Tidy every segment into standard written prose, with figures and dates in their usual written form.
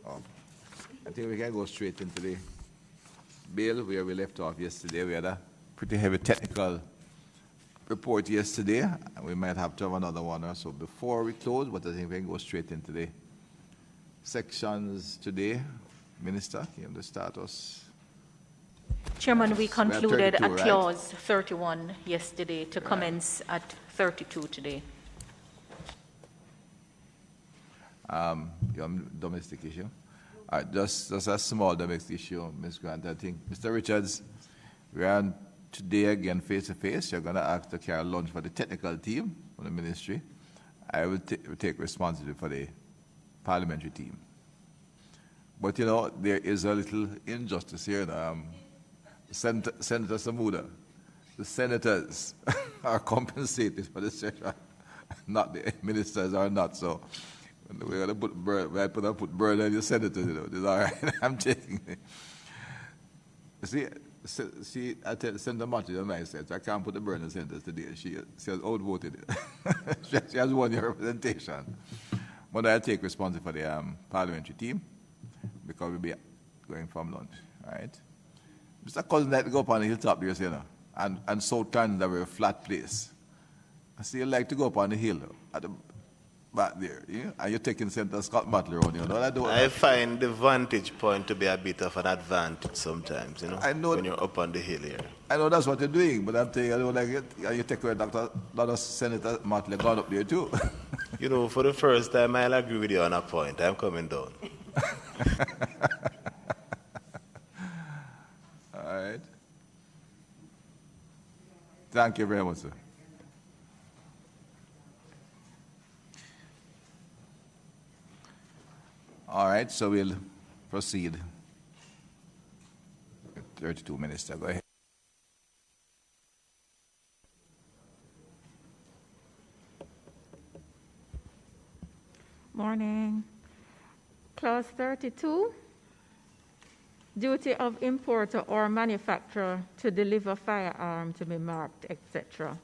Oh, I think we can go straight into the bill where we left off yesterday. We had a pretty heavy technical report yesterday, and we might have to have another one or so before we close, but I think we can go straight into the sections today. Minister, can you start us? Chairman, we concluded at right? clause 31 yesterday to commence at 32 today. Your domestic issue. All right, just a small domestic issue, Ms. Grant. I think, Mr. Richards, we are today again face to face. You're going to ask to carry lunch for the technical team from the ministry. I will take responsibility for the parliamentary team. But you know, there is a little injustice here. Senator Samuda, the senators are compensated for the session, not the ministers are not. So we're going to put burden on the senators. You know, it's all right. I'm taking it. See, I tell Senator Martin, a nice sense. I can't put the burden on the senators today. She has outvoted it. She has won your representation. But I take responsibility for the parliamentary team because we'll be going from lunch. All right? Mr. Cousin like to go up on the hilltop there, you know, and South Canada, a very flat place. I see you like to go up on the hill at the back there, yeah? And you're taking Senator Scott Butler on you. know. I find the vantage point to be a bit of an advantage sometimes, you know, I know when you're up on the hill here. I know that's what you're doing, but I'm telling you, I don't like it. You take away Dr. Senator Martley gone up there too. You know, for the first time, I'll agree with you on a point. I'm coming down. All right. Thank you very much, sir. All right, so we'll proceed. 32 Minister, go ahead. Morning. Clause 32. Duty of importer or manufacturer to deliver firearm to be marked, etc.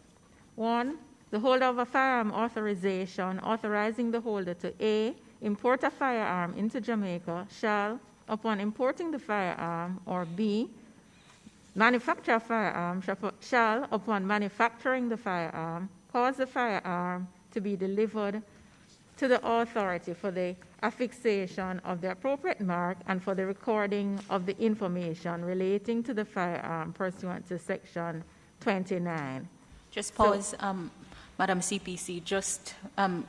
1. The holder of a firearm authorization authorizing the holder to A. Import a firearm into Jamaica shall, upon importing the firearm, or B. Manufacture a firearm shall, upon manufacturing the firearm, cause the firearm to be delivered to the authority for the affixation of the appropriate mark and for the recording of the information relating to the firearm pursuant to Section 29. Just pause, Madam CPC, just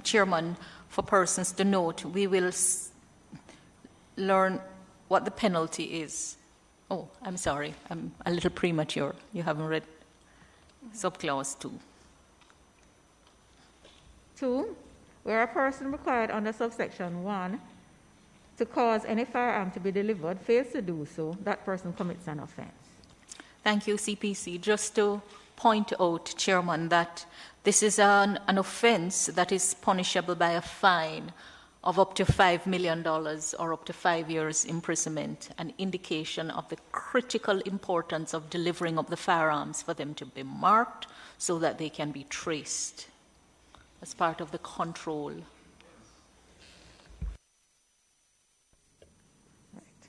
Chairman, for persons to note, we will learn what the penalty is. Oh, I'm sorry, I'm a little premature. You haven't read subclause 2. 2. Where a person required under subsection 1 to cause any firearm to be delivered fails to do so, that person commits an offense. Thank you, CPC. Just to point out, Chairman, that this is an offense that is punishable by a fine of up to $5 million or up to 5 years imprisonment, an indication of the critical importance of delivering up the firearms for them to be marked so that they can be traced as part of the control. Right.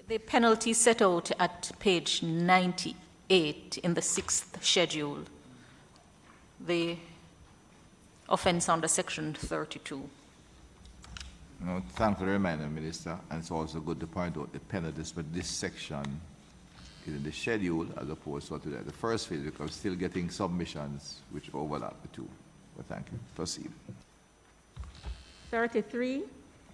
The penalty set out at page 98 in the 6th schedule, the offense under section 32. No, thanks for the reminder, Minister. And it's also good to point out the penalties for this section is in the schedule as opposed to the first phase, because still getting submissions which overlap the two. Well, thank you. Proceed. 33.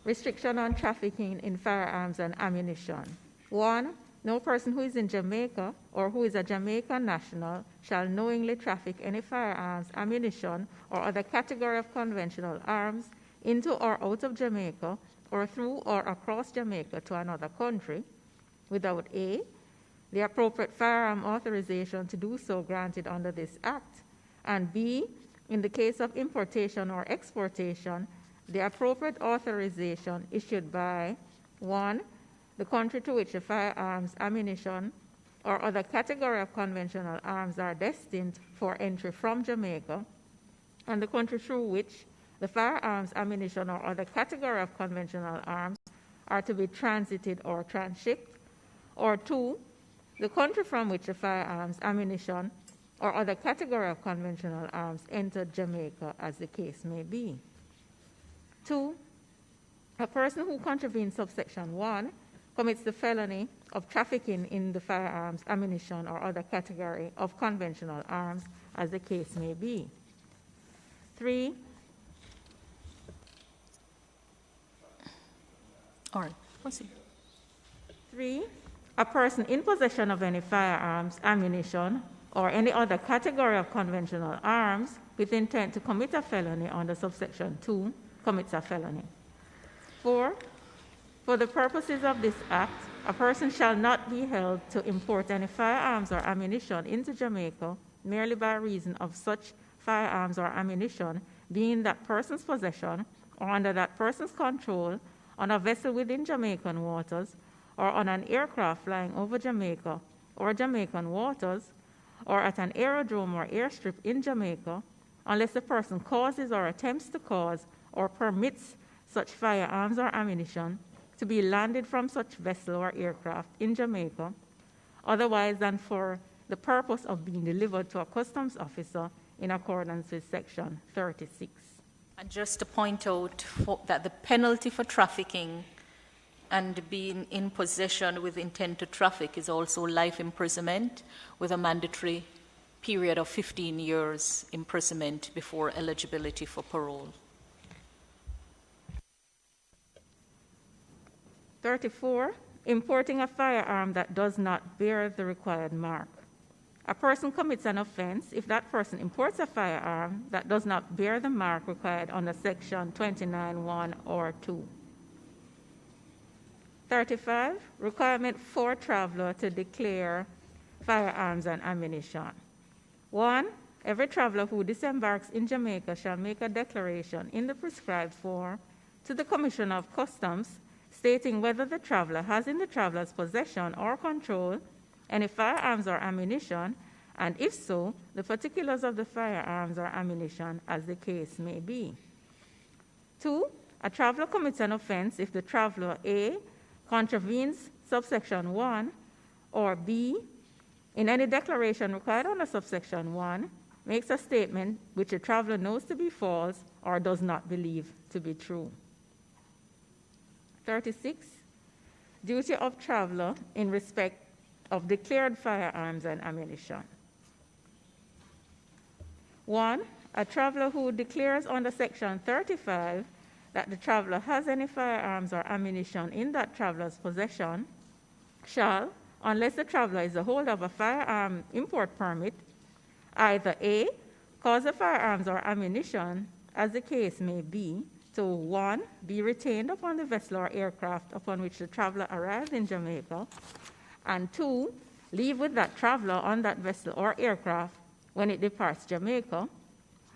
Restriction on trafficking in firearms and ammunition. 1. No person who is in Jamaica or who is a Jamaican national shall knowingly traffic any firearms, ammunition, or other category of conventional arms into or out of Jamaica or through or across Jamaica to another country without A. the appropriate firearm authorization to do so granted under this Act, and B. in the case of importation or exportation, the appropriate authorization issued by 1. the country to which the firearms, ammunition, or other category of conventional arms are destined for entry from Jamaica, and the country through which the firearms, ammunition, or other category of conventional arms are to be transited or transshipped, or 2, the country from which the firearms, ammunition, or other category of conventional arms entered Jamaica, as the case may be. 2, a person who contravenes subsection 1 commits the felony of trafficking in the firearms, ammunition, or other category of conventional arms, as the case may be. 3, All right, proceed. 3, a person in possession of any firearms, ammunition, or any other category of conventional arms with intent to commit a felony under subsection 2 commits a felony. 4, for the purposes of this act, a person shall not be held to import any firearms or ammunition into Jamaica merely by reason of such firearms or ammunition being in that person's possession or under that person's control on a vessel within Jamaican waters or on an aircraft flying over Jamaica or Jamaican waters or at an aerodrome or airstrip in Jamaica unless the person causes or attempts to cause or permits such firearms or ammunition to be landed from such vessel or aircraft in Jamaica otherwise than for the purpose of being delivered to a customs officer in accordance with section 36. And just to point out that the penalty for trafficking and being in possession with intent to traffic is also life imprisonment with a mandatory period of 15 years imprisonment before eligibility for parole. 34, importing a firearm that does not bear the required mark. A person commits an offense if that person imports a firearm that does not bear the mark required under section 29(1) or 2. 35, requirement for traveler to declare firearms and ammunition. 1, every traveler who disembarks in Jamaica shall make a declaration in the prescribed form to the Commissioner of Customs stating whether the traveler has in the traveler's possession or control any firearms or ammunition, and if so, the particulars of the firearms or ammunition as the case may be. 2, a traveler commits an offense if the traveler A, contravenes subsection 1, or B, in any declaration required under subsection 1, makes a statement which the traveler knows to be false or does not believe to be true. 36, duty of traveler in respect of declared firearms and ammunition. 1, a traveler who declares under section 35 that the traveler has any firearms or ammunition in that traveler's possession shall, unless the traveler is the holder of a firearm import permit, either A, cause the firearms or ammunition, as the case may be, to 1, be retained upon the vessel or aircraft upon which the traveler arrives in Jamaica, and 2, leave with that traveler on that vessel or aircraft when it departs Jamaica,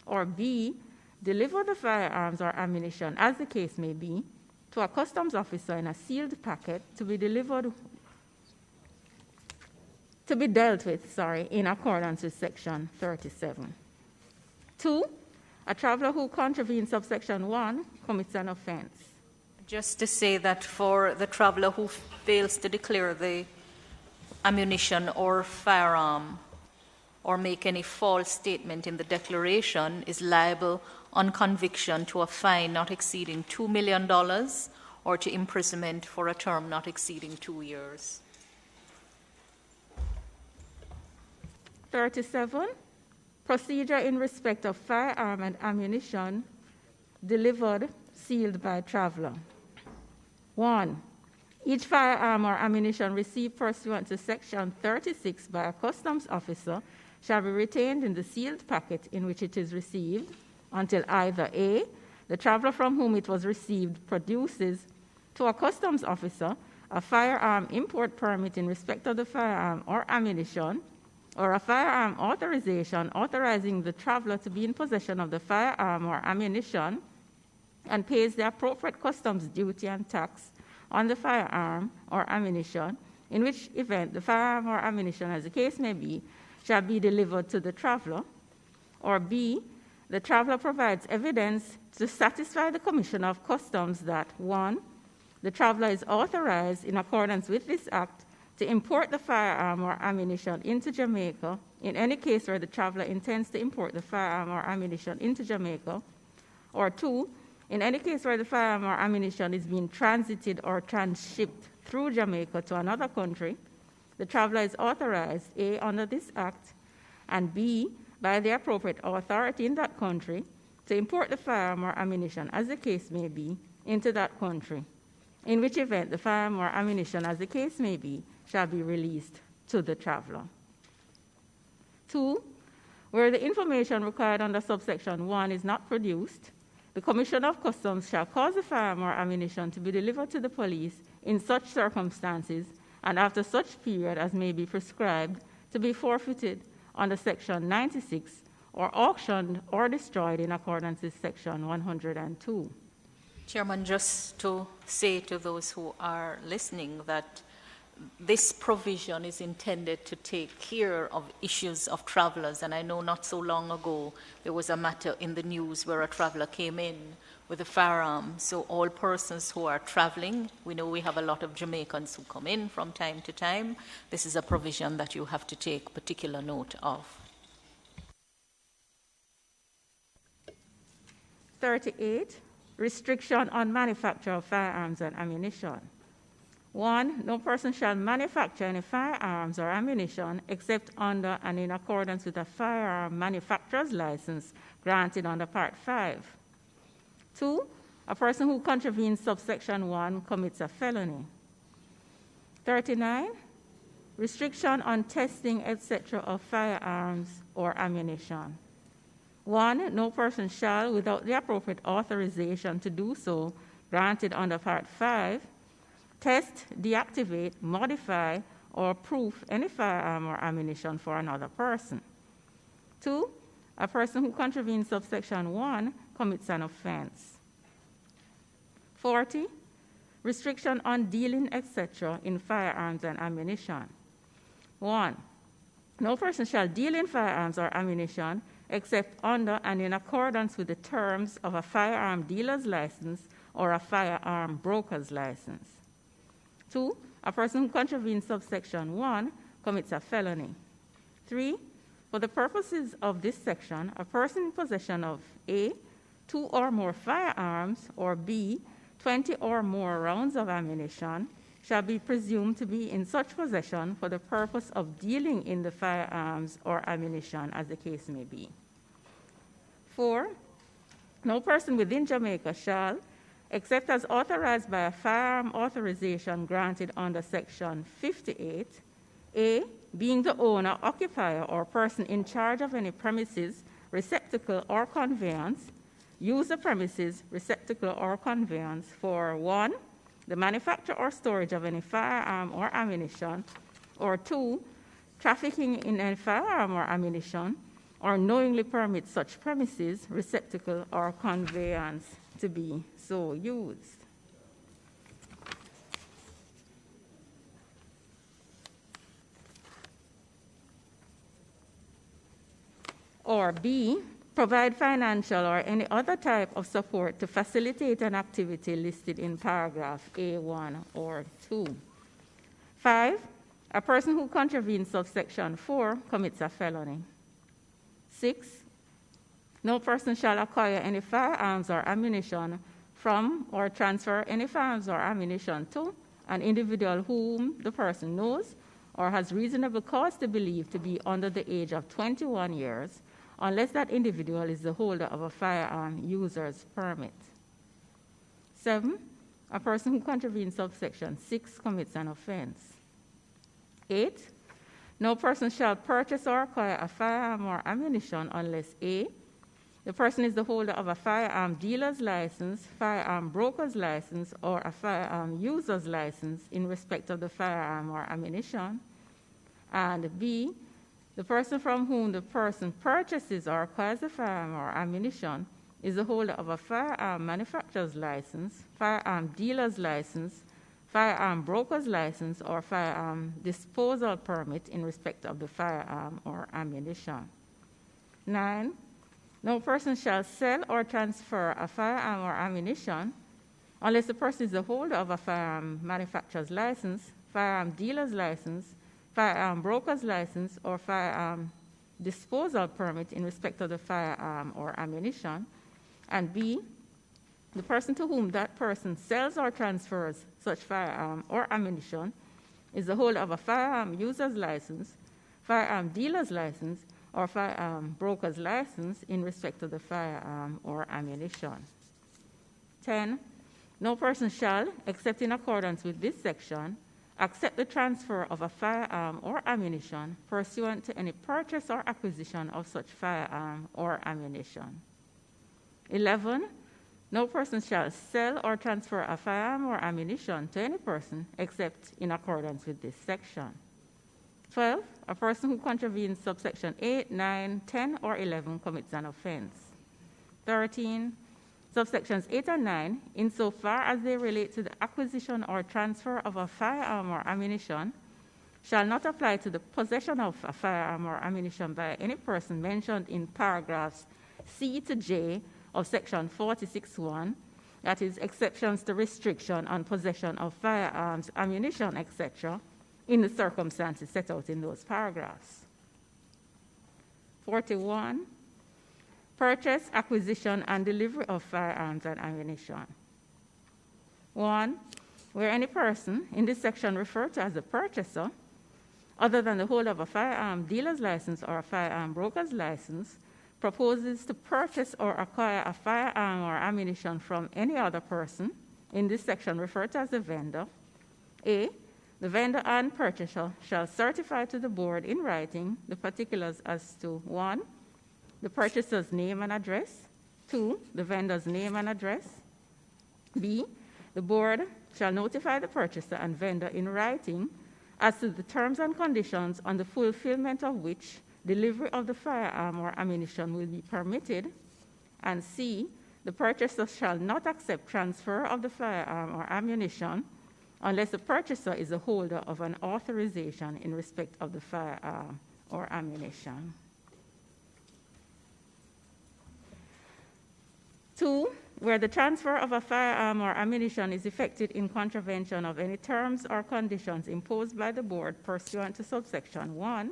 or B, deliver the firearms or ammunition, as the case may be, to a customs officer in a sealed packet to be dealt with, in accordance with section 37. 2, a traveler who contravenes subsection 1 commits an offense. Just to say that for the traveler who fails to declare the ammunition or firearm or make any false statement in the declaration is liable on conviction to a fine not exceeding $2 million or to imprisonment for a term not exceeding 2 years. 37, procedure in respect of firearm and ammunition delivered, sealed by traveler. 1, each firearm or ammunition received pursuant to section 36 by a customs officer shall be retained in the sealed packet in which it is received until either A, the traveler from whom it was received produces to a customs officer a firearm import permit in respect of the firearm or ammunition, or a firearm authorization authorizing the traveler to be in possession of the firearm or ammunition and pays the appropriate customs duty and tax on the firearm or ammunition, in which event the firearm or ammunition, as the case may be, shall be delivered to the traveler, or B, the traveler provides evidence to satisfy the Commissioner of Customs that 1, The traveler is authorized, in accordance with this act, to import the firearm or ammunition into Jamaica in any case where the traveler intends to import the firearm or ammunition into Jamaica, or 2, in any case where the firearm or ammunition is being transited or transshipped through Jamaica to another country, the traveler is authorized, A, under this act, and B, by the appropriate authority in that country, to import the firearm or ammunition, as the case may be, into that country, in which event the firearm or ammunition, as the case may be, shall be released to the traveler. 2, where the information required under subsection 1 is not produced, the Commissioner of Customs shall cause the firearm or ammunition to be delivered to the police in such circumstances and after such period as may be prescribed to be forfeited under section 96 or auctioned or destroyed in accordance with section 102. Chairman, just to say to those who are listening that this provision is intended to take care of issues of travelers, and I know not so long ago there was a matter in the news where a traveler came in with a firearm. So all persons who are traveling, we know we have a lot of Jamaicans who come in from time to time. This is a provision that you have to take particular note of. 38, restriction on manufacture of firearms and ammunition. 1, no person shall manufacture any firearms or ammunition except under and in accordance with a firearm manufacturer's license granted under Part 5. 2, a person who contravenes subsection 1 commits a felony. 39, restriction on testing, etc. of firearms or ammunition. 1, no person shall, without the appropriate authorization to do so granted under Part 5, test, deactivate, modify, or proof any firearm or ammunition for another person. 2, a person who contravenes subsection 1 commits an offense. 40, restriction on dealing, etc. in firearms and ammunition. 1, no person shall deal in firearms or ammunition except under and in accordance with the terms of a firearm dealer's license or a firearm broker's license. 2, a person who contravenes subsection 1 commits a felony. 3, for the purposes of this section, a person in possession of A, 2 or more firearms, or B, 20 or more rounds of ammunition, shall be presumed to be in such possession for the purpose of dealing in the firearms or ammunition, as the case may be. 4, no person within Jamaica shall, except as authorized by a firearm authorization granted under section 58, A, being the owner, occupier, or person in charge of any premises, receptacle, or conveyance, use the premises, receptacle, or conveyance for 1, the manufacture or storage of any firearm or ammunition, or 2, trafficking in any firearm or ammunition, or knowingly permit such premises, receptacle, or conveyance to be so used. Or B, provide financial or any other type of support to facilitate an activity listed in paragraph A1 or 2. 5, a person who contravenes subsection 4 commits a felony. 6, no person shall acquire any firearms or ammunition from or transfer any firearms or ammunition to an individual whom the person knows or has reasonable cause to believe to be under the age of 21 years, unless that individual is the holder of a firearm user's permit. 7, a person who contravenes subsection 6 commits an offense. 8, no person shall purchase or acquire a firearm or ammunition unless A, the person is the holder of a firearm dealer's license, firearm broker's license, or a firearm user's license in respect of the firearm or ammunition, and B, the person from whom the person purchases or acquires the firearm or ammunition is the holder of a firearm manufacturer's license, firearm dealer's license, firearm broker's license, or firearm disposal permit in respect of the firearm or ammunition. 9, no person shall sell or transfer a firearm or ammunition unless the person is the holder of a firearm manufacturer's license, firearm dealer's license, firearm broker's license, or firearm disposal permit in respect of the firearm or ammunition, and B, the person to whom that person sells or transfers such firearm or ammunition is the holder of a firearm user's license, firearm dealer's license, or firearm broker's license in respect of the firearm or ammunition. 10. No person shall, except in accordance with this section, accept the transfer of a firearm or ammunition pursuant to any purchase or acquisition of such firearm or ammunition. 11. No person shall sell or transfer a firearm or ammunition to any person except in accordance with this section. 12. A person who contravenes subsection 8, 9, 10, or 11 commits an offense. 13. Subsections 8 and 9, insofar as they relate to the acquisition or transfer of a firearm or ammunition, shall not apply to the possession of a firearm or ammunition by any person mentioned in paragraphs C to J of section 46.1, that is, exceptions to restriction on possession of firearms, ammunition, etc., in the circumstances set out in those paragraphs. 41. Purchase, acquisition, and delivery of firearms and ammunition. 1. Where any person in this section referred to as a purchaser, other than the holder of a firearm dealer's license or a firearm broker's license, proposes to purchase or acquire a firearm or ammunition from any other person, in this section referred to as a vendor, A, the vendor and purchaser shall certify to the board in writing the particulars as to 1, the purchaser's name and address, 2, the vendor's name and address, B, the board shall notify the purchaser and vendor in writing as to the terms and conditions on the fulfillment of which delivery of the firearm or ammunition will be permitted, and C, the purchaser shall not accept transfer of the firearm or ammunition unless the purchaser is the holder of an authorization in respect of the firearm or ammunition. 2, where the transfer of a firearm or ammunition is effected in contravention of any terms or conditions imposed by the board pursuant to subsection 1,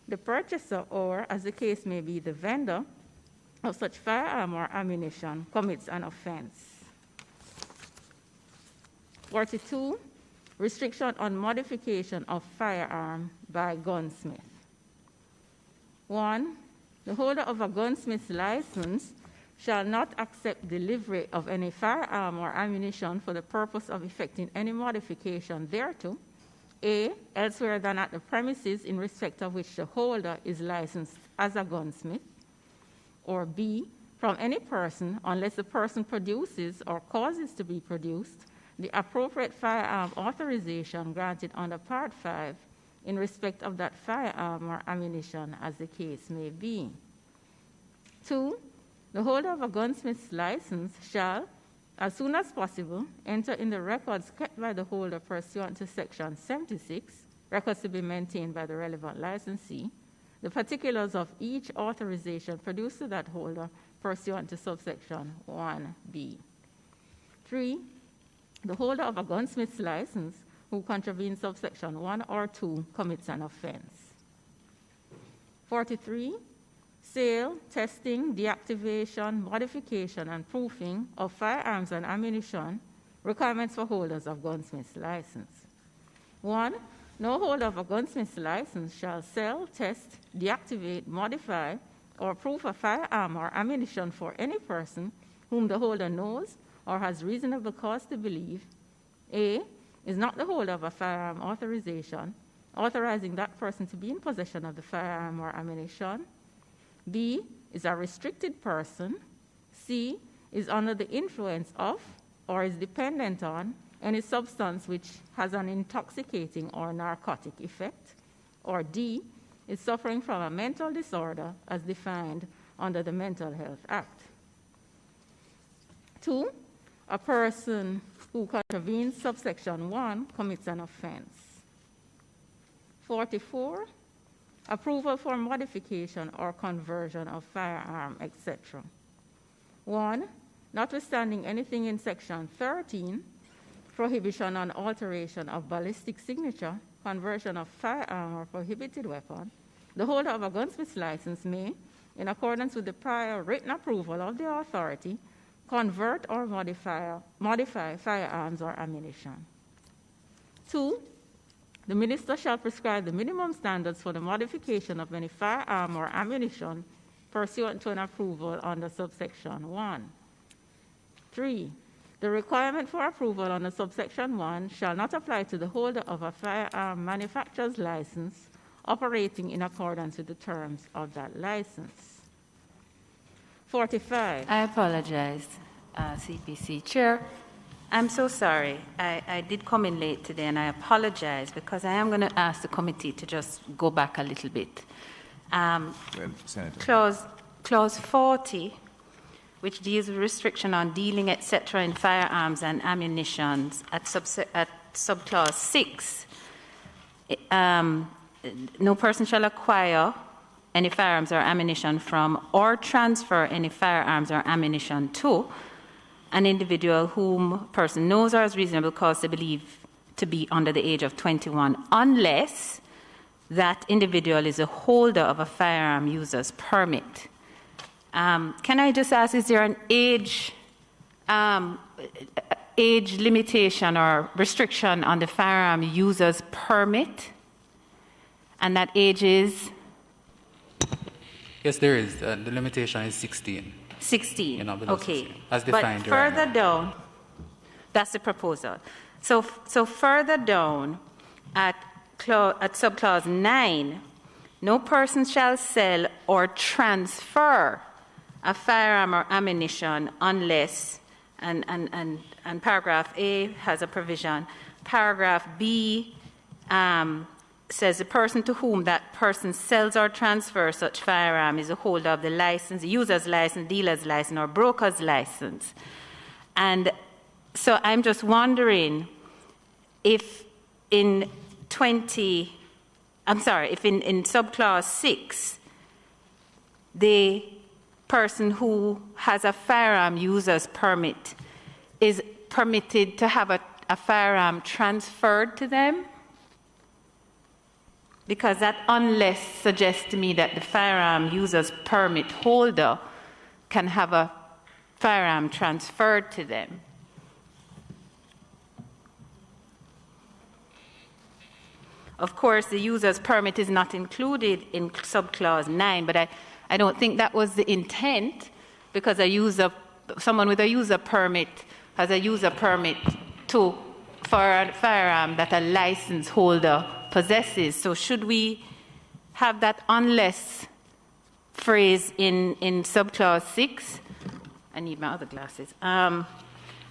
the purchaser, or as the case may be, the vendor of such firearm or ammunition commits an offense. 42, restriction on modification of firearm by gunsmith. 1, the holder of a gunsmith's license shall not accept delivery of any firearm or ammunition for the purpose of effecting any modification thereto, A, elsewhere than at the premises in respect of which the holder is licensed as a gunsmith, or B, from any person unless the person produces or causes to be produced the appropriate firearm authorization granted under Part 5 in respect of that firearm or ammunition as the case may be. 2, the holder of a gunsmith's license shall, as soon as possible, enter in the records kept by the holder pursuant to Section 76, records to be maintained by the relevant licensee, the particulars of each authorization produced to that holder pursuant to subsection 1B. 3, the holder of a gunsmith's license who contravenes subsection 1 or 2 commits an offense. 43, sale, testing, deactivation, modification, and proofing of firearms and ammunition, requirements for holders of gunsmith's license. 1, no holder of a gunsmith's license shall sell, test, deactivate, modify, or proof a firearm or ammunition for any person whom the holder knows or has reasonable cause to believe, A, is not the holder of a firearm authorization, authorizing that person to be in possession of the firearm or ammunition, B, is a restricted person, C, is under the influence of or is dependent on any substance which has an intoxicating or narcotic effect, or D, is suffering from a mental disorder as defined under the Mental Health Act. 2, a person who contravenes subsection 1 commits an offense. 44, approval for modification or conversion of firearm, etc. 1, notwithstanding anything in Section 13, prohibition on alteration of ballistic signature, conversion of firearm or prohibited weapon, the holder of a gunsmith's license may, in accordance with the prior written approval of the authority, convert or modify firearms or ammunition. 2, the minister shall prescribe the minimum standards for the modification of any firearm or ammunition pursuant to an approval under subsection 1. 3, the requirement for approval under subsection 1 shall not apply to the holder of a firearm manufacturer's license operating in accordance with the terms of that license. 45. I apologize, CPC. Chair, I'm so sorry. I did come in late today, and I apologize because I am going to ask the committee to just go back a little bit. Clause 40, which deals with restriction on dealing, etc., in firearms and ammunition, at subclause 6, no person shall acquire any firearms or ammunition from or transfer any firearms or ammunition to an individual whom person knows or has reasonable cause to believe to be under the age of 21, unless that individual is a holder of a firearm user's permit. Can I just ask, is there an age limitation or restriction on the firearm user's permit? And that age is? Yes, there is. The limitation is 16. 16. Okay. 16, as defined. But further down, that's the proposal. So further down at subclause 9, no person shall sell or transfer a firearm or ammunition unless, and paragraph A has a provision. Paragraph B says the person to whom that person sells or transfers such firearm is a holder of the license, user's license, dealer's license, or broker's license. And so I'm just wondering if in subclause 6, the person who has a firearm user's permit is permitted to have a firearm transferred to them? Because that unless suggests to me that the firearm user's permit holder can have a firearm transferred to them. Of course, the user's permit is not included in subclause 9, but I don't think that was the intent, because someone with a user permit has a user permit for a firearm that a license holder possesses. So should we have that unless phrase in subclause 6? I need my other glasses. And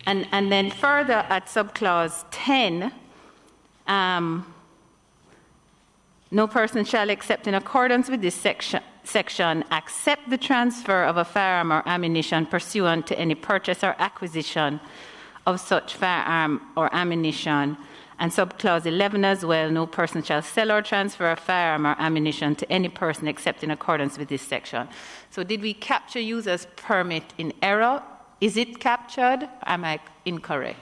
then further at subclause 10, no person shall accept in accordance with this section accept the transfer of a firearm or ammunition pursuant to any purchase or acquisition of such firearm or ammunition. And subclause 11 as well, no person shall sell or transfer a firearm or ammunition to any person except in accordance with this section. So did we capture user's permit in error? Is it captured? Am I incorrect?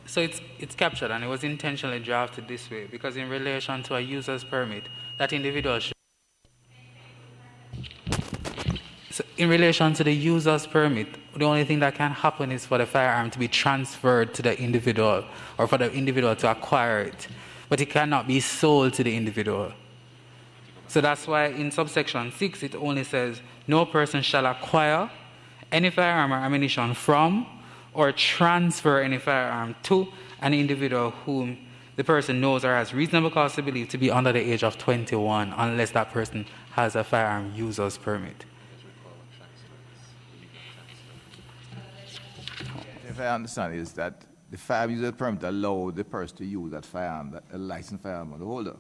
So it's captured, and it was intentionally drafted this way because in relation to a user's permit, that individual should. So in relation to the user's permit, the only thing that can happen is for the firearm to be transferred to the individual or for the individual to acquire it, but it cannot be sold to the individual. So that's why in subsection 6 it only says no person shall acquire any firearm or ammunition from or transfer any firearm to an individual whom the person knows or has reasonable cause to believe to be under the age of 21 unless that person has a firearm user's permit. If I understand, is that the firearm user permit allow the person to use that firearm, a licensed firearm or the holder?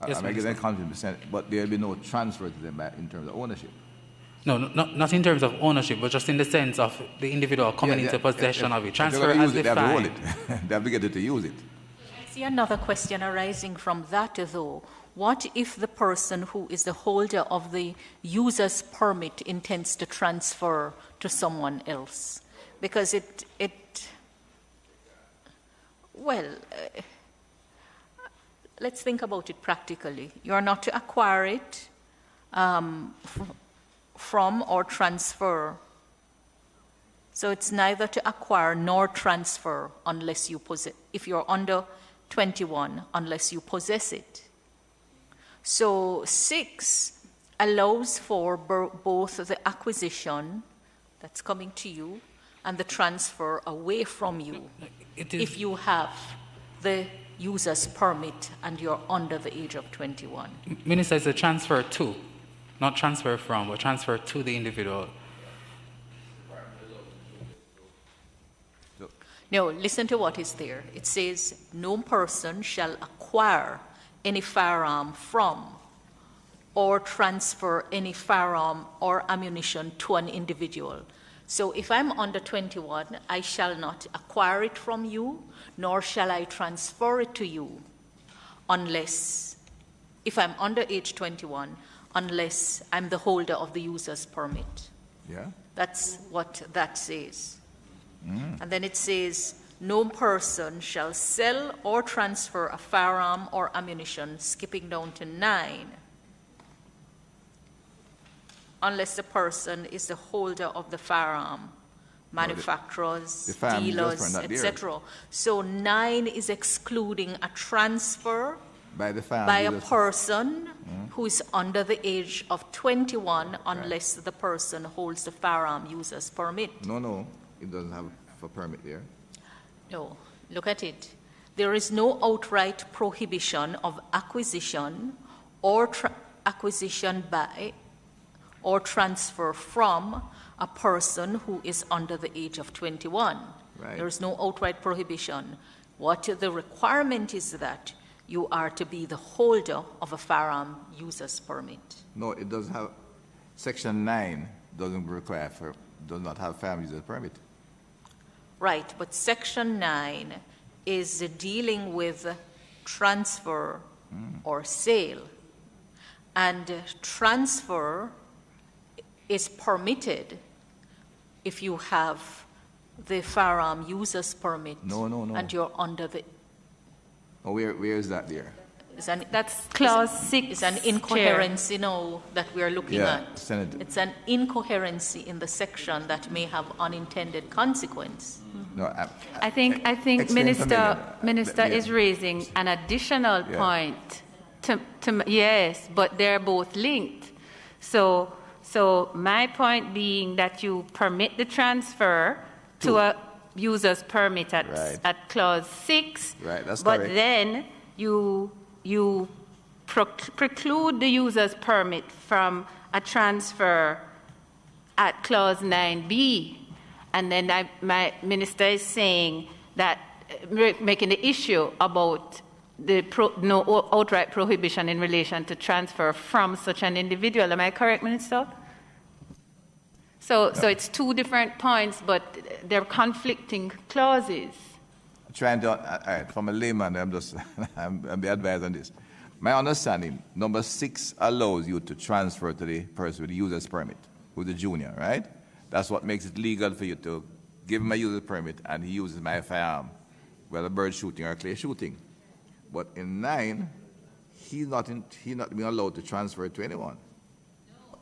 Yes, I get 100%, but there will be no transfer to them in terms of ownership. No, not in terms of ownership, but just in the sense of the individual coming into possession of it. Transfer as defined. They have to hold it. They have to get it to use it. I see another question arising from that, though. what if the person who is the holder of the user's permit intends to transfer to someone else? Because let's think about it practically. You're not to acquire it from or transfer. So it's neither to acquire nor transfer unless you possess, if you're under 21, unless you possess it. So 6 allows for both the acquisition that's coming to you and the transfer away from you if you have the user's permit and you're under the age of 21. Minister, it's a transfer to, not transfer from, but transfer to the individual. No, listen to what is there. It says, no person shall acquire any firearm from or transfer any firearm or ammunition to an individual. So if I'm under 21, I shall not acquire it from you, nor shall I transfer it to you, unless, if I'm under age 21, unless I'm the holder of the user's permit. Yeah? That's what that says. And then it says, no person shall sell or transfer a firearm or ammunition, skipping down to 9, unless the person is the holder of the firearm, manufacturers, the dealers, etc. So 9 is excluding a transfer by a person who is under the age of 21 unless the person holds the firearm user's permit. No, it doesn't have a permit there. No, look at it. There is no outright prohibition of acquisition or acquisition by or transfer from a person who is under the age of 21. Right. There is no outright prohibition. What the requirement is that you are to be the holder of a firearm user's permit. No, it doesn't have. Section 9 doesn't require does not have firearm user's permit. Right, but Section 9 is dealing with transfer or sale. And transfer is permitted if you have the firearm user's permit. No. And you're under the... Oh, where is that there? That's clause 6. It's an incoherency, that we're looking at. Senator. It's an incoherency in the section that may have unintended consequence. No, I think Minister is raising an additional point. Yes, but they're both linked. So my point being that you permit the transfer to a user's permit at clause 6, right, that's but correct. then you preclude the user's permit from a transfer at clause 9b. And then my minister is saying that, making the issue about the no outright prohibition in relation to transfer from such an individual. Am I correct, Minister? So it's two different points, but they're conflicting clauses. Trying to, all right, from a layman, I'm the advisor on this. My understanding, number 6 allows you to transfer to the person with the user's permit, who's the junior, right? That's what makes it legal for you to give him a user's permit and he uses my firearm, whether bird shooting or clay shooting. But in 9, he's not being allowed to transfer it to anyone.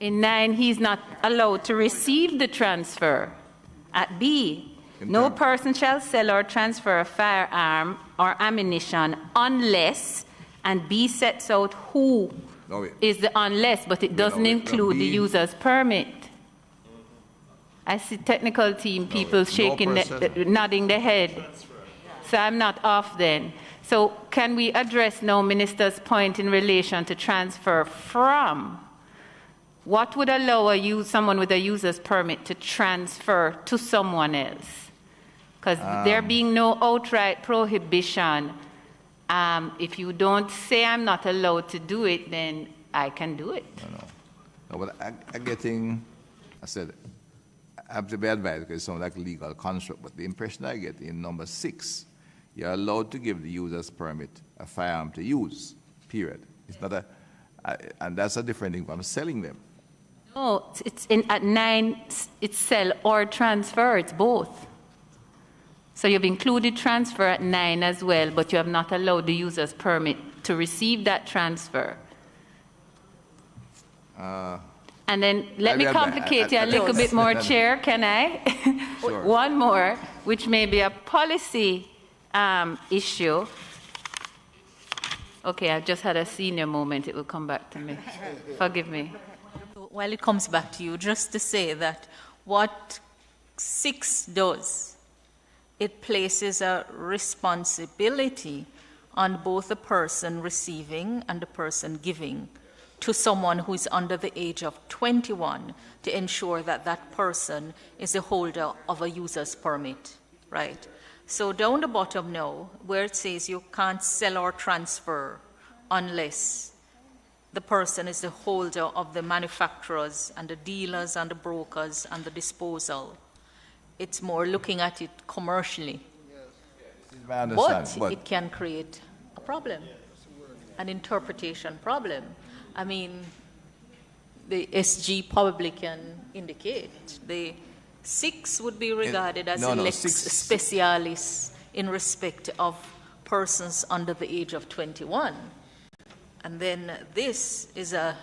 In 9, he's not allowed to receive the transfer. At B, no person shall sell or transfer a firearm or ammunition unless, and B sets out who is the unless, but it doesn't include the user's permit. I see technical team people nodding their head. So I'm not off then. So can we address now Minister's point in relation to transfer from? What would allow someone with a user's permit to transfer to someone else? Because there being no outright prohibition, if you don't say I'm not allowed to do it, then I can do it. No, but I said, I have to be advised because it sounds like a legal construct, but the impression I get in number 6, you're allowed to give the user's permit a firearm to use, period. It's not a, and that's a different thing from selling them. No, it's in at 9, it's sell or transfer, it's both. So you've included transfer at 9 as well, but you have not allowed the user's permit to receive that transfer. And then let me complicate it a little bit more, Chair, can I? Sure. One more, which may be a policy issue. Okay, I just had a senior moment. It will come back to me. Forgive me. While it comes back to you, just to say that what 6 does, it places a responsibility on both the person receiving and the person giving to someone who is under the age of 21 to ensure that that person is the holder of a user's permit, right? So down the bottom now, where it says you can't sell or transfer unless the person is the holder of the manufacturers and the dealers and the brokers and the disposal, it's more looking at it commercially. But it can create a problem, an interpretation problem. I mean, the SG probably can indicate the 6 would be regarded as a lex specialis in respect of persons under the age of 21. And then this is a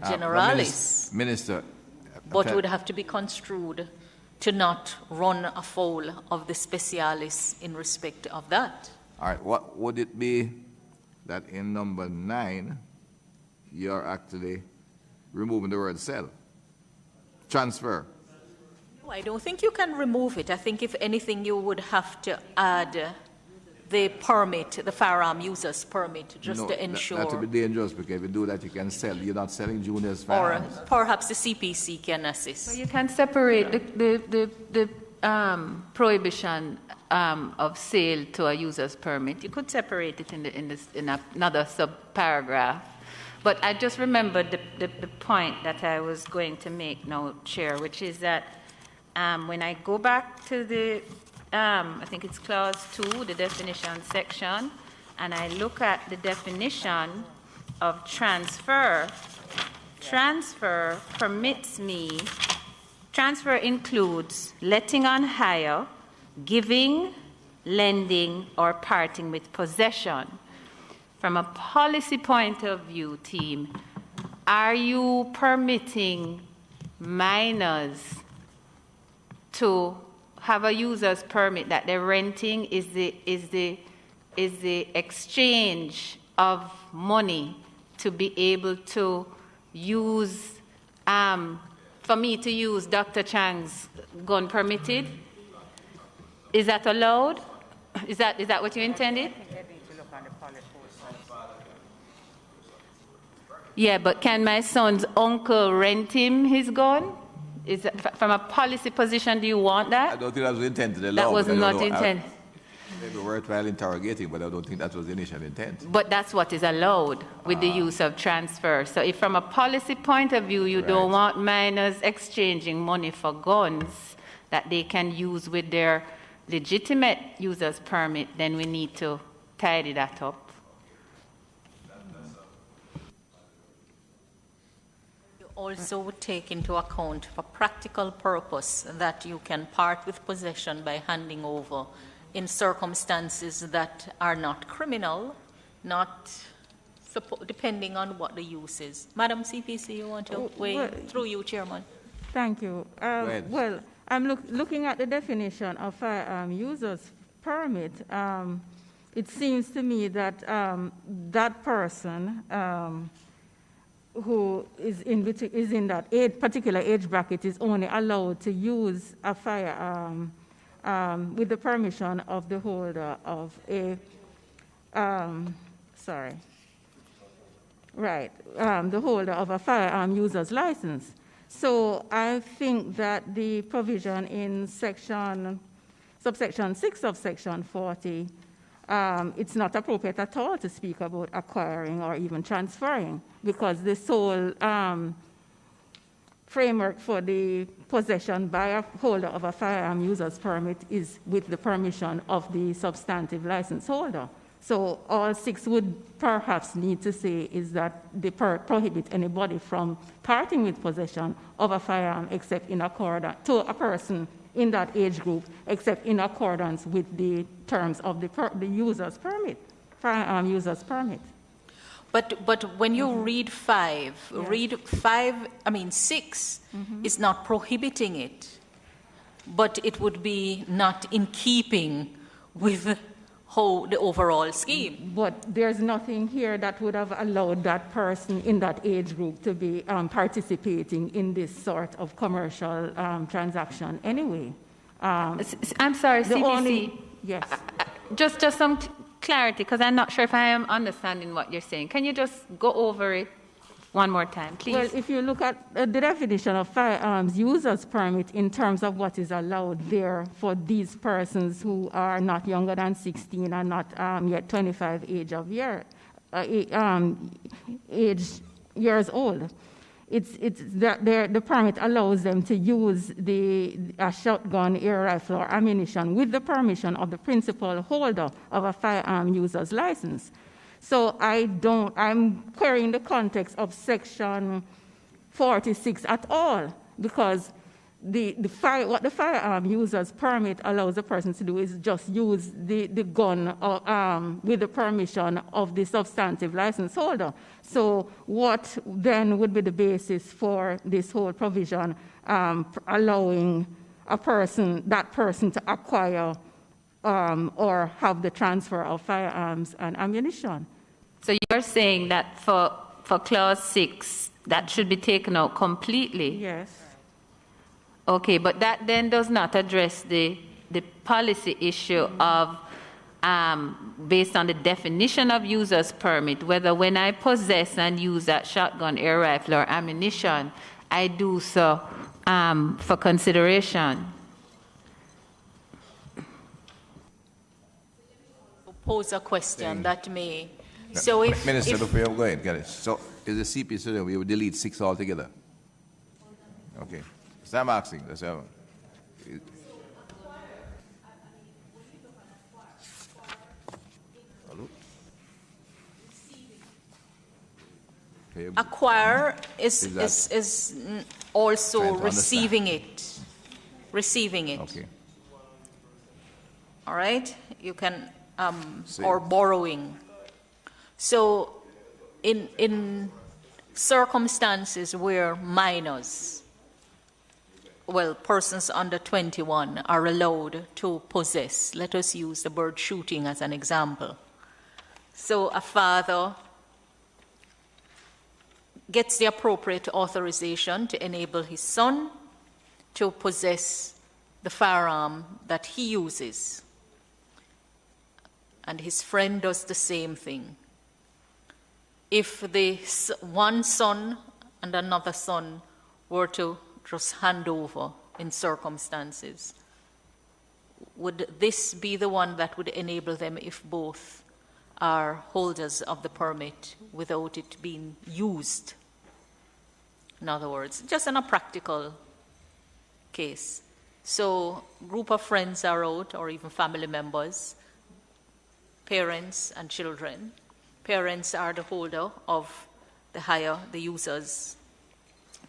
generalis. Minister. But would have to be construed to not run afoul of the specialis in respect of that. All right, what would it be that in number 9, you're actually removing the word sell? Transfer. No, I don't think you can remove it. I think if anything, you would have to add the permit, the firearm user's permit, just to ensure. That would be dangerous because if you do that, you can sell. You're not selling juniors firearms. Or perhaps the CPC can assist. So you can separate the prohibition of sale to a user's permit. You could separate it in another subparagraph. But I just remembered the point that I was going to make now, Chair, which is that when I go back to the I think it's clause 2, the definition section, and I look at the definition of transfer. Transfer permits me, transfer includes letting on hire, giving, lending, or parting with possession. From a policy point of view, team, are you permitting minors to have a user's permit that they're renting is the exchange of money to be able to use, for me to use Dr. Chang's gun permitted? Is that allowed? Is that what you intended? Yeah, but can my son's uncle rent him his gun? Is that, from a policy position, do you want that? I don't think that was intended. That was not intended. Maybe worthwhile interrogating, but I don't think that was the initial intent. But that's what is allowed with the use of transfer. So if from a policy point of view, you don't want minors exchanging money for guns that they can use with their legitimate user's permit, then we need to tidy that up. Also would take into account for practical purpose that you can part with possession by handing over in circumstances that are not criminal, not depending on what the use is. Madam CPC, you want to weigh through you, Chairman? Thank you. Well, I'm looking at the definition of firearm user's permit. It seems to me that that person who is in that particular age bracket is only allowed to use a firearm with the permission of the holder of a, the holder of a firearm user's license. So I think that the provision in subsection 6 of section 40, it's not appropriate at all to speak about acquiring or even transferring, because the sole framework for the possession by a holder of a firearm user's permit is with the permission of the substantive license holder. So all 6 would perhaps need to say is that they prohibit anybody from parting with possession of a firearm except in accordance to a person in that age group, except in accordance with the terms of the user's permit, firearm user's permit. But when you read 5, read 6 is not prohibiting it, but it would be not in keeping with the overall scheme. But there's nothing here that would have allowed that person in that age group to be participating in this sort of commercial transaction anyway. I'm sorry, CPC. Yes. Just some clarity, because I'm not sure if I am understanding what you're saying. Can you just go over it one more time, please? Well, if you look at the definition of firearms user's permit in terms of what is allowed there for these persons who are not younger than 16 and not yet 25 years old, it's that the permit allows them to use a shotgun, air rifle, or ammunition with the permission of the principal holder of a firearm user's license. So I'm querying the context of Section 46 at all, because what the firearm user's permit allows a person to do is just use the gun with the permission of the substantive license holder. So what then would be the basis for this whole provision allowing that person to acquire or have the transfer of firearms and ammunition? So you're saying that for Clause 6, that should be taken out completely? Yes. Okay, but that then does not address the policy issue of, based on the definition of user's permit, whether when I possess and use that shotgun, air rifle, or ammunition, I do so for consideration. Pose a question that may. So if Minister, before you go ahead, get it. So is the CP so we will delete 6 altogether? Okay. So I'm asking. That's how. acquire is also receiving it. Receiving it. Okay. All right? You can, or borrowing. So in circumstances where minors, well, persons under 21 are allowed to possess, let us use the bird shooting as an example. So a father gets the appropriate authorization to enable his son to possess the firearm that he uses. And his friend does the same thing. If the one son and another son were to just hand over in circumstances, would this be the one that would enable them if both are holders of the permit without it being used? In other words, just in a practical case. So group of friends are out, or even family members, parents and children. Parents are the holder of the users,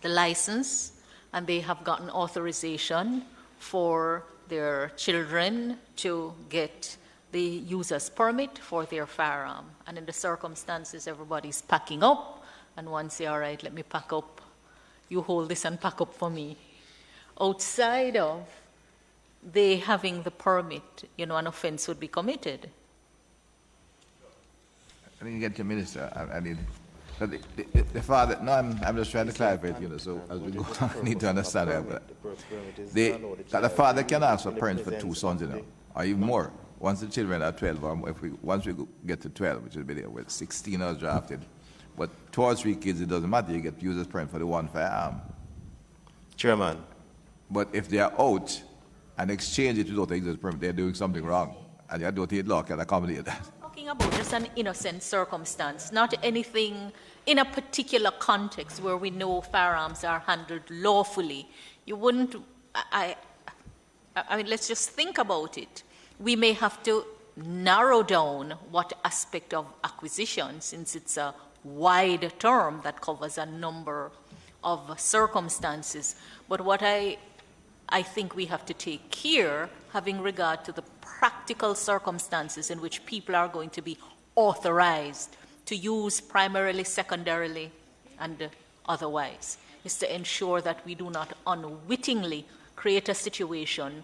the license, and they have gotten authorization for their children to get the user's permit for their firearm. And in the circumstances, everybody's packing up, and one say, all right, let me pack up. You hold this and pack up for me. Outside of they having the permit, an offense would be committed. I didn't get your minister. I need. But the father, no, I'm just trying to clarify it, so as we go, I need to understand that. The father can ask for parents for 2 sons, or even more. Once the children are 12, or once we get to 12, which will be there, with 16 are drafted. But 2 or 3 kids, it doesn't matter. You get user's permit for the one firearm. Chairman. But if they are out and exchange it without the user's permit, they're doing something wrong. And the authority law can accommodate that. Talking about just an innocent circumstance, not anything in a particular context where we know firearms are handled lawfully. You wouldn't, I mean, let's just think about it. We may have to narrow down what aspect of acquisition, since it's a wide term that covers a number of circumstances. But what I think we have to take care, having regard to the practical circumstances in which people are going to be authorized to use primarily, secondarily, and otherwise, is to ensure that we do not unwittingly create a situation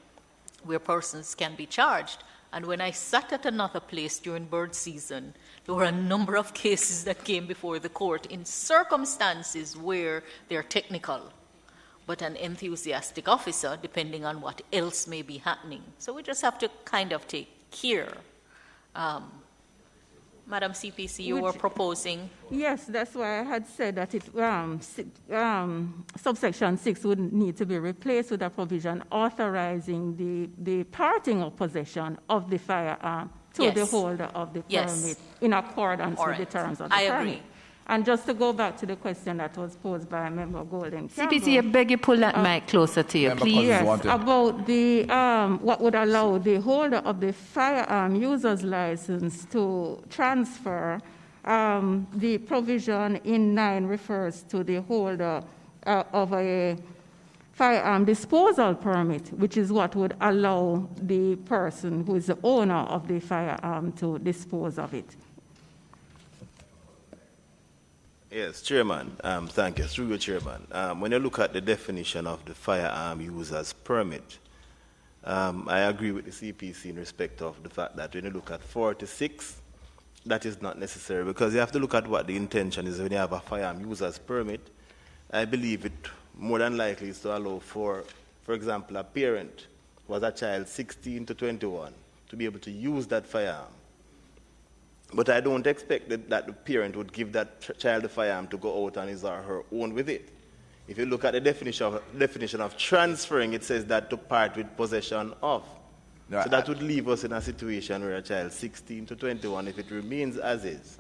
where persons can be charged. And when I sat at another place during bird season, there were a number of cases that came before the court in circumstances where they're technical, but an enthusiastic officer, depending on what else may be happening. So we just have to kind of take care. Madam CPC, you were proposing? Yes, that's why I had said that subsection 6 would need to be replaced with a provision authorizing the parting of possession of the firearm to the holder of the permit in accordance with the terms of the permit. Agree. And just to go back to the question that was posed by Member Golden CPC, I beg you pull that mic closer to you, please. Yes, about the what would allow the holder of the firearm user's license to transfer. The provision in 9 refers to the holder of a firearm disposal permit, which is what would allow the person who is the owner of the firearm to dispose of it. Yes, Chairman. Thank you. Through you, Chairman. When you look at the definition of the firearm user's permit, I agree with the CPC in respect of the fact that when you look at 46, that is not necessary, because you have to look at what the intention is when you have a firearm user's permit. I believe it more than likely is to allow for example, a parent who has a child 16 to 21 to be able to use that firearm. But I don't expect that the parent would give that child the firearm to go out on his or her own with it. If you look at the definition of transferring, it says that to part with possession of. No, so that would leave us in a situation where a child 16 to 21, if it remains as is,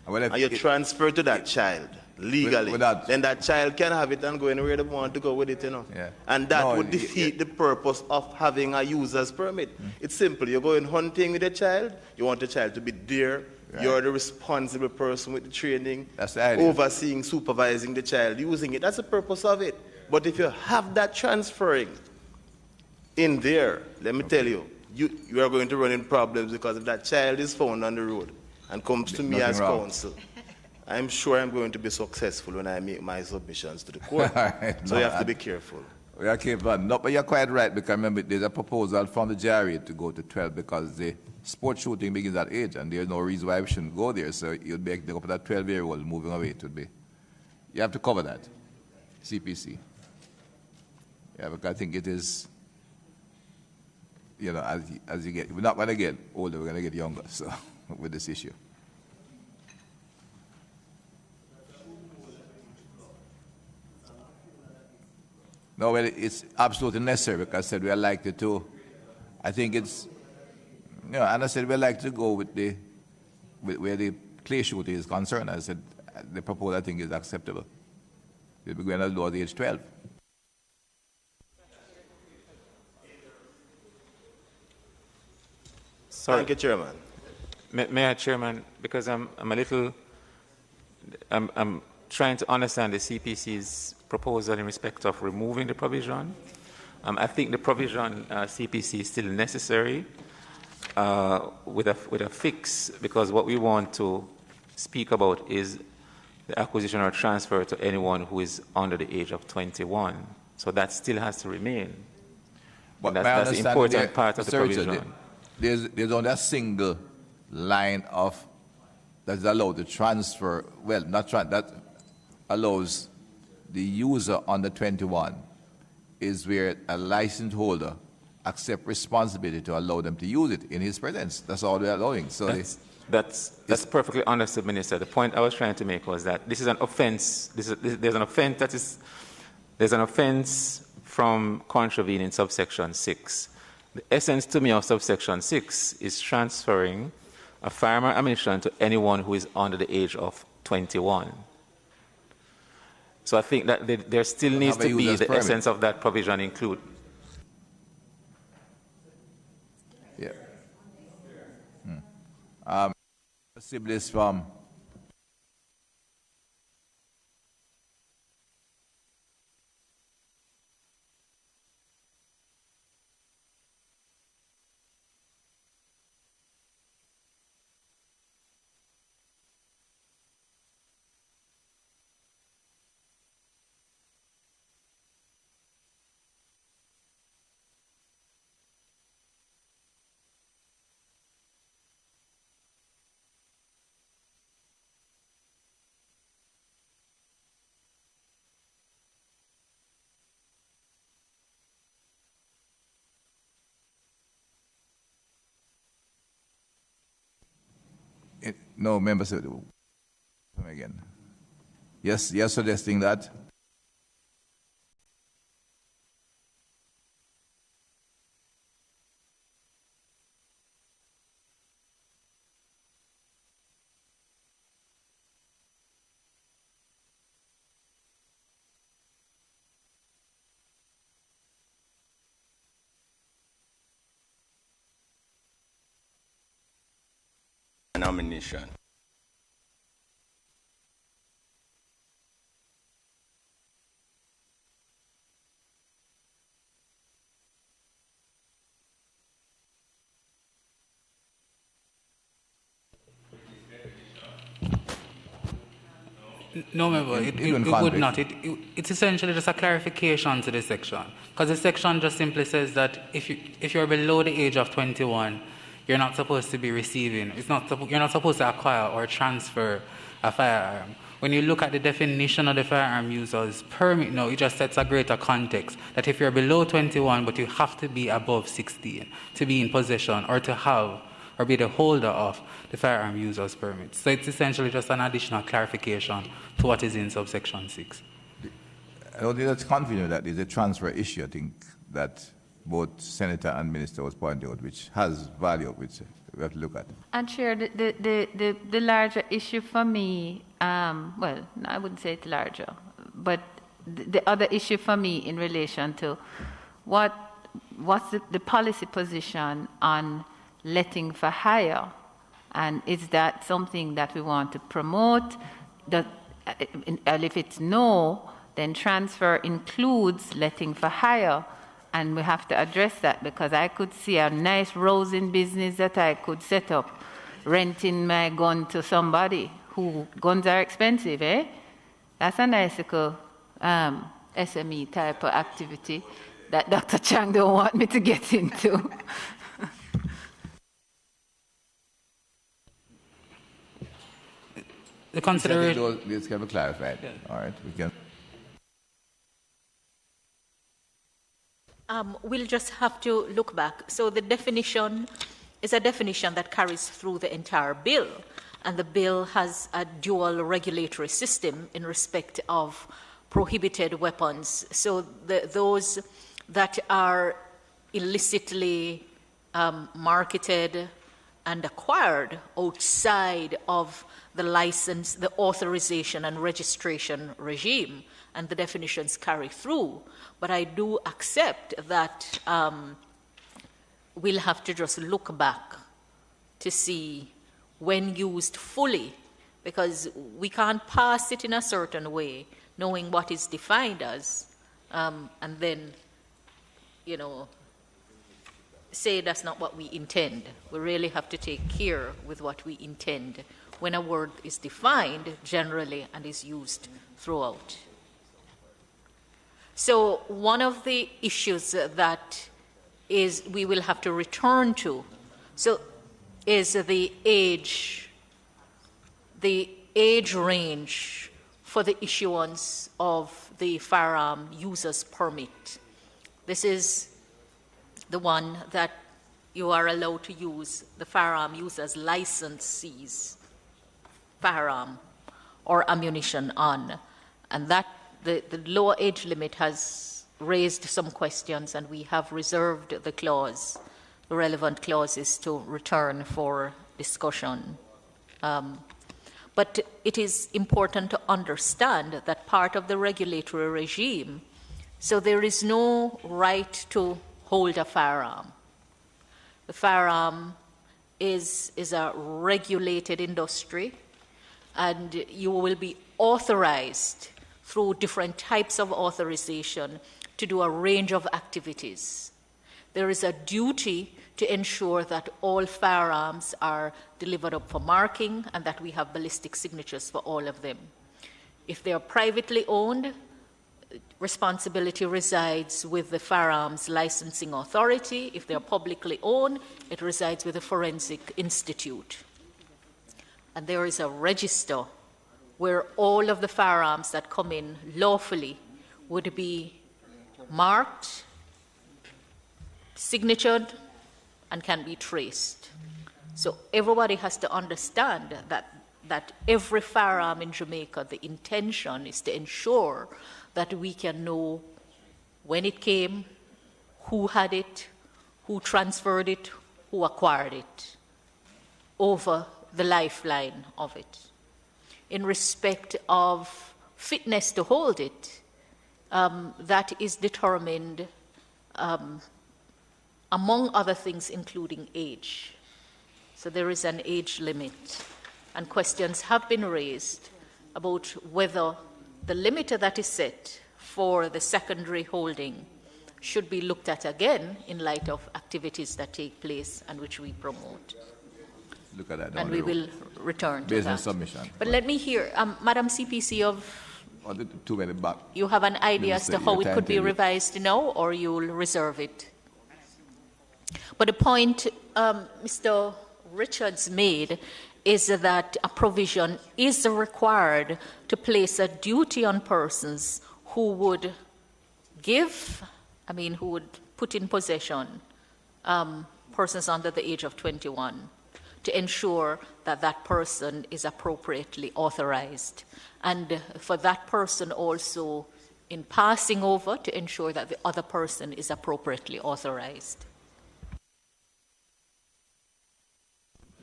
and you transfer to that child legally, then that child can have it and go anywhere they want to go with it, you know. Yeah. And that would defeat the purpose of having a user's permit. It's simple. You're going hunting with a child, you want the child to be there, you're the responsible person with the training, that's the idea. Overseeing, supervising the child, using it. That's the purpose of it. But if you have that transferring in there, let me tell you, you are going to run into problems, because if that child is found on the road and comes to me as counsel, I'm sure I'm going to be successful when I make my submissions to the court. Right, so you have to be careful. Okay, but no, but you're quite right, because remember, there's a proposal from the JRA to go to 12 because the sport shooting begins at 8, and there's no reason why we shouldn't go there. So you'd be up at that 12-year-old moving away. It would be. You have to cover that, CPC. Yeah, because I think it is, you know, as you get, we're not going to get older, we're going to get younger, so, with this issue. No, well, it's absolutely necessary, because I said we are likely to, I think it's, you know, and I said we're likely to go with where the clay shooting is concerned. I said the proposal I think is acceptable. We'll be going as low as age 12. Sorry. Thank you, Chairman. May I, Chairman, because I'm trying to understand the CPC's proposal in respect of removing the provision. I think the provision CPC is still necessary with a fix, because what we want to speak about is the acquisition or transfer to anyone who is under the age of 21. So that still has to remain. But that's the important part of the provision. Richard, there's only a single line of that's allowed to transfer. Well, that allows the user under 21 is where a license holder accepts responsibility to allow them to use it in his presence. That's all they're allowing. So that's perfectly understood, Minister. The point I was trying to make was that this is an offense. There's an offense from contravening subsection 6. The essence to me of subsection 6 is transferring a firearm or ammunition to anyone who is under the age of 21. So I think that there still needs to be the essence of that provision included. Yeah. Siblings from no members. Again. Yes, you're suggesting that. Nomination. No, member, it would not. It's essentially just a clarification to this section. Because the section just simply says that if you're below the age of 21, you're not supposed to be receiving. You're not supposed to acquire or transfer a firearm. When you look at the definition of the firearm user's permit now, it just sets a greater context that if you're below 21, but you have to be above 16 to be in possession or to have or be the holder of the firearm user's permit. So it's essentially just an additional clarification to what is in subsection 6. I don't think that's confident that there's a transfer issue, I think, that both Senator and Minister was pointing out, which has value, which we have to look at. And Chair, the larger issue for me, well, I wouldn't say it's larger, but the other issue for me in relation to what's the policy position on letting for hire, and is that something that we want to promote? And if it's no, then transfer includes letting for hire, and we have to address that, because I could see a nice rousing business that I could set up, renting my gun to somebody who guns are expensive, eh? That's a nice little SME type of activity that Dr. Chang don't want me to get into. The consideration. This can be clarified. Yeah. All right, we can. We'll just have to look back. So the definition is a definition that carries through the entire bill, and the bill has a dual regulatory system in respect of prohibited weapons. So those that are illicitly marketed and acquired outside of the license, the authorization and registration regime, and the definitions carry through. But I do accept that we'll have to just look back to see when used fully, because we can't pass it in a certain way, knowing what is defined as, and then, you know, say that's not what we intend. We really have to take care with what we intend when a word is defined generally and is used throughout. So one of the issues that we will have to return to, so is the age range for the issuance of the firearm user's permit. This is the one that you are allowed to use the firearm user's licensee's firearm or ammunition on. And that the lower age limit has raised some questions, and we have reserved the relevant clauses to return for discussion. But it is important to understand that part of the regulatory regime, so there is no right to hold a firearm. The firearm is a regulated industry, and you will be authorized through different types of authorization to do a range of activities. There is a duty to ensure that all firearms are delivered up for marking and that we have ballistic signatures for all of them. If they are privately owned, responsibility resides with the Firearms Licensing Authority. If they are publicly owned, it resides with the Forensic Institute. And there is a register where all of the firearms that come in lawfully would be marked, signatured, and can be traced. So everybody has to understand that every firearm in Jamaica, the intention is to ensure that we can know when it came, who had it, who transferred it, who acquired it, over the lifeline of it. In respect of fitness to hold it, that is determined, among other things, including age. So there is an age limit, and questions have been raised about whether the limiter that is set for the secondary holding should be looked at again in light of activities that take place and which we promote. Look at that. And we will return to business that. submission. But let me hear, Madam CPC, Too many back. you have an idea as to how it could be revised now, or you will reserve it? But the point Mr. Richards made is that a provision is required to place a duty on persons who would who would put in possession persons under the age of 21 to ensure that that person is appropriately authorized. And for that person also, in passing over, to ensure that the other person is appropriately authorized.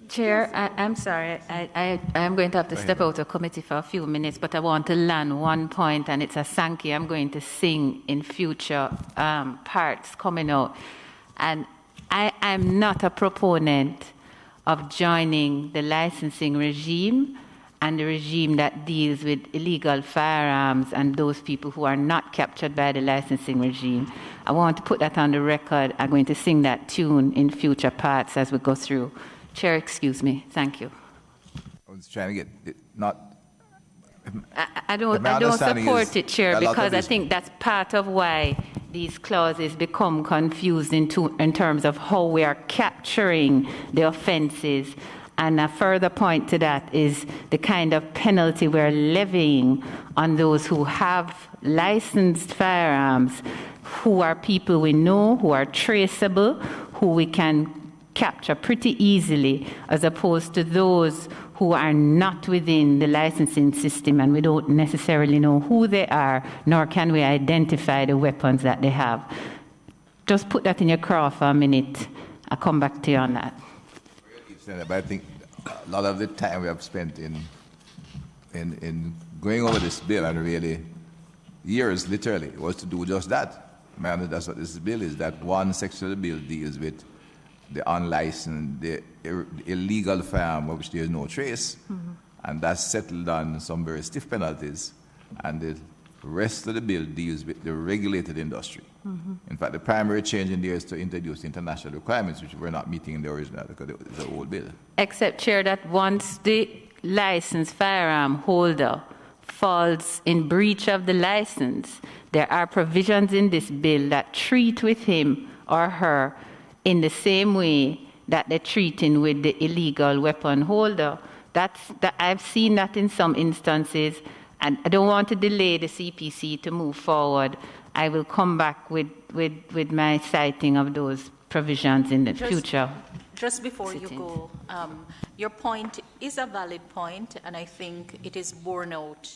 Chair, I'm sorry. I'm going to have to step out of committee for a few minutes, but I want to land one point, and it's a Sankey I'm going to sing in future parts coming out. And I'm not a proponent of joining the licensing regime and the regime that deals with illegal firearms and those people who are not captured by the licensing regime. I want to put that on the record. I'm going to sing that tune in future parts as we go through. Chair, excuse me. Thank you. I was trying to get it not. I don't support it, Chair, because I think that's part of why these clauses become confused in terms of how we are capturing the offenses. And a further point to that is the kind of penalty we're levying on those who have licensed firearms, who are people we know, who are traceable, who we can capture pretty easily, as opposed to those who are not within the licensing system and we don't necessarily know who they are, nor can we identify the weapons that they have. Just put that in your craw for a minute. I'll come back to you on that. But I think a lot of the time we have spent in going over this bill, and really years literally, was to do just that. Man, that's what this bill is, that one section of the bill deals with the unlicensed, the illegal firearm of which there is no trace, and that's settled on some very stiff penalties, and the rest of the bill deals with the regulated industry. In fact, the primary change in there is to introduce international requirements, which we're not meeting in the original, because it's an old bill. Except, Chair, that once the licensed firearm holder falls in breach of the license, there are provisions in this bill that treat with him or her in the same way that they're treating with the illegal weapon holder. I've seen that in some instances, and I don't want to delay the CPC to move forward. I will come back with my citing of those provisions in the future. Just before you go, your point is a valid point, and I think it is borne out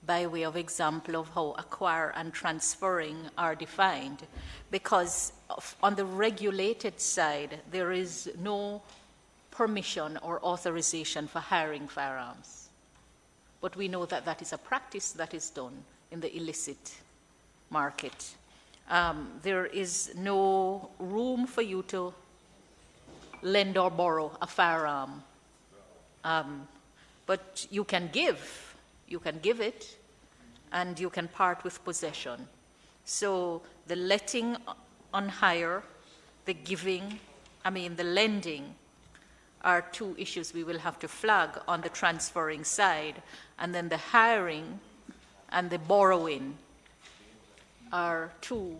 by way of example of how acquire and transferring are defined, because on the regulated side, there is no permission or authorization for hiring firearms. But we know that that is a practice that is done in the illicit market. There is no room for you to lend or borrow a firearm. But you can give it, and you can part with possession. So the letting on hire, the lending are two issues we will have to flag on the transferring side, and then the hiring and the borrowing are two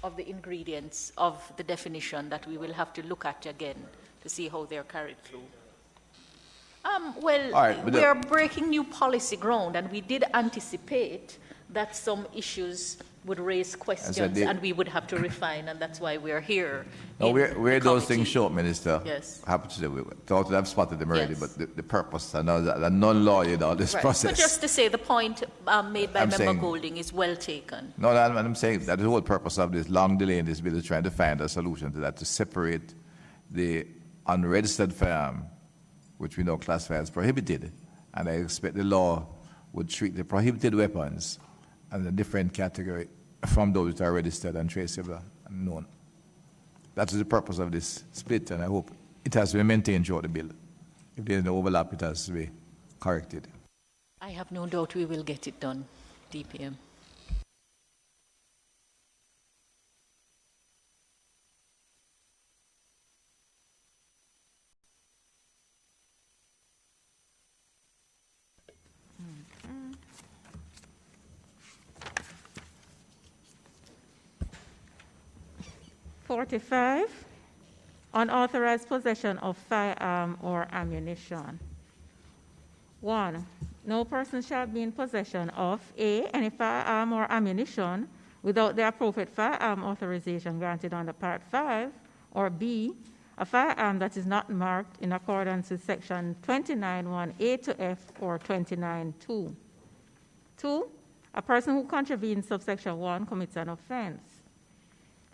of the ingredients of the definition that we will have to look at again to see how they're carried through. We are breaking new policy ground, and we did anticipate that some issues would raise questions, and we would have to refine, and that's why we're here. No, where those things show up, Minister, yes. happy to say we thought I've spotted them already, Yes. but the purpose, I know that I'm not lawyer in all this Right. process. But just to say, the point made by Member saying- Golding is well taken. No, I'm saying that the whole purpose of this long delay in this bill is trying to find a solution to that, to separate the unregistered firearm, which we know classified as prohibited, and I expect the law would treat the prohibited weapons as a different category from those that are registered and traceable and known. That is the purpose of this split, and I hope it has been maintained throughout the bill. If there is no overlap, it has to be corrected. I have no doubt we will get it done, DPM. $45, unauthorized possession of firearm or ammunition. 1, no person shall be in possession of A, any firearm or ammunition without the appropriate firearm authorization granted under Part 5, or B, a firearm that is not marked in accordance with Section 29(1)A to F or 29(2). 2, a person who contravenes subsection 1 commits an offense.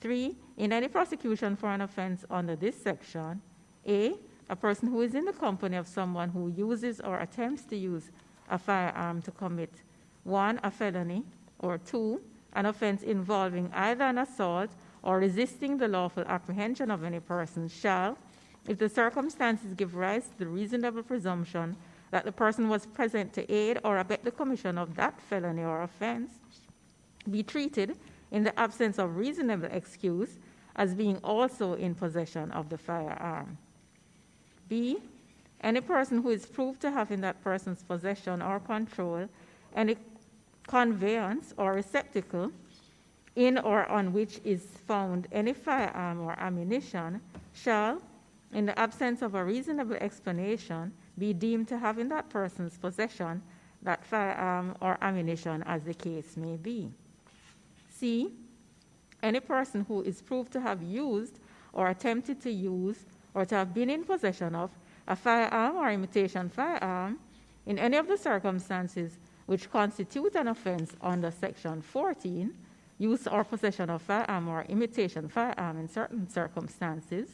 3, in any prosecution for an offense under this section, A, a person who is in the company of someone who uses or attempts to use a firearm to commit 1, a felony, or 2, an offense involving either an assault or resisting the lawful apprehension of any person shall, if the circumstances give rise to the reasonable presumption that the person was present to aid or abet the commission of that felony or offense, be treated in the absence of reasonable excuse as being also in possession of the firearm. B, any person who is proved to have in that person's possession or control any conveyance or receptacle in or on which is found any firearm or ammunition shall, in the absence of a reasonable explanation, be deemed to have in that person's possession that firearm or ammunition as the case may be. C, any person who is proved to have used or attempted to use or to have been in possession of a firearm or imitation firearm in any of the circumstances which constitute an offense under Section 14, use or possession of firearm or imitation firearm in certain circumstances,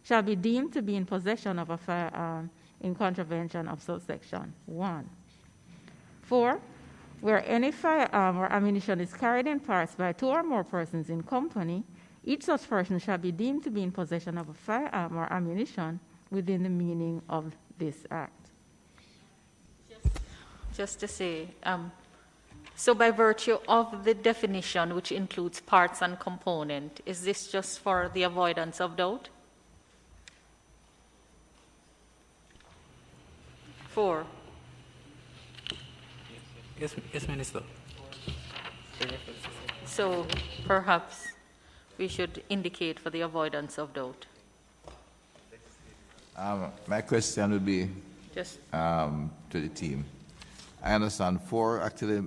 shall be deemed to be in possession of a firearm in contravention of subsection 1. 4, where any firearm or ammunition is carried in parts by 2 or more persons in company, each such person shall be deemed to be in possession of a firearm or ammunition within the meaning of this Act. Just to say, so by virtue of the definition, which includes parts and component, is this just for the avoidance of doubt? 4. Yes, Minister. So perhaps we should indicate for the avoidance of doubt. My question would be Just to the team. I understand 4, actually,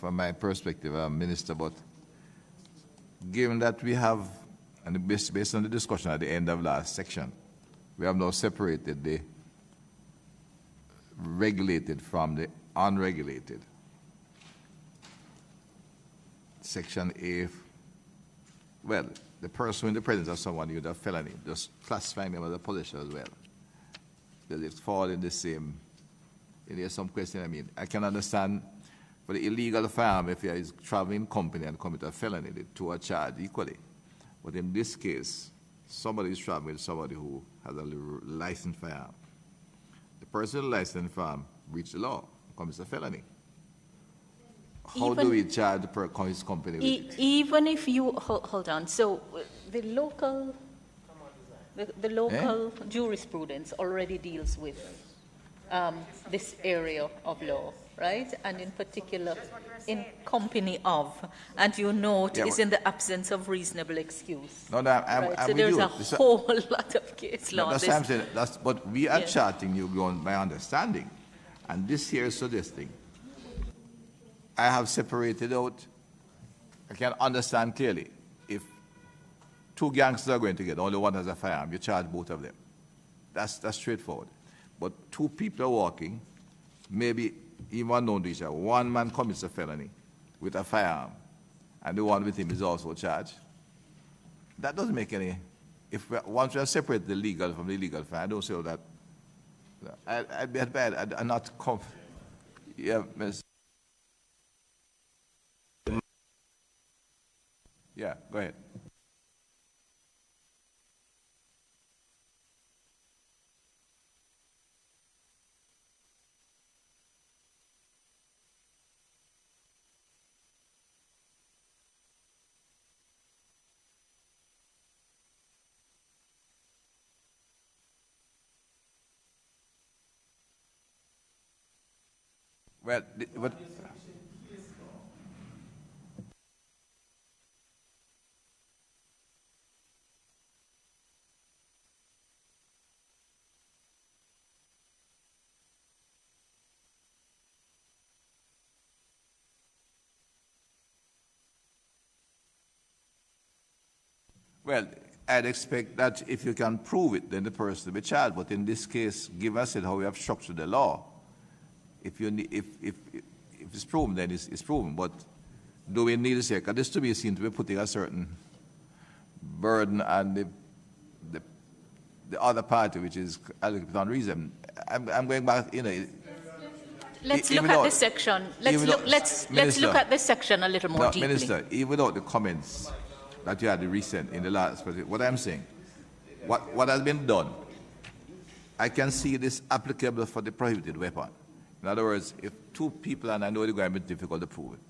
from my perspective, Minister, but given that we have, and based on the discussion at the end of last section, we have now separated the regulated from the unregulated. Section A, well, the person in the presence of someone with a felony, just classifying them as a possessor as well. Does it fall in the same? There's some question. I can understand for the illegal firearm, if you are traveling company and commit a felony, the two are charged equally. But in this case, somebody is traveling with somebody who has a licensed firearm. The person with licensed firearm breached the law, commits a felony. How do we charge his company with it? Even if you, hold on, so the local jurisprudence already deals with this area of law, right? And in particular, in company of, and you note is in the absence of reasonable excuse. No, I'm so with there's you. a whole lot of case law. That's what I'm saying. But we are charting you beyond my understanding. And this here is suggesting I have separated out, I can understand clearly, if two gangsters are going together, only one has a firearm, you charge both of them. That's straightforward. But two people are walking, maybe even unknown to each other. One man commits a felony with a firearm, and the one with him is also charged. That doesn't make any, once we have separated the legal from the illegal fire, I don't say that. I'd be bad, I'd not come. Yeah, Miss. Yeah, go ahead. Well, what? Well, I'd expect that if you can prove it, then the person will be charged. But in this case, give us how we have structured the law. If it's proven, then it's proven. But do we need to say, because this to me seems to be putting a certain burden on the other party, which is unreasonable. I'm going back, Let's look at this section. Let's look at this section a little more deeply. Minister, even without the comments that you had in the last, what I'm saying, what has been done, I can see this applicable for the prohibited weapon. In other words, if two people, and I know it's going to be difficult to prove it,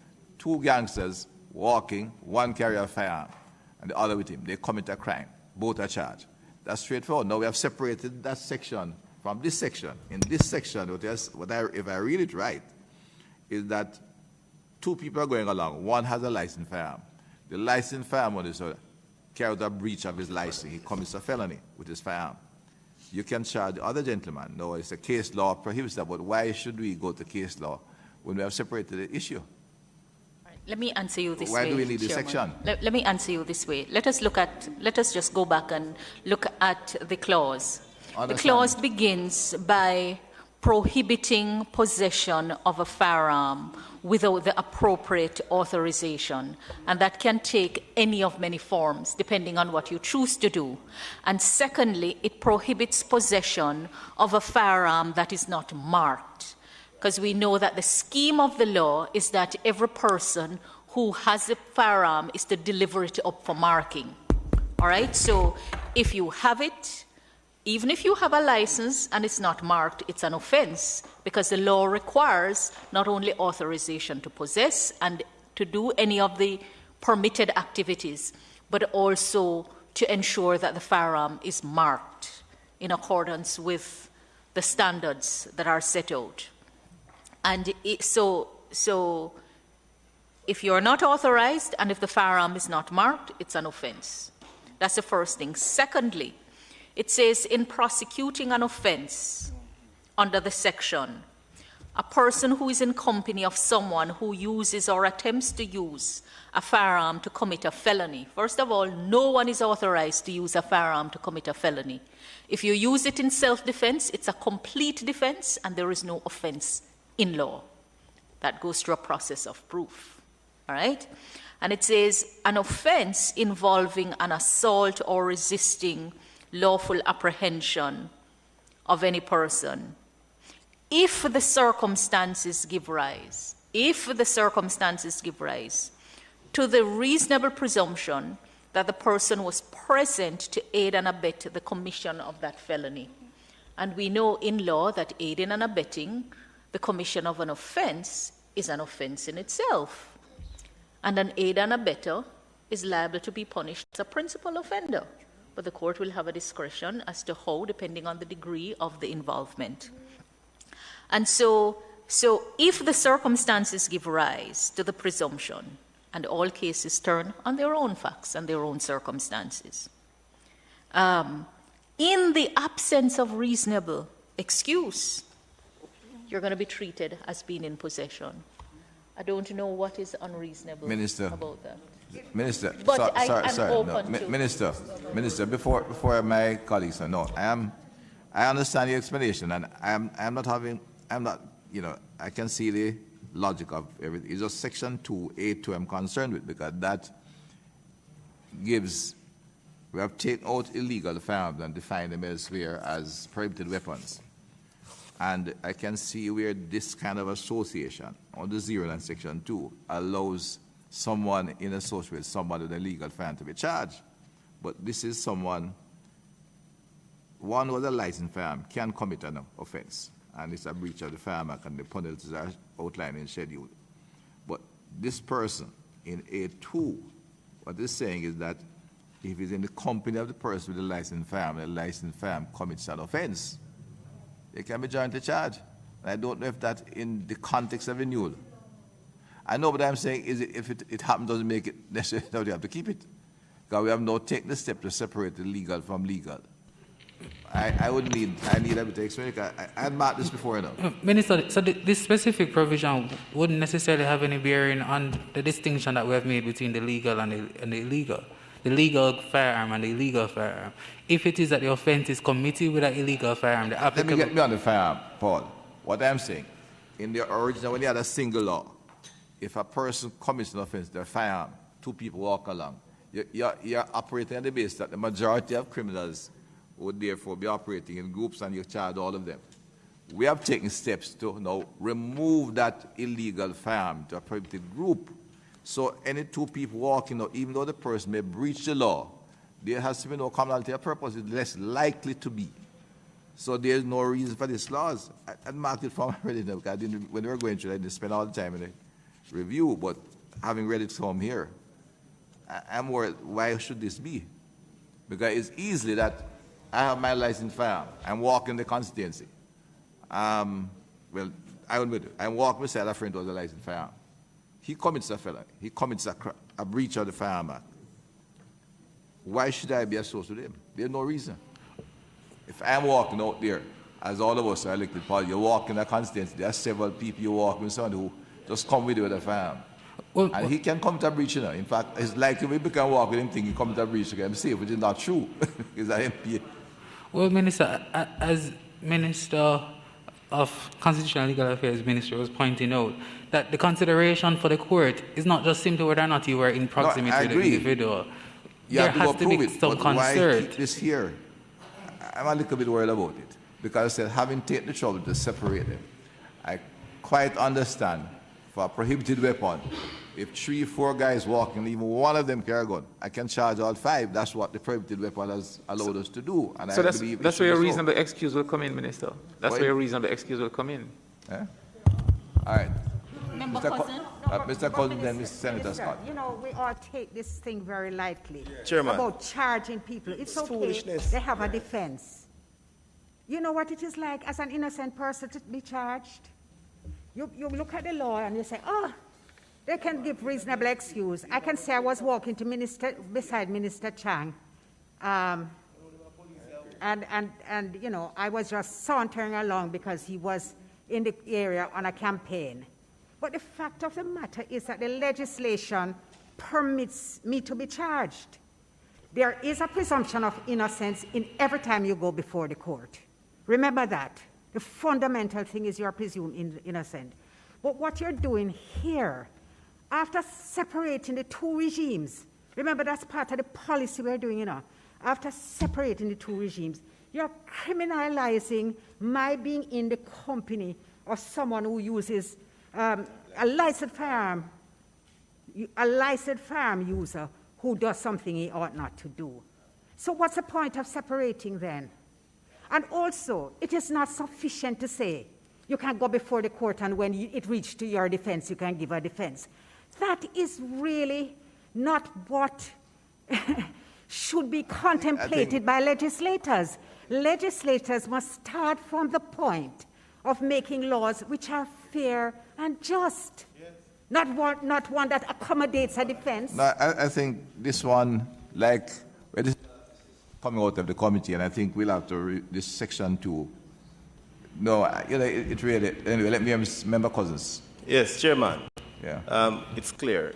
two gangsters walking, one carry a firearm, and the other with him, they commit a crime. Both are charged. That's straightforward. Now we have separated that section from this section. In this section, if I read it right, is that two people are going along. One has a licensed firearm. The licensed firearm is carry out a breach of his license. He commits a felony with his firearm. You can charge the other gentleman. No, it's a case law prohibits that, but why should we go to case law when we have separated the issue? Let me answer you this way. Why do we need this Chairman. section? Let me answer you this way. Let us just go back and look at the clause. The clause begins by prohibiting possession of a firearm without the appropriate authorization. And that can take any of many forms, depending on what you choose to do. And secondly, it prohibits possession of a firearm that is not marked. Because we know that the scheme of the law is that every person who has a firearm is to deliver it up for marking. All right? So if you have it, even if you have a license and it's not marked, it's an offense, because the law requires not only authorization to possess and to do any of the permitted activities, but also to ensure that the firearm is marked in accordance with the standards that are set out. And so if you're not authorized and if the firearm is not marked, it's an offense. That's the first thing. Secondly, it says in prosecuting an offense under the section, a person who is in company of someone who uses or attempts to use a firearm to commit a felony. First of all, no one is authorized to use a firearm to commit a felony. If you use it in self-defense, it's a complete defense and there is no offense in law. That goes through a process of proof. All right? And it says an offense involving an assault or resisting lawful apprehension of any person, if the circumstances give rise to the reasonable presumption that the person was present to aid and abet the commission of that felony. And we know in law that aiding and abetting the commission of an offense is an offense in itself. And an aid and abetter is liable to be punished as a principal offender. But the court will have a discretion as to how, depending on the degree of the involvement. And so if the circumstances give rise to the presumption, and all cases turn on their own facts and their own circumstances, in the absence of reasonable excuse, you're going to be treated as being in possession. I don't know what is unreasonable about that. Minister, But Minister, before my colleagues, no, I understand your explanation, and I'm not, I can see the logic of everything. It's just Section 2A2 I'm concerned with, because that gives, we have taken out illegal firearms and defined them elsewhere as prohibited weapons. And I can see where this kind of association under 0 and Section 2 allows someone in association with somebody with a legal firearm to be charged. But this is someone, one with a licensed firearm can commit an offense, and it's a breach of the Firearm Act, and the penalties are outlined in schedule. But this person in A2, what it's saying is that if he's in the company of the person with a licensed firearm commits an offense, they can be jointly charged. And I don't know if that in the context of renewal. I know what I'm saying is if it happens, doesn't make it necessary that we have to keep it. Because we have now taken the step to separate the legal from legal. I need a bit of explanation. I had marked this before, Minister, so this specific provision wouldn't necessarily have any bearing on the distinction that we have made between the legal and the illegal. The legal firearm and the illegal firearm. If it is that the offense is committed with an illegal firearm, the applicable... Let me get me on the firearm, Paul. What I'm saying, in the original, when you had a single law, if a person commits an offense, their firearm, two people walk along, you're operating on the basis that the majority of criminals would therefore be operating in groups, and you charge all of them. We have taken steps to now remove that illegal firearm to a prohibited group. So any two people walking, even though the person may breach the law, there has to be no commonality of purpose. It's less likely to be. So there's no reason for these laws. I marked it from already, because when we were going through it, I didn't spend all the time in the review, but having read it from here, I'm worried, why should this be? Because it's easily that I have my licensed firearm, I'm walking the constituency. Well, I won't with you. I'm walking beside a friend who has a licensed firearm. He commits a felony. He commits a breach of the Firearm Act. Why should I be associated with him? There's no reason. If I'm walking out there, as all of us are elected party, you're walking a constituency, there are several people you walk with, someone who just come with you with a firearm. Well, and he can come to a breach, In fact, it's likely we can walk with him thinking he come to a breach again, safe, which is not true. It's an MP. Well, Minister, as Minister of Constitutional and Legal Affairs Minister was pointing out, that the consideration for the court is not just simply whether or not you were in proximity to the individual. There has to be some concern. Why keep this here? I'm a little bit worried about it, because I said, having taken the trouble to separate them, I quite understand for a prohibited weapon, if 3 or 4 guys walking, even one of them carry a gun, I can charge all 5. That's what the prohibited weapon has allowed us to do. And so that's where a reasonable excuse will come in, Minister. That's where a reasonable excuse will come in. Yeah? All right. Member Cousin? Mr. Cousin, then Mr. Senator Scott. We all take this thing very lightly. Chairman. About charging people. It's okay. Foolishness. They have a defense. You know what it is like as an innocent person to be charged? You look at the law and you say, oh, they can give reasonable excuse. I can say I was walking to beside Minister Chang, and I was just sauntering along because he was in the area on a campaign. But the fact of the matter is that the legislation permits me to be charged. There is a presumption of innocence in every time you go before the court. Remember that. The fundamental thing is you're presumed innocent. But what you're doing here, after separating the two regimes, remember that's part of the policy we're doing, After separating the two regimes, you're criminalizing my being in the company of someone who uses a licensed firearm user who does something he ought not to do. So what's the point of separating then? And also, it is not sufficient to say you can go before the court and when it reaches to your defense, you can give a defense. That is really not what should be contemplated by legislators. Legislators must start from the point of making laws which are fair and just, not one that accommodates a defense. No, I think this one, like, it is coming out of the committee, and I think we'll have to read this section 2. No, it really, anyway, let me remember Cousins. Yes, Chairman. Yeah. It's clear.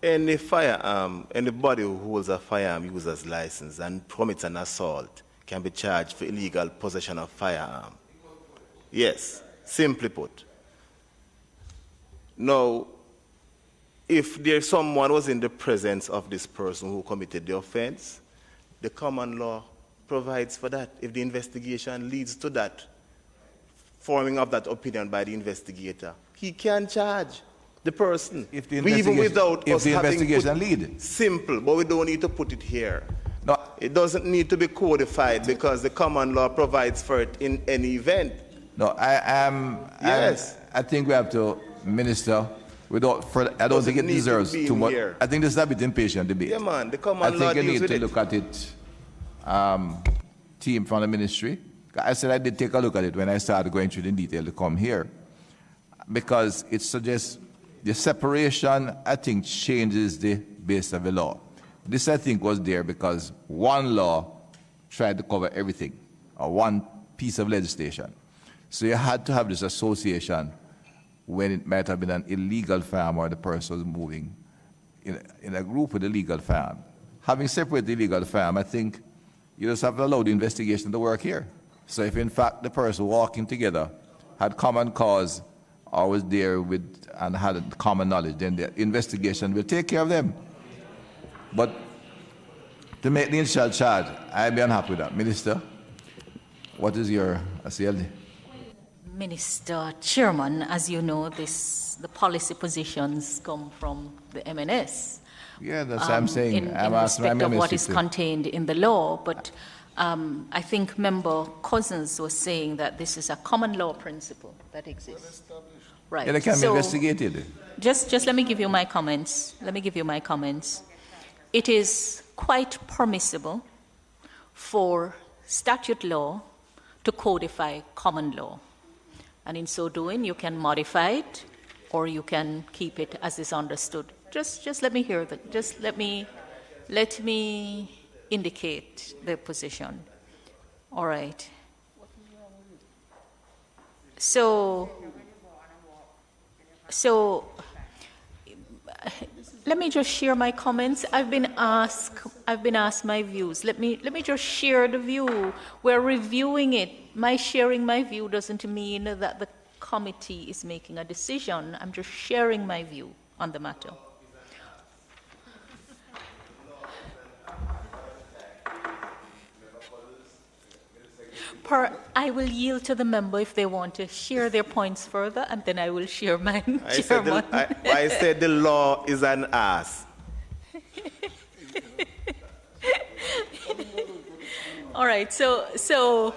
Any firearm, anybody who holds a firearm user's license and commits an assault can be charged for illegal possession of firearm. Yes, simply put. Now, if there's someone was in the presence of this person who committed the offense, the common law provides for that. If the investigation leads to that, forming of that opinion by the investigator, he can charge the person, If the even without if us the having investigation put lead. simple, but we don't need to put it here. No, It doesn't need to be codified because the common law provides for it in any event. no, Yes. I think we have to, Minister, without further, I don't Doesn't think it need to deserves be too in much. here. I think this is a bit impatient debate. Yeah, man, the common I law think you deals need with to it. look at it, team from the ministry. I said I did take a look at it when I started going through the detail to come here, because it suggests the separation, I think, changes the base of the law. This, I think, was there because one law tried to cover everything, or one piece of legislation. So you had to have this association when it might have been an illegal firearm or the person was moving in a group with a legal firearm. Having separated the illegal firearm, I think you just have to allow the investigation to work here. So if in fact the person walking together had common cause or was there with and had common knowledge, then the investigation will take care of them. But to make the initial charge, I'd be unhappy with that. Minister, what is your ACLD? Minister Chairman, as you know, the policy positions come from the MNS. Yeah, that's what I'm saying. In I'm asking my respect of what ministry is to- contained in the law, but I think Member Cousins was saying that this is a common law principle that exists. Right. Yeah, they can be So, investigated. Just let me give you my comments. It is quite permissible for statute law to codify common law. And in so doing, you can modify it or you can keep it as is understood. Just let me hear that. Just let me indicate the position. All right. So let me just share my comments. I've been asked my views. Let me just share the view. We're reviewing it. My sharing my view doesn't mean that the committee is making a decision. I'm just sharing my view on the matter. I will yield to the member if they want to share their points further, and then I will share mine, Chairman. I said the law is an ass. All right, so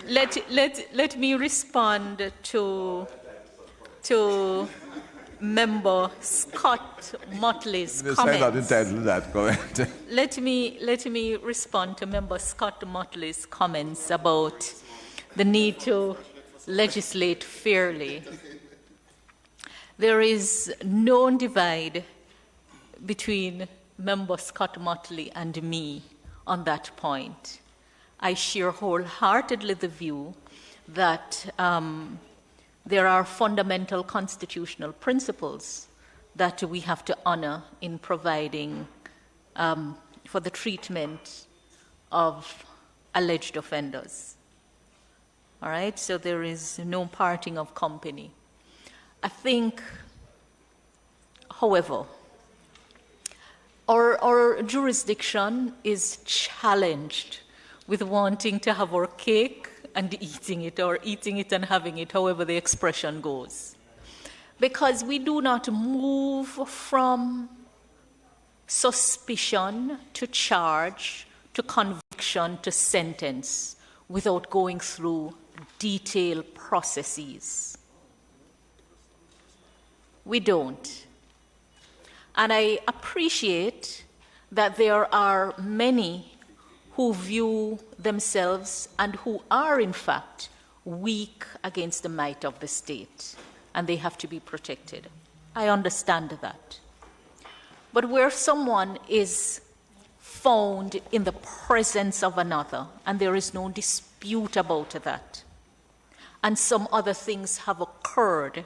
let me respond to Member Scott Motley's I'm not comments. entitled to that comment. Let me respond to Member Scott Motley's comments about the need to legislate fairly. There is no divide between Member Scott Motley and me on that point. I share wholeheartedly the view that there are fundamental constitutional principles that we have to honor in providing for the treatment of alleged offenders. All right, so there is no parting of company. I think, however, our jurisdiction is challenged with wanting to have our cake and eating it, or eating it and having it, however the expression goes. Because we do not move from suspicion to charge to conviction to sentence without going through detailed processes. We don't. And I appreciate that there are many who view themselves and who are, in fact, weak against the might of the state, and they have to be protected. I understand that. But where someone is found in the presence of another, and there is no dispute about that, and some other things have occurred,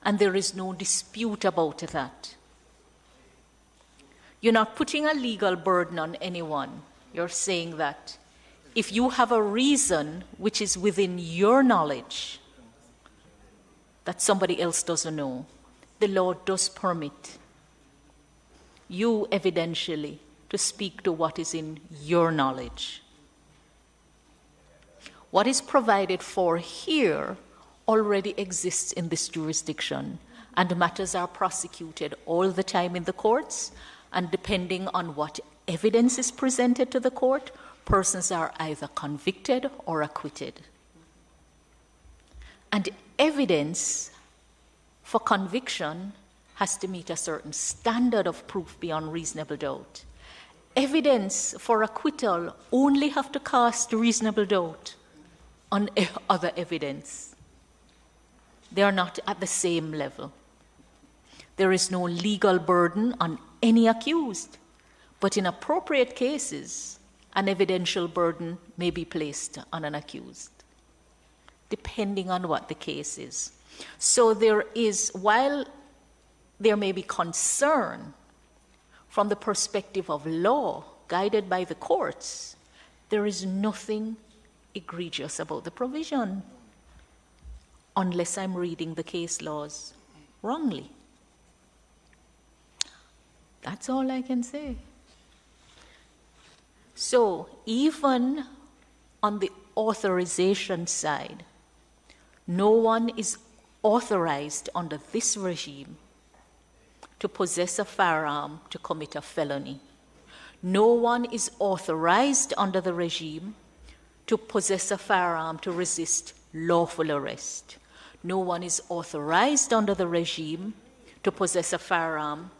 and there is no dispute about that, you're not putting a legal burden on anyone. You're saying that if you have a reason which is within your knowledge that somebody else doesn't know, the law does permit you evidentially to speak to what is in your knowledge. What is provided for here already exists in this jurisdiction, and matters are prosecuted all the time in the courts, and depending on what evidence is presented to the court, persons are either convicted or acquitted. And evidence for conviction has to meet a certain standard of proof beyond reasonable doubt. Evidence for acquittal only have to cast reasonable doubt on other evidence. They are not at the same level. There is no legal burden on any accused, but in appropriate cases, an evidential burden may be placed on an accused, depending on what the case is. So there is, while there may be concern from the perspective of law, guided by the courts, there is nothing egregious about the provision, unless I'm reading the case laws wrongly. That's all I can say. So even on the authorization side, no one is authorized under this regime to possess a firearm to commit a felony. No one is authorized under the regime to possess a firearm to resist lawful arrest. No one is authorized under the regime to possess a firearm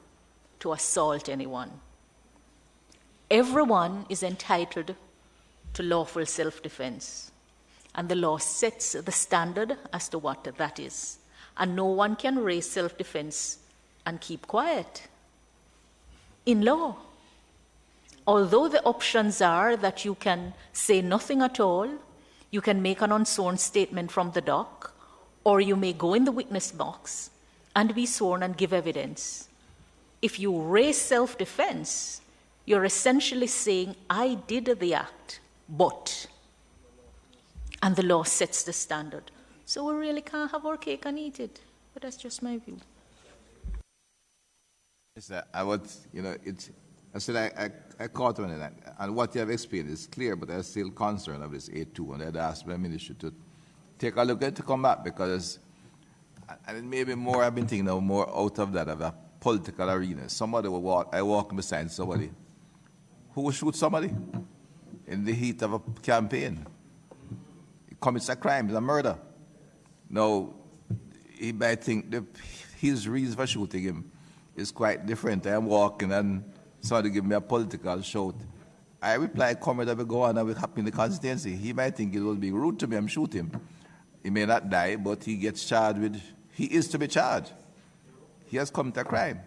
to assault anyone. Everyone is entitled to lawful self-defense, and the law sets the standard as to what that is. And no one can raise self-defense and keep quiet in law. Although the options are that you can say nothing at all, you can make an unsworn statement from the dock, or you may go in the witness box and be sworn and give evidence. If you raise self-defense, you're essentially saying, I did the act, but, and the law sets the standard. So we really can't have our cake and eat it. But that's just my view. I would, I said I caught on it, and what you have explained is clear, but I'm still concerned of this 8.2, and I'd ask my ministry to take a look at it to come back, because, and maybe more, I've been thinking of more out of that, of a political arena. Somebody will walk, I walk beside somebody who will shoot somebody in the heat of a campaign. He commits a crime, it's a murder. Now, he might think his reason for shooting him is quite different. I'm walking and somebody give me a political shout. I reply, comrade, I will go on and will happen in the constituency. He might think it will be rude to me, I'm shooting him. He may not die, but he gets charged with, he is to be charged. He has committed a crime.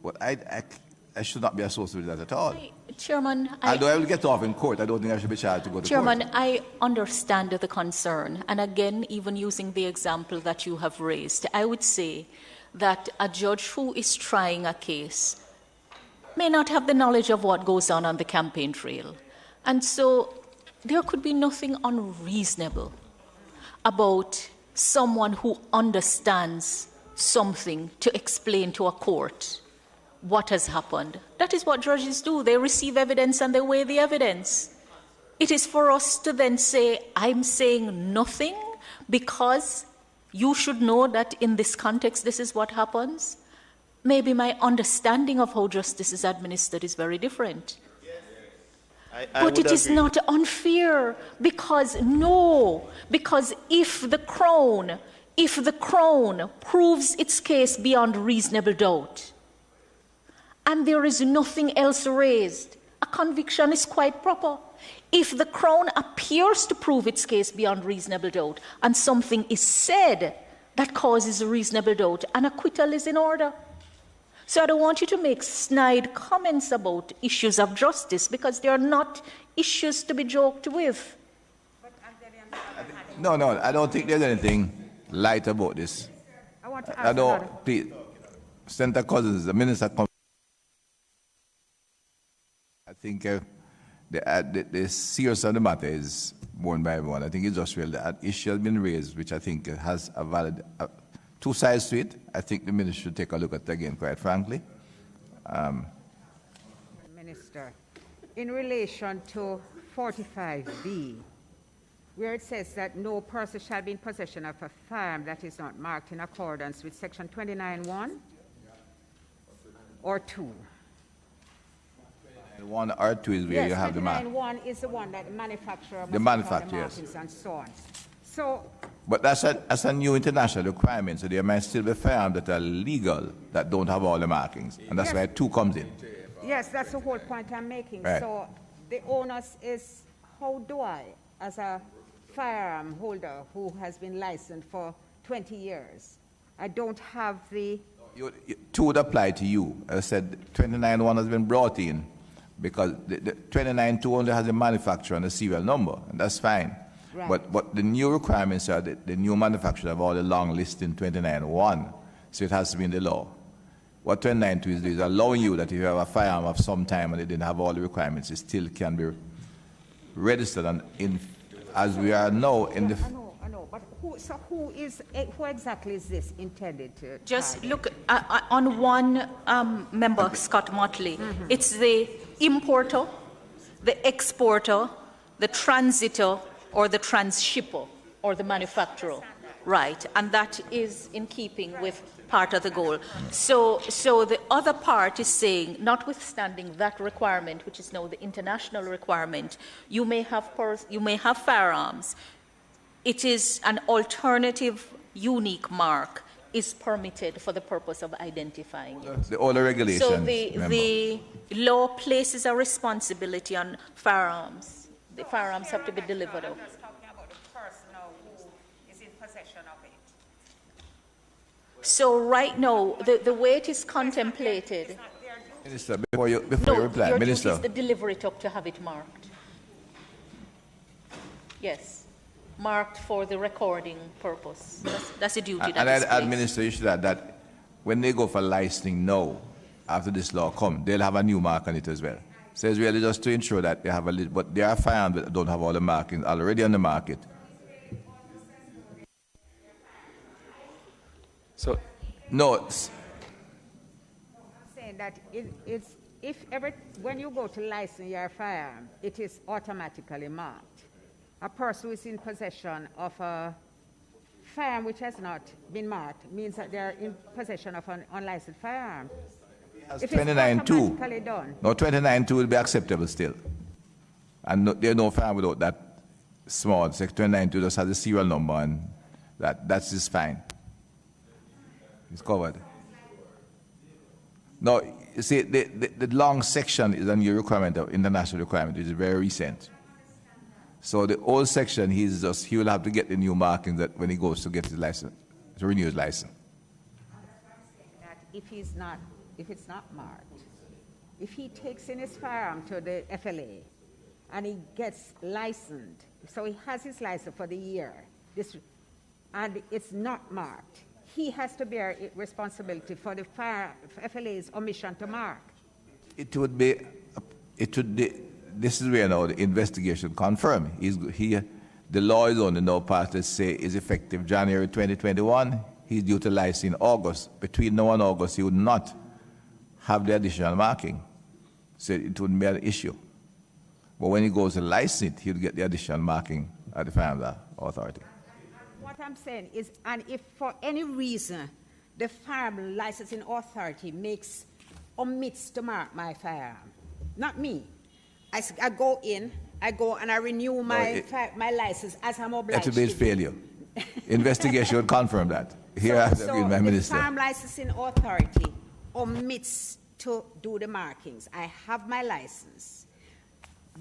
But I should not be associated with that at all. Chairman, although I will get off in court, I don't think I should be charged to go to Chairman, court. I understand the concern. And again, even using the example that you have raised, I would say that a judge who is trying a case may not have the knowledge of what goes on the campaign trail. And so there could be nothing unreasonable about someone who understands something to explain to a court what has happened. That is what judges do. They receive evidence and they weigh the evidence. It is for us to then say, I'm saying nothing because you should know that in this context, this is what happens. maybe my understanding of how justice is administered is very different. But it is not unfair because if the Crown proves its case beyond reasonable doubt and there is nothing else raised, a conviction is quite proper. If the Crown appears to prove its case beyond reasonable doubt and something is said that causes a reasonable doubt, an acquittal is in order. So I don't want you to make snide comments about issues of justice because they are not issues to be joked with. No, I don't think there's anything light about this. I want to ask please, Senator Cousins, the minister. I think the seriousness of the matter is borne by everyone. I think it's just real that issue has been raised, which I think has a valid two sides to it. I think the minister should take a look at it again, quite frankly. Minister, in relation to 45B, where it says that no person shall be in possession of a firearm that is not marked in accordance with section 29(1) or 2. 1 or 2 is where you have the mark. 29(1) is the one that the manufacturer must The manufacturer, put on the yes. markings and so on. So, But that's a new international requirement, so there might still be firearms that are legal that don't have all the markings, and that's Yes. where 2 comes in. yes, that's the whole point I'm making. Right. So the onus is, how do I, as a firearm holder who has been licensed for 20 years, I don't have the... 2 would apply to you. As I said, 29(1) has been brought in because the 29(2) only has the manufacturer and the serial number, and that's fine. Right. But the new requirements are the new manufacturer have all the long list in 29(1), so it has to be in the law. What 29(2) is allowing you that if you have a firearm of some time and it didn't have all the requirements, it still can be registered. And as we are now in the... I know, but who exactly is this intended to Just target? look on one member, Scott Motley. It's the importer, the exporter, the transitor, or the transshipper, or the manufacturer. Right, and that is in keeping with part of the goal. So the other part is saying, notwithstanding that requirement, which is now the international requirement, you may have firearms. It is an alternative, unique mark is permitted for the purpose of identifying it. The older regulations. So the law places a responsibility on firearms. The firearms have to be delivered out. Talking about the person who is in possession of it. So right now, the way it is contemplated, Minister, before you no, reply, your Minister. duty is to deliver it up to have it marked. Yes, marked for the recording purpose. That's a duty And that is I'd placed. Minister, you should add that when they go for licensing now, after this law comes, they'll have a new mark on it as well. So it's really just to ensure that they have a little, but there are firearms that don't have all the markings already on the market. So, No, I'm saying that when you go to license your firearm, it is automatically marked. A person who is in possession of a firearm which has not been marked means that they are in possession of an unlicensed firearm. That's If it's 29(2). automatically done. No, 29(2) will be acceptable still. And there's no firearm without that small. Section 29(2) just has a serial number, and that's just fine. It's covered. No, you see, the long section is a new requirement, of international requirement, which is very recent. So the old section, he will have to get the new markings that when he goes to get his license, to renew his license. That if it's not marked, if he takes in his firearm to the FLA and he gets licensed, so he has his license for the year, and it's not marked, he has to bear responsibility for the FLA's omission to mark. This is where now the investigation confirm. The law is only now passed, let's say, is effective January 2021. He's due to license in August. Between now and August, he would not have the additional marking. So it wouldn't be an issue. But when he goes to license, he'll get the additional marking at the Firearms Authority. What I'm saying is, and if for any reason the Firearm Licensing Authority omits to mark my firearm. Not me. I go and I renew my license as I'm obliged That would be failure. Investigation would confirm that. Here I have to agree with my minister. The Firearm Licensing Authority omits to do the markings. I have my license,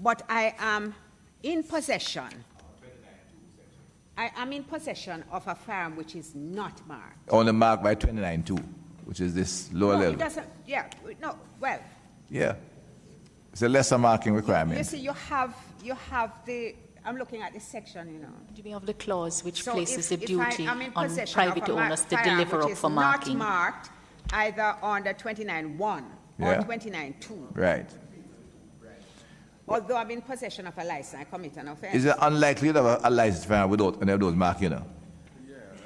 but I am in possession. I am in possession of a firearm which is not marked. Only marked by 29.2, which is this lower level. It doesn't, yeah, no, well. Yeah. It's a lesser marking requirement. You see, you have the, I'm looking at this section, you know. Do we have the clause which So places the if duty I'm in on possession private of a owners to firearm deliver which up for is marking? not marked either under 29.1 or 29.2. Right. Although I'm in possession of a license, I commit an offense. Is it unlikely to have a licensed firearm without any of those marking, you know?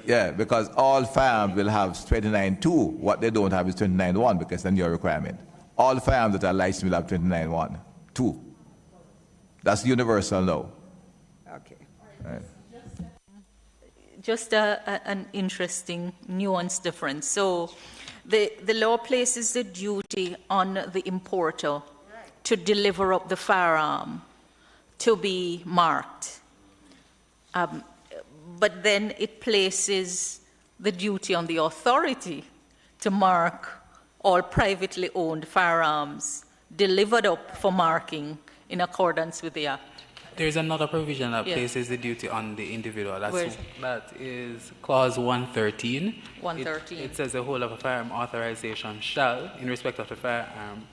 Yeah, because all firearms will have 29.2. What they don't have is 29.1 because that's your requirement. All firearms that are licensed will have 29.1, 2. That's universal now. Okay. Right. Just an interesting nuance difference. So the law places the duty on the importer to deliver up the firearm to be marked. But then it places the duty on the authority to mark all privately owned firearms delivered up for marking in accordance with the Act. There is another provision that Yes. places the duty on the individual. Where That is clause 113. 113. It says the whole of a firearm authorization shall, in respect of the firearm,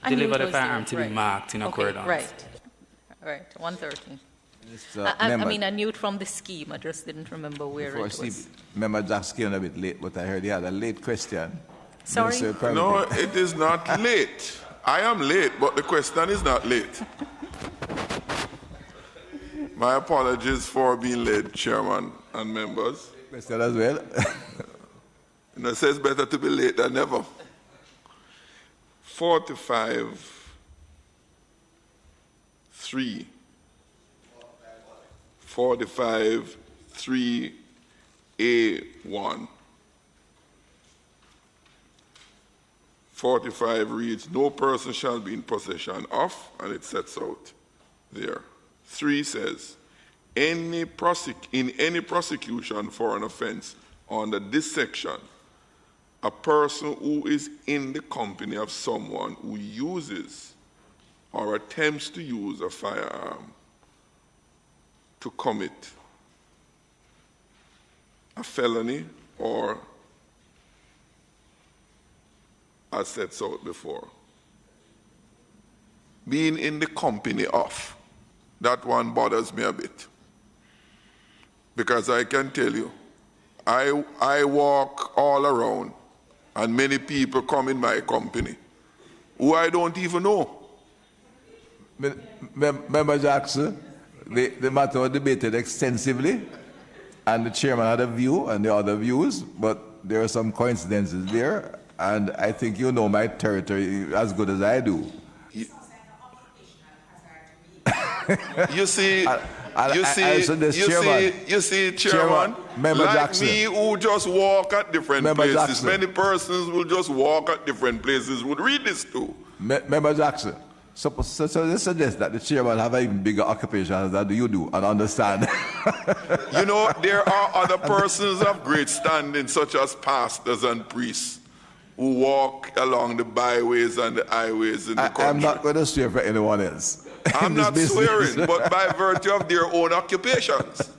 I knew deliver it the was firearm there, to be right. marked in Okay, accordance. Right, 113. Mr. I Member, mean, I knew it from the scheme, I just didn't remember where before it was. Member Jack's came a bit late, but I heard he had a late question. Sorry? Minister of Private- No, it is not late. I am late, but the question is not late. My apologies for being late, Chairman and members. Question as well. You know, it says better to be late than never. 45(3). 45(3)(a)(1). 45 reads, no person shall be in possession of, and it sets out there. 3 says, in any prosecution for an offense under this section, a person who is in the company of someone who uses or attempts to use a firearm to commit a felony or, as sets out before, being in the company of, that one bothers me a bit. Because I can tell you, I walk all around and many people come in my company who I don't even know. Member Jackson, the matter was debated extensively, and the chairman had a view and the other views, but there are some coincidences there, and I think you know my territory as good as I do. You see, Chairman, Member like Jackson. me who just walk at different Member places, Jackson. many persons will just walk at different places would read this too. Member Jackson, so this suggests that the chairman have an even bigger occupation than you do, and understand. You know, there are other persons of great standing, such as pastors and priests, who walk along the byways and the highways in the country. I'm not going to swear for anyone else. I'm not swearing, but by virtue of their own occupations,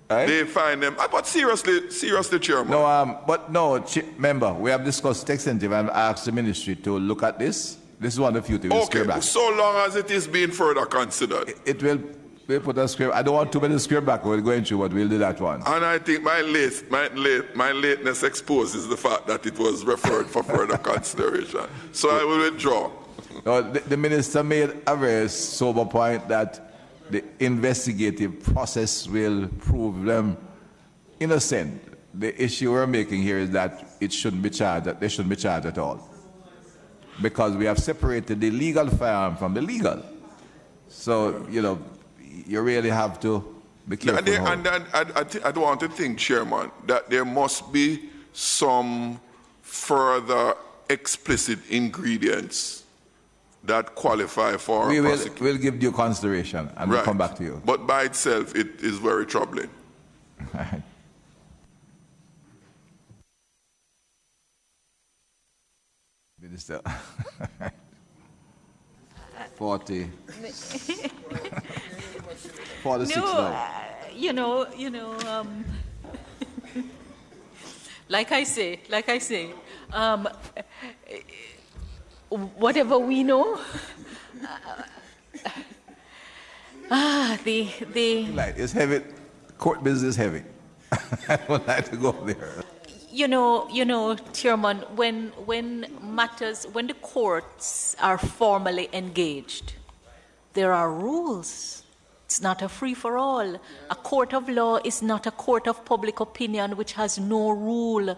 Right? they find them. But seriously, Chairman. No, member, we have discussed extensively and asked the ministry to look at this. This is one of the few things we'll scale Okay, back. so long as it is being further considered. We'll put a square. I don't want too many square back. We're going through, but we'll do that one. And I think my lateness exposes the fact that it was referred for further consideration. So I will withdraw. No, the minister made a very sober point that the investigative process will prove them innocent. The issue we're making here is that it shouldn't be charged, that they shouldn't be charged at all. Because we have separated the legal firearm from the legal. So, you know, you really have to be careful. I want to think, Chairman, that there must be some further explicit ingredients that qualify for prosecution. We'll give due consideration and we'll come back to you. But by itself, it is very troubling. Minister. 40. 46 now. Like I say, whatever we know, It's heavy. Court business is heavy. I don't like to go there. Chairman, when the courts are formally engaged, there are rules. It's not a free-for-all. A court of law is not a court of public opinion which has no rule,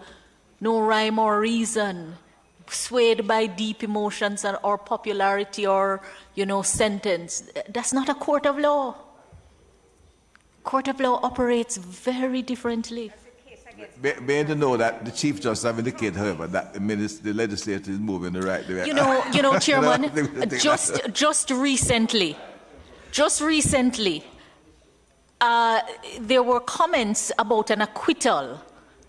no rhyme or reason, swayed by deep emotions or popularity or, sentence. That's not a court of law. Court of law operates very differently. Being to know that the Chief Justice have indicated, however, that the legislature is moving in the right direction. Chairman, just recently, there were comments about an acquittal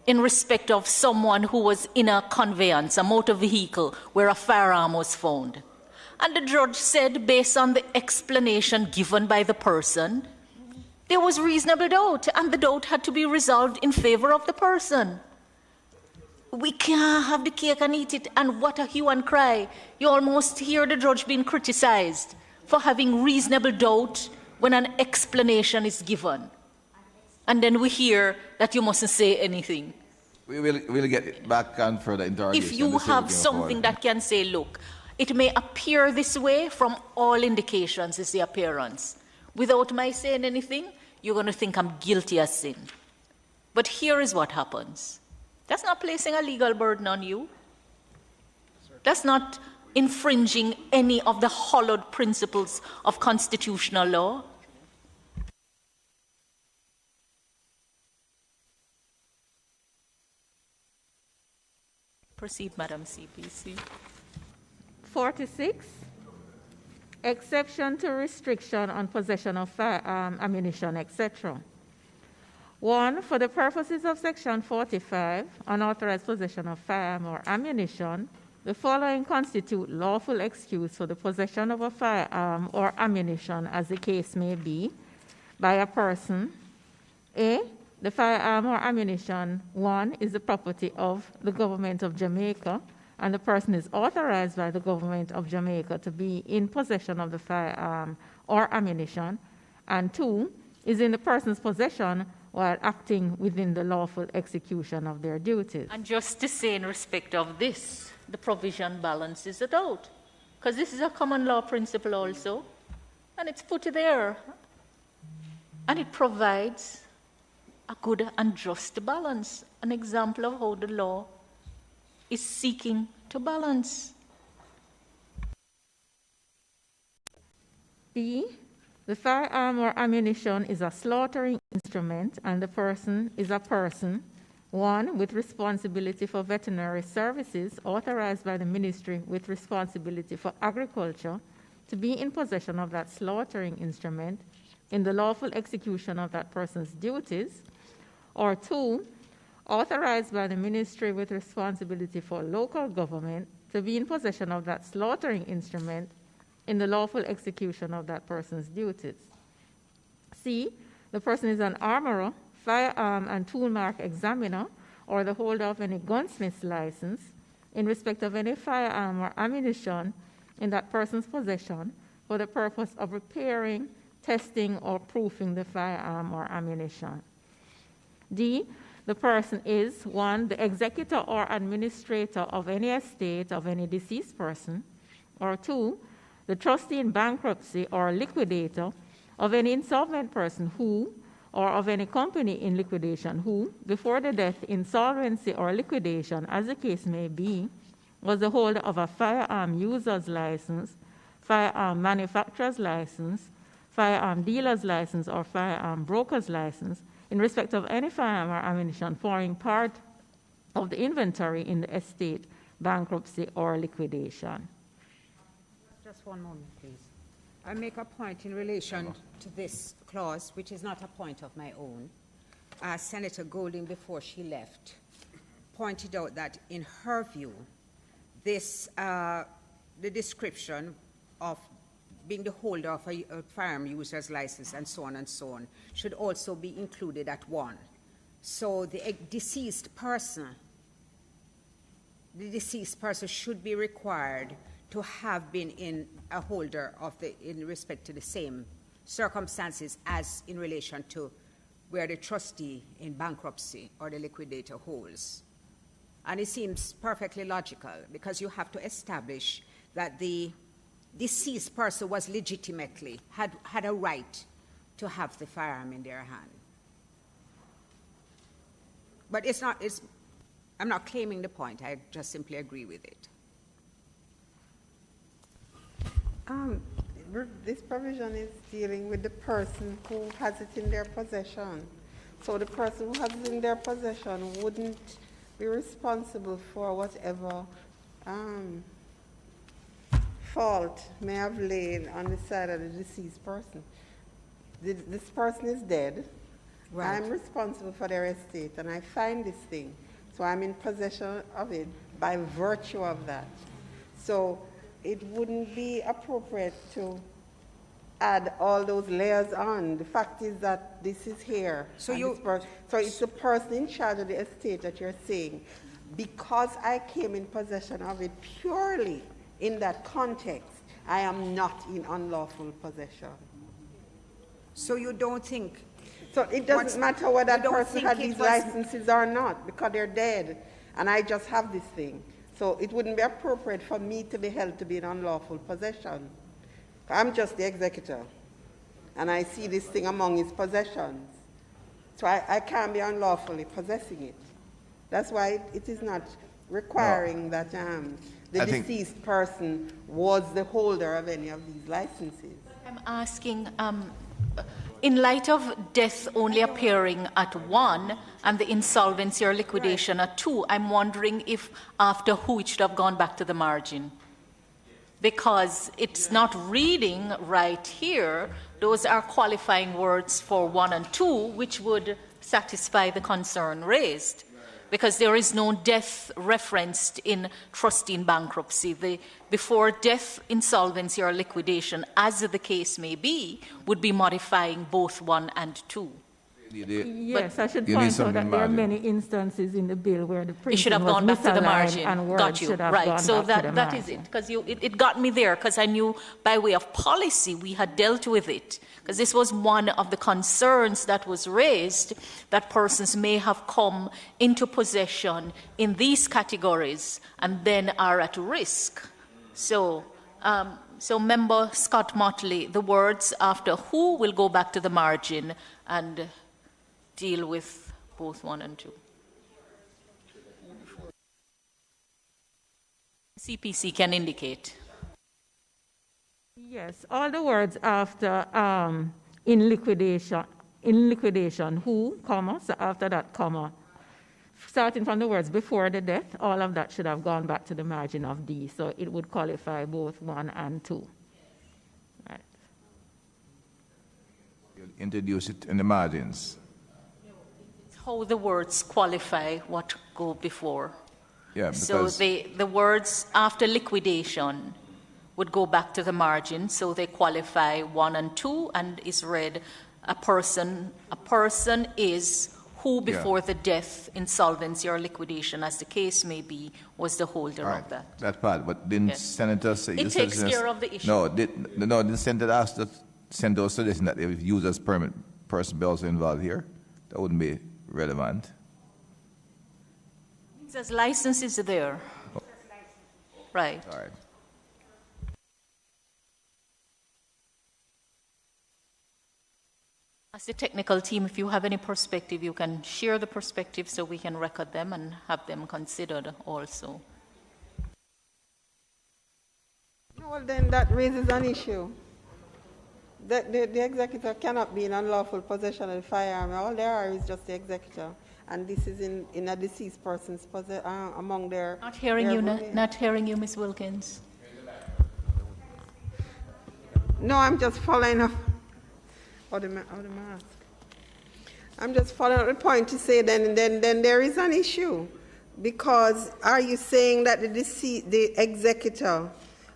in respect of someone who was in a conveyance, a motor vehicle, where a firearm was found. And the judge said, based on the explanation given by the person, there was reasonable doubt, and the doubt had to be resolved in favor of the person. We can't have the cake and eat it, and what a hue and cry. You almost hear the judge being criticized for having reasonable doubt when an explanation is given. And then we hear that you mustn't say anything. We'll get back on further interrogation. If you have something that can say, look, it may appear this way from all indications is the appearance. Without my saying anything, you're going to think I'm guilty as sin. But here is what happens. That's not placing a legal burden on you. That's not infringing any of the hallowed principles of constitutional law. Proceed, Madam CPC. 46. Exception to restriction on possession of firearm, ammunition, etc. 1. For the purposes of Section 45, unauthorized possession of firearm or ammunition, the following constitute lawful excuse for the possession of a firearm or ammunition, as the case may be, by a person. A. The firearm or ammunition, 1, is the property of the government of Jamaica, and the person is authorized by the government of Jamaica to be in possession of the firearm or ammunition, and 2, is in the person's possession while acting within the lawful execution of their duties. And just to say in respect of this, the provision balances it out, because this is a common law principle also, and it's put there, and it provides a good and just balance, an example of how the law is seeking to balance. B. The firearm or ammunition is a slaughtering instrument, and the person is a person, 1, with responsibility for veterinary services, authorized by the ministry with responsibility for agriculture, to be in possession of that slaughtering instrument in the lawful execution of that person's duties, or 2, authorized by the ministry with responsibility for local government to be in possession of that slaughtering instrument in the lawful execution of that person's duties. C, the person is an armorer, firearm and tool mark examiner, or the holder of any gunsmith's license in respect of any firearm or ammunition in that person's possession for the purpose of repairing, testing, or proofing the firearm or ammunition. D, the person is, 1, the executor or administrator of any estate of any deceased person, or 2, the trustee in bankruptcy or liquidator of any insolvent person who, or of any company in liquidation who, before the death, insolvency, or liquidation, as the case may be, was the holder of a firearm user's license, firearm manufacturer's license, firearm dealer's license, or firearm broker's license, in respect of any firearm or ammunition forming part of the inventory in the estate, bankruptcy, or liquidation. Just one moment, please. I make a point in relation to this clause, which is not a point of my own. Senator Golding, before she left, pointed out that in her view, this, the description of being the holder of a firearm user's license and so on, should also be included at 1. So the deceased person should be required to have been in a holder of in respect to the same circumstances as in relation to where the trustee in bankruptcy or the liquidator holds. And it seems perfectly logical because you have to establish that the deceased person was legitimately, had a right to have the firearm in their hand. But I'm not claiming the point, I just simply agree with it. This provision is dealing with the person who has it in their possession. So the person who has it in their possession wouldn't be responsible for whatever fault may have lain on the side of the deceased person. This person is dead. Right. I'm responsible for their estate, and I find this thing. So I'm in possession of it by virtue of that. So it wouldn't be appropriate to add all those layers on. The fact is that this is here. So it's the person in charge of the estate that you're saying, because I came in possession of it purely in that context, I am not in unlawful possession. So you don't think... So it doesn't matter whether that person had these licenses or not, because they're dead, and I just have this thing. So it wouldn't be appropriate for me to be held to be in unlawful possession. I'm just the executor, and I see this thing among his possessions. So I can't be unlawfully possessing it. That's why it is not requiring that the deceased person was the holder of any of these licenses. I'm asking, in light of death only appearing at 1 and the insolvency or liquidation at 2, I'm wondering if after who it should have gone back to the margin. Because it's not reading right here. Those are qualifying words for 1 and 2, which would satisfy the concern raised. Because there is no death referenced in trustee in bankruptcy. Before death, insolvency, or liquidation, as the case may be, would be modifying both 1 and 2. Yes, I should point out that there are many instances in the bill where the printing should have was gone back to the margin. And words Got you. should have Right. gone So back to the that margin. is it. Because it got me there, because I knew by way of policy we had dealt with it. Because this was one of the concerns that was raised, that persons may have come into possession in these categories and then are at risk. So, Member Scott Motley, the words after who will go back to the margin and deal with both 1 and 2. CPC can indicate. Yes, all the words after in liquidation, who, comma, so after that, comma, starting from the words before the death, all of that should have gone back to the margin of D, so it would qualify both 1 and 2. Right. You'll introduce it in the margins. How the words qualify what go before. Yeah, because so the words after liquidation would go back to the margin, so they qualify 1 and 2, and is read a person is who before the death, insolvency, or liquidation, as the case may be, was the holder of that. That part, but didn't Senator say... It takes care of the issue. No, didn't Senator ask that Senator suggesting that if users permit person be also involved here? That wouldn't be relevant. It says license is there. Oh. Right. All right. As the technical team, if you have any perspective, you can share the perspective so we can record them and have them considered also. Well, then that raises an issue. The executor cannot be in unlawful possession of the firearm. All there are is just the executor. and this is in a deceased person's among their... Not hearing you, not hearing you, Ms. Wilkins. No, I'm just following up. Or the mask. I'm just following up the point to say then there is an issue. Because are you saying that the executor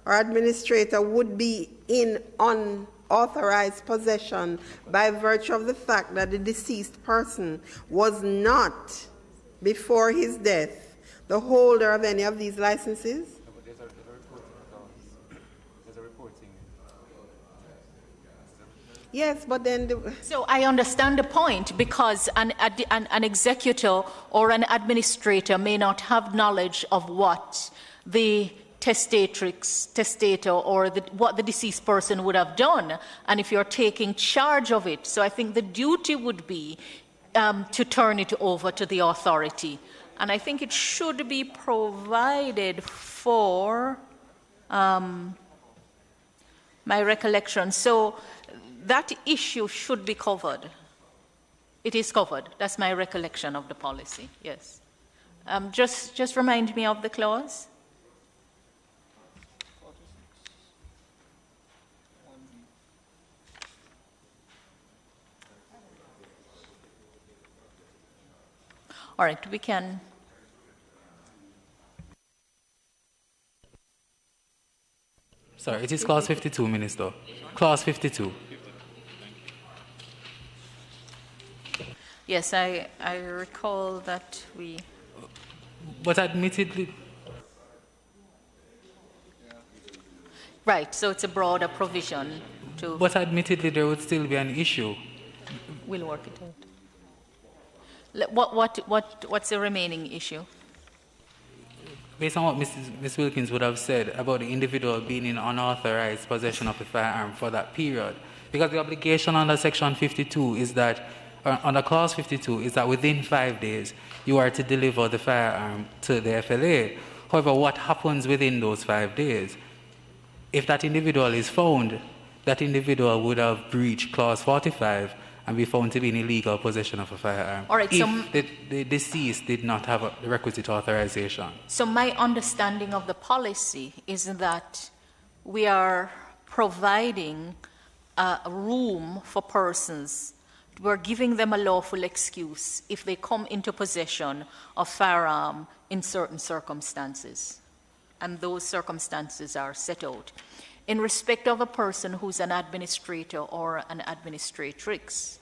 or administrator would be in unauthorized possession by virtue of the fact that the deceased person was not, before his death, the holder of any of these licenses? Yes, but then... So I understand the point, because an executor or an administrator may not have knowledge of what the testator or what the deceased person would have done, and if you're taking charge of it. So I think the duty would be to turn it over to the authority. And I think it should be provided for my recollection. So that issue should be covered. It is covered. That's my recollection of the policy, yes. Just remind me of the clause. All right, we can. Sorry, it is clause 52, Minister. Clause 52. Yes, I recall that we... But admittedly... Right, so it's a broader provision to... But admittedly, there would still be an issue. We'll work it out. What's the remaining issue? Based on what Ms. Wilkins would have said about the individual being in unauthorized possession of a firearm for that period, because the obligation under Section 52 is that, under Clause 52, is that within 5 days you are to deliver the firearm to the FLA. However, what happens within those 5 days? If that individual is found, that individual would have breached Clause 45 and be found to be in illegal possession of a firearm. All right, if the deceased did not have the requisite authorization. So my understanding of the policy is that we are providing room for persons. We're giving them a lawful excuse if they come into possession of firearm in certain circumstances. And those circumstances are set out. In respect of a person who's an administrator or an administratrix,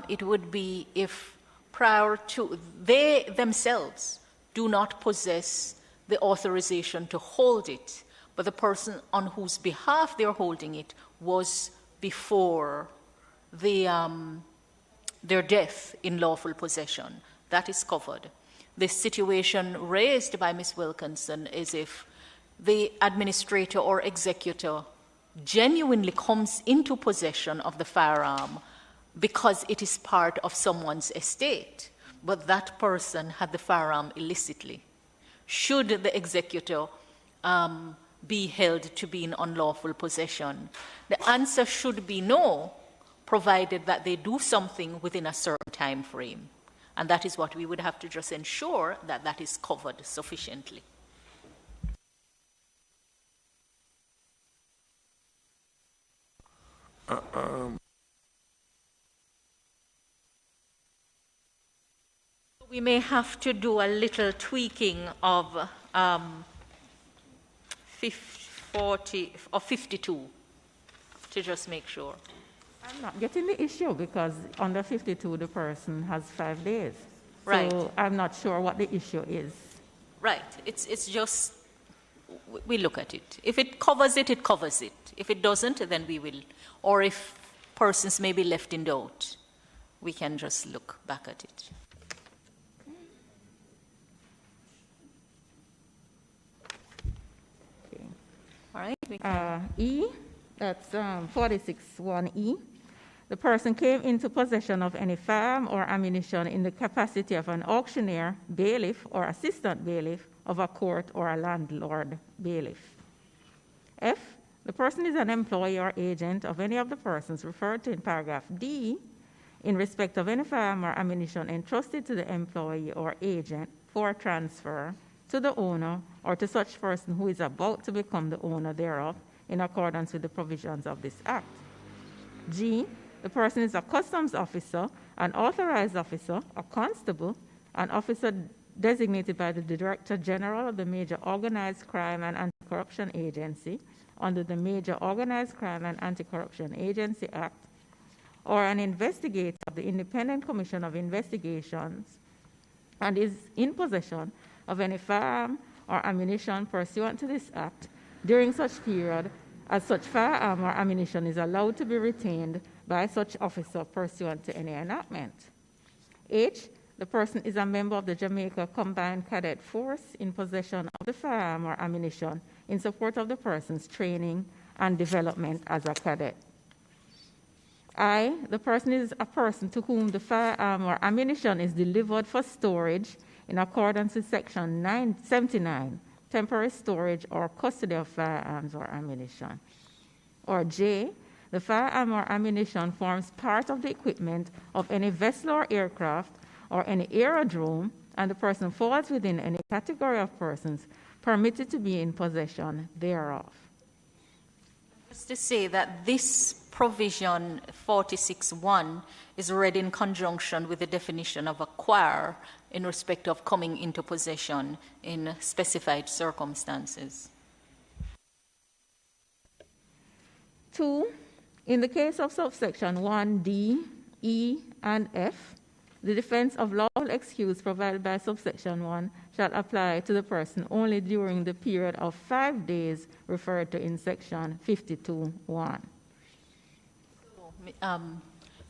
it would be if prior to, they themselves do not possess the authorization to hold it, but the person on whose behalf they're holding it was before their death in lawful possession. That is covered. The situation raised by Ms. Wilkinson is if the administrator or executor genuinely comes into possession of the firearm because it is part of someone's estate, but that person had the firearm illicitly. Should the executor be held to be in unlawful possession? The answer should be no, provided that they do something within a certain time frame. And that is what we would have to just ensure that that is covered sufficiently. We may have to do a little tweaking of 40 or 52 to just make sure. I'm not getting the issue because under 52 the person has 5 days. Right. So I'm not sure what the issue is. Right. It's just, we look at it. If it covers it, it covers it. If it doesn't, then we will. Or if persons may be left in doubt, we can just look back at it. Okay. All right. We can. E, that's 46(1)E. The person came into possession of any firearm or ammunition in the capacity of an auctioneer, bailiff, or assistant bailiff of a court or a landlord bailiff. F, the person is an employee or agent of any of the persons referred to in paragraph D in respect of any firearm or ammunition entrusted to the employee or agent for transfer to the owner or to such person who is about to become the owner thereof in accordance with the provisions of this Act. G, the person is a customs officer, an authorized officer, a constable, an officer designated by the Director General of the Major Organized Crime and Anti-Corruption Agency under the Major Organized Crime and Anti-Corruption Agency Act, or an investigator of the Independent Commission of Investigations, and is in possession of any firearm or ammunition pursuant to this Act during such period as such firearm or ammunition is allowed to be retained by such officer pursuant to any enactment. H, the person is a member of the Jamaica Combined Cadet Force in possession of the firearm or ammunition in support of the person's training and development as a cadet. I, the person is a person to whom the firearm or ammunition is delivered for storage in accordance with Section 79, temporary storage or custody of firearms or ammunition. Or J, the firearm or ammunition forms part of the equipment of any vessel or aircraft or any aerodrome, and the person falls within any category of persons permitted to be in possession thereof. Just to say that this provision 46.1 is read in conjunction with the definition of acquire in respect of coming into possession in specified circumstances. 2, in the case of subsection 1D, E, and F, the defense of lawful excuse provided by subsection 1 shall apply to the person only during the period of 5 days referred to in section 52.1.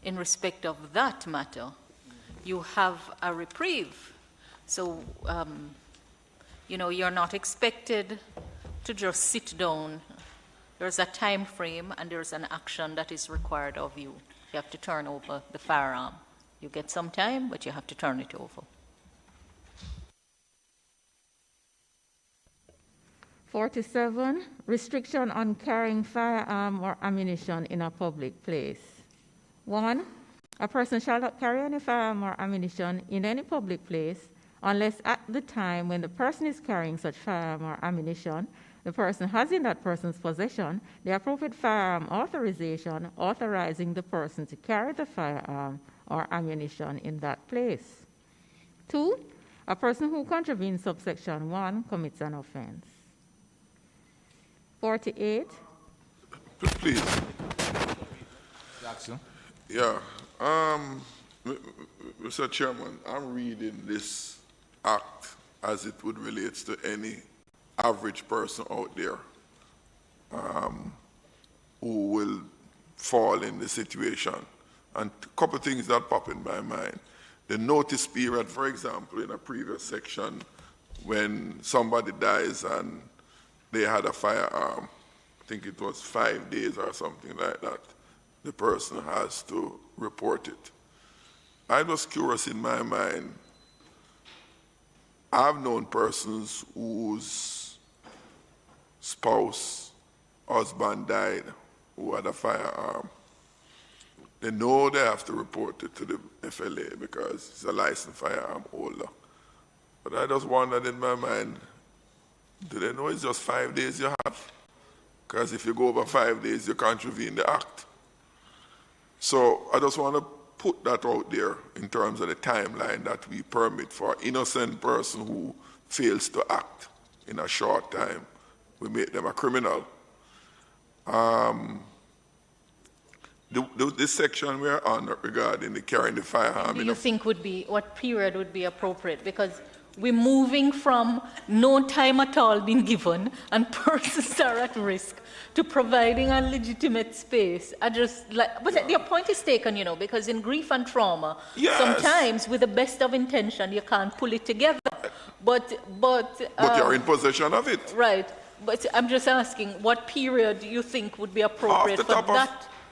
In respect of that matter, you have a reprieve. So, you're not expected to just sit down. There's a time frame and there's an action that is required of you. You have to turn over the firearm. You get some time, but you have to turn it over. 47, restriction on carrying firearm or ammunition in a public place. 1, a person shall not carry any firearm or ammunition in any public place unless at the time when the person is carrying such firearm or ammunition, the person has in that person's possession the appropriate firearm authorization authorizing the person to carry the firearm or ammunition in that place. 2, a person who contravenes subsection 1 commits an offense. 48. Please. Jackson. Yeah. Mr. Chairman, I'm reading this act as it would relate to any average person out there who will fall in the situation. And a couple of things that pop in my mind. The notice period, for example, in a previous section, when somebody dies and they had a firearm, I think it was 5 days or something like that, the person has to report it. I was curious in my mind. I've known persons whose spouse, husband died who had a firearm. They know they have to report it to the FLA because it's a licensed firearm holder. But I just wondered in my mind, do they know it's just 5 days you have? Because if you go over 5 days, you contravene the act. So I just want to put that out there in terms of the timeline that we permit for an innocent person who fails to act in a short time. We make them a criminal. This section we're on regarding the carrying the firearm. What do you think what period would be appropriate? Because we're moving from no time at all being given and persons are at risk to providing a legitimate space. But your point is taken, because in grief and trauma, yes, sometimes with the best of intention, you can't pull it together. But you're in possession of it. Right. But I'm just asking, what period do you think would be appropriate for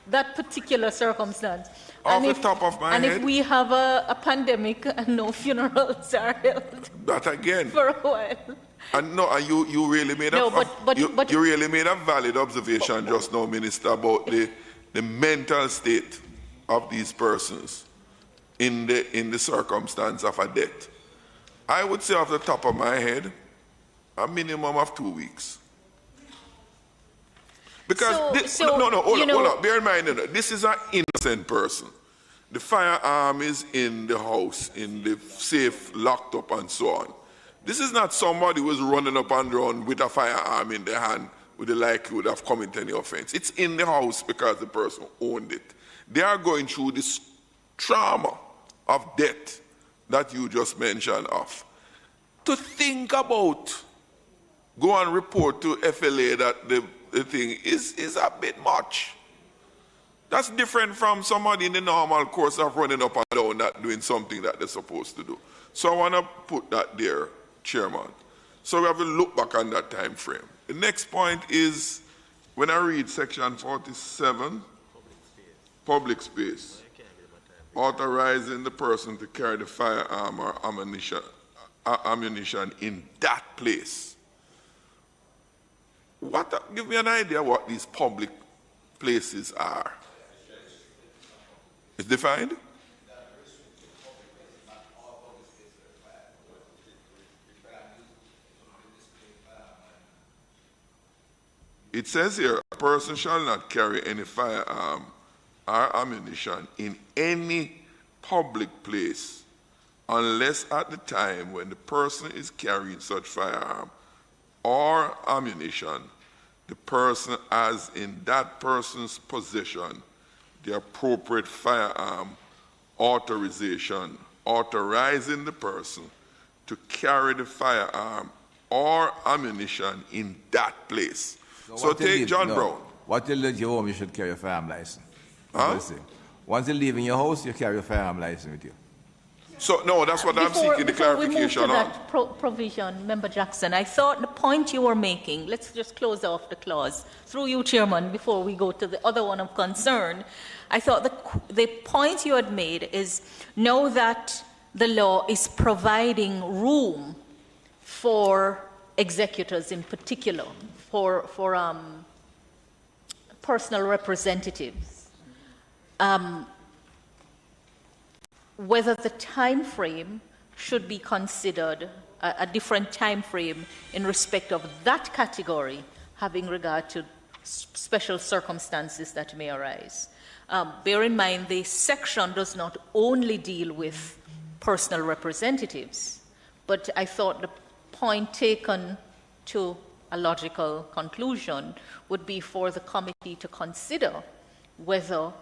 that particular circumstance? Off the top of my head. And if we have a pandemic and no funerals are held. That again. For a while. And no, you really made you really made a valid observation just now, Minister, about the mental state of these persons. in the circumstance of a death? I would say off the top of my head, a minimum of 2 weeks. Because hold on, bear in mind, this is an innocent person. The firearm is in the house, in the safe, locked up and so on. This is not somebody who is running up and down with a firearm in their hand with the likelihood of committing any offense. It's in the house because the person owned it. They are going through this trauma of death that you just mentioned of. To think about, go and report to FLA that the thing is a bit much. That's different from somebody in the normal course of running up and down, not doing something that they're supposed to do. So I want to put that there, Chairman. So we have to look back on that time frame. The next point is, when I read section 47, public space, authorizing the person to carry the firearm or ammunition in that place. Give me an idea what these public places are. It's defined? It says here, a person shall not carry any firearm or ammunition in any public place unless at the time when the person is carrying such firearm or ammunition, the person has in that person's possession the appropriate firearm authorization, authorizing the person to carry the firearm or ammunition in that place. So take John Brown. What you leave your home, you should carry a firearm license. Huh? Once you leave in your house, you carry a firearm license with you. So, no, that's what I'm seeking the clarification on. Before we move to that provision, Member Jackson, I thought the point you were making, let's just close off the clause, through you, Chairman, before we go to the other one of concern. I thought the point you had made is, know that the law is providing room for executors in particular, for personal representatives. Whether the time frame should be considered a different time frame in respect of that category, having regard to special circumstances that may arise. Bear in mind, the section does not only deal with personal representatives, but I thought the point taken to a logical conclusion would be for the committee to consider whether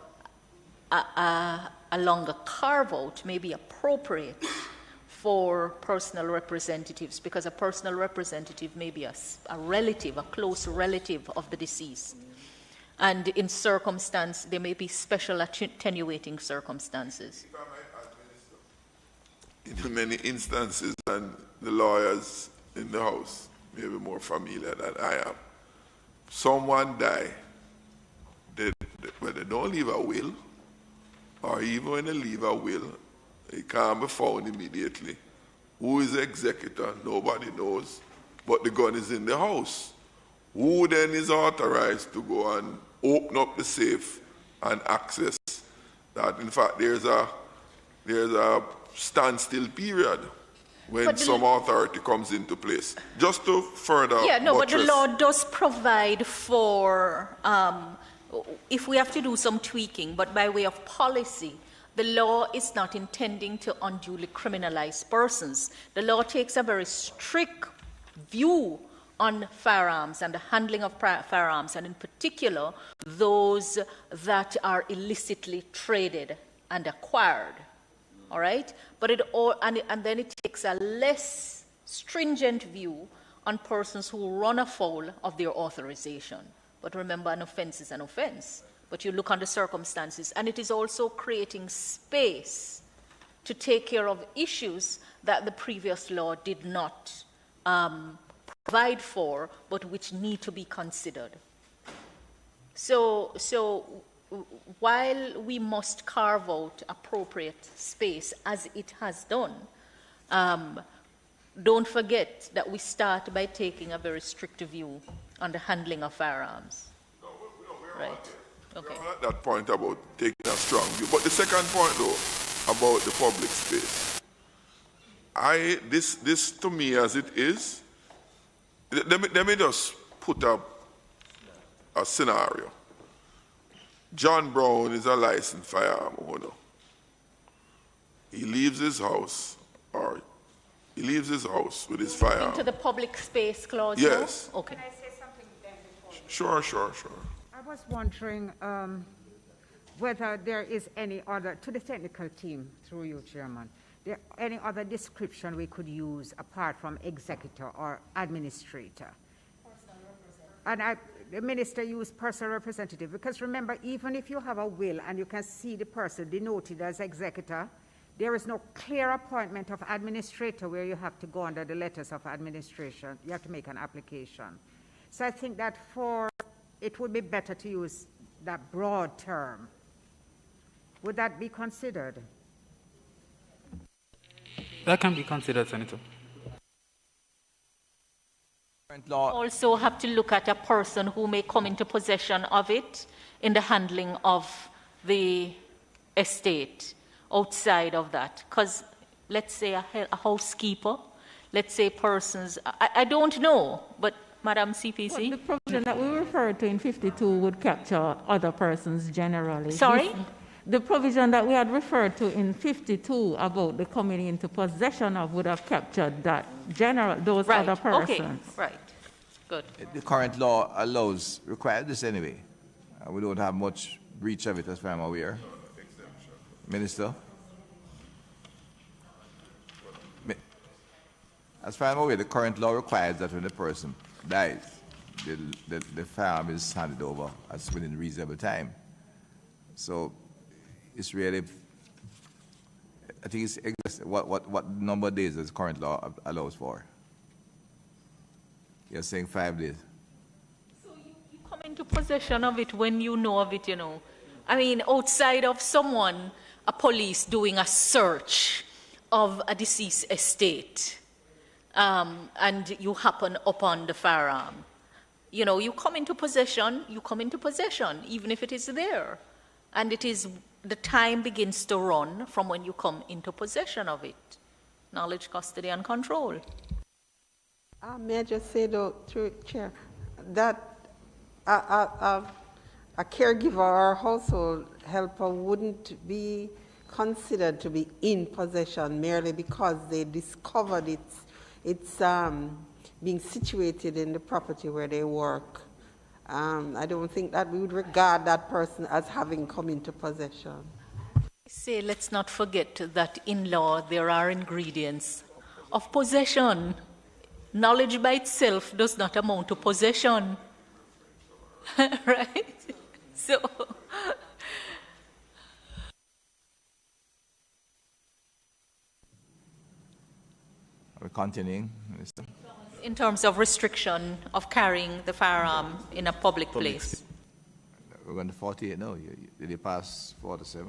a longer carve-out may be appropriate for personal representatives, because a personal representative may be a relative, a close relative of the deceased. And in circumstance, there may be special attenuating circumstances. If I might add, Minister, in many instances, and the lawyers in the House may be more familiar than I am, someone die, but they don't leave a will, or even when they leave a will, it can't be found immediately. Who is the executor? Nobody knows, but the gun is in the house. Who then is authorized to go and open up the safe and access that? In fact, there's a standstill period when some authority comes into place. Just to further but the law does provide for, if we have to do some tweaking, but by way of policy, the law is not intending to unduly criminalize persons. The law takes a very strict view on firearms and the handling of firearms, and in particular, those that are illicitly traded and acquired. All right? But and then it takes a less stringent view on persons who run afoul of their authorization. But remember, an offense is an offense. But you look on the circumstances, and it is also creating space to take care of issues that the previous law did not provide for, but which need to be considered. So while we must carve out appropriate space, as it has done, don't forget that we start by taking a very strict view on the handling of firearms. Right. Okay. We're at that point about taking a strong view. But the second point, though, about the public space. This to me as it is, let me just put up a scenario. John Brown is a licensed firearm owner. He leaves his house, with his firearm. Into the public space clause? Yes. No? Okay. Can I say something then before? Sure. I was wondering whether there is any other, to the technical team, through you, Chairman, there any other description we could use apart from executor or administrator? And the minister used personal representative, because remember, even if you have a will and you can see the person denoted as executor, there is no clear appointment of administrator where you have to go under the letters of administration. You have to make an application. So I think that it would be better to use that broad term. Would that be considered? That can be considered, Senator. Also have to look at a person who may come into possession of it in the handling of the estate outside of that. Because let's say a housekeeper, let's say persons, I don't know, but Madam CPC? Well, the provision that we refer to in 52 would capture other persons generally. Sorry? The provision that we had referred to in 52 about the coming into possession of would have captured that those right. other persons. Okay, right. Good. The current law requires this anyway. We don't have much breach of it as far as I'm aware. Minister? As far as I'm aware, the current law requires that when the person dies, the firearm is handed over as within reasonable time. So it's really, I think it's what number of days does the current law allows for? You're saying 5 days. So you come into possession of it when you know of it, you know. I mean, outside of someone, a police doing a search of a deceased estate, and you happen upon the firearm. You know, you come into possession, even if it is there. And it is, the time begins to run from when you come into possession of it. Knowledge, custody, and control. May I just say, though, through Chair, that a caregiver or household helper wouldn't be considered to be in possession merely because they discovered it's being situated in the property where they work. I don't think that we would regard that person as having come into possession. Say, let's not forget that in law there are ingredients of possession. Knowledge by itself does not amount to possession. Right? So, Are we continuing, Minister? in terms of restriction of carrying the firearm in a public place. We're going to 48 now. Did you pass 47?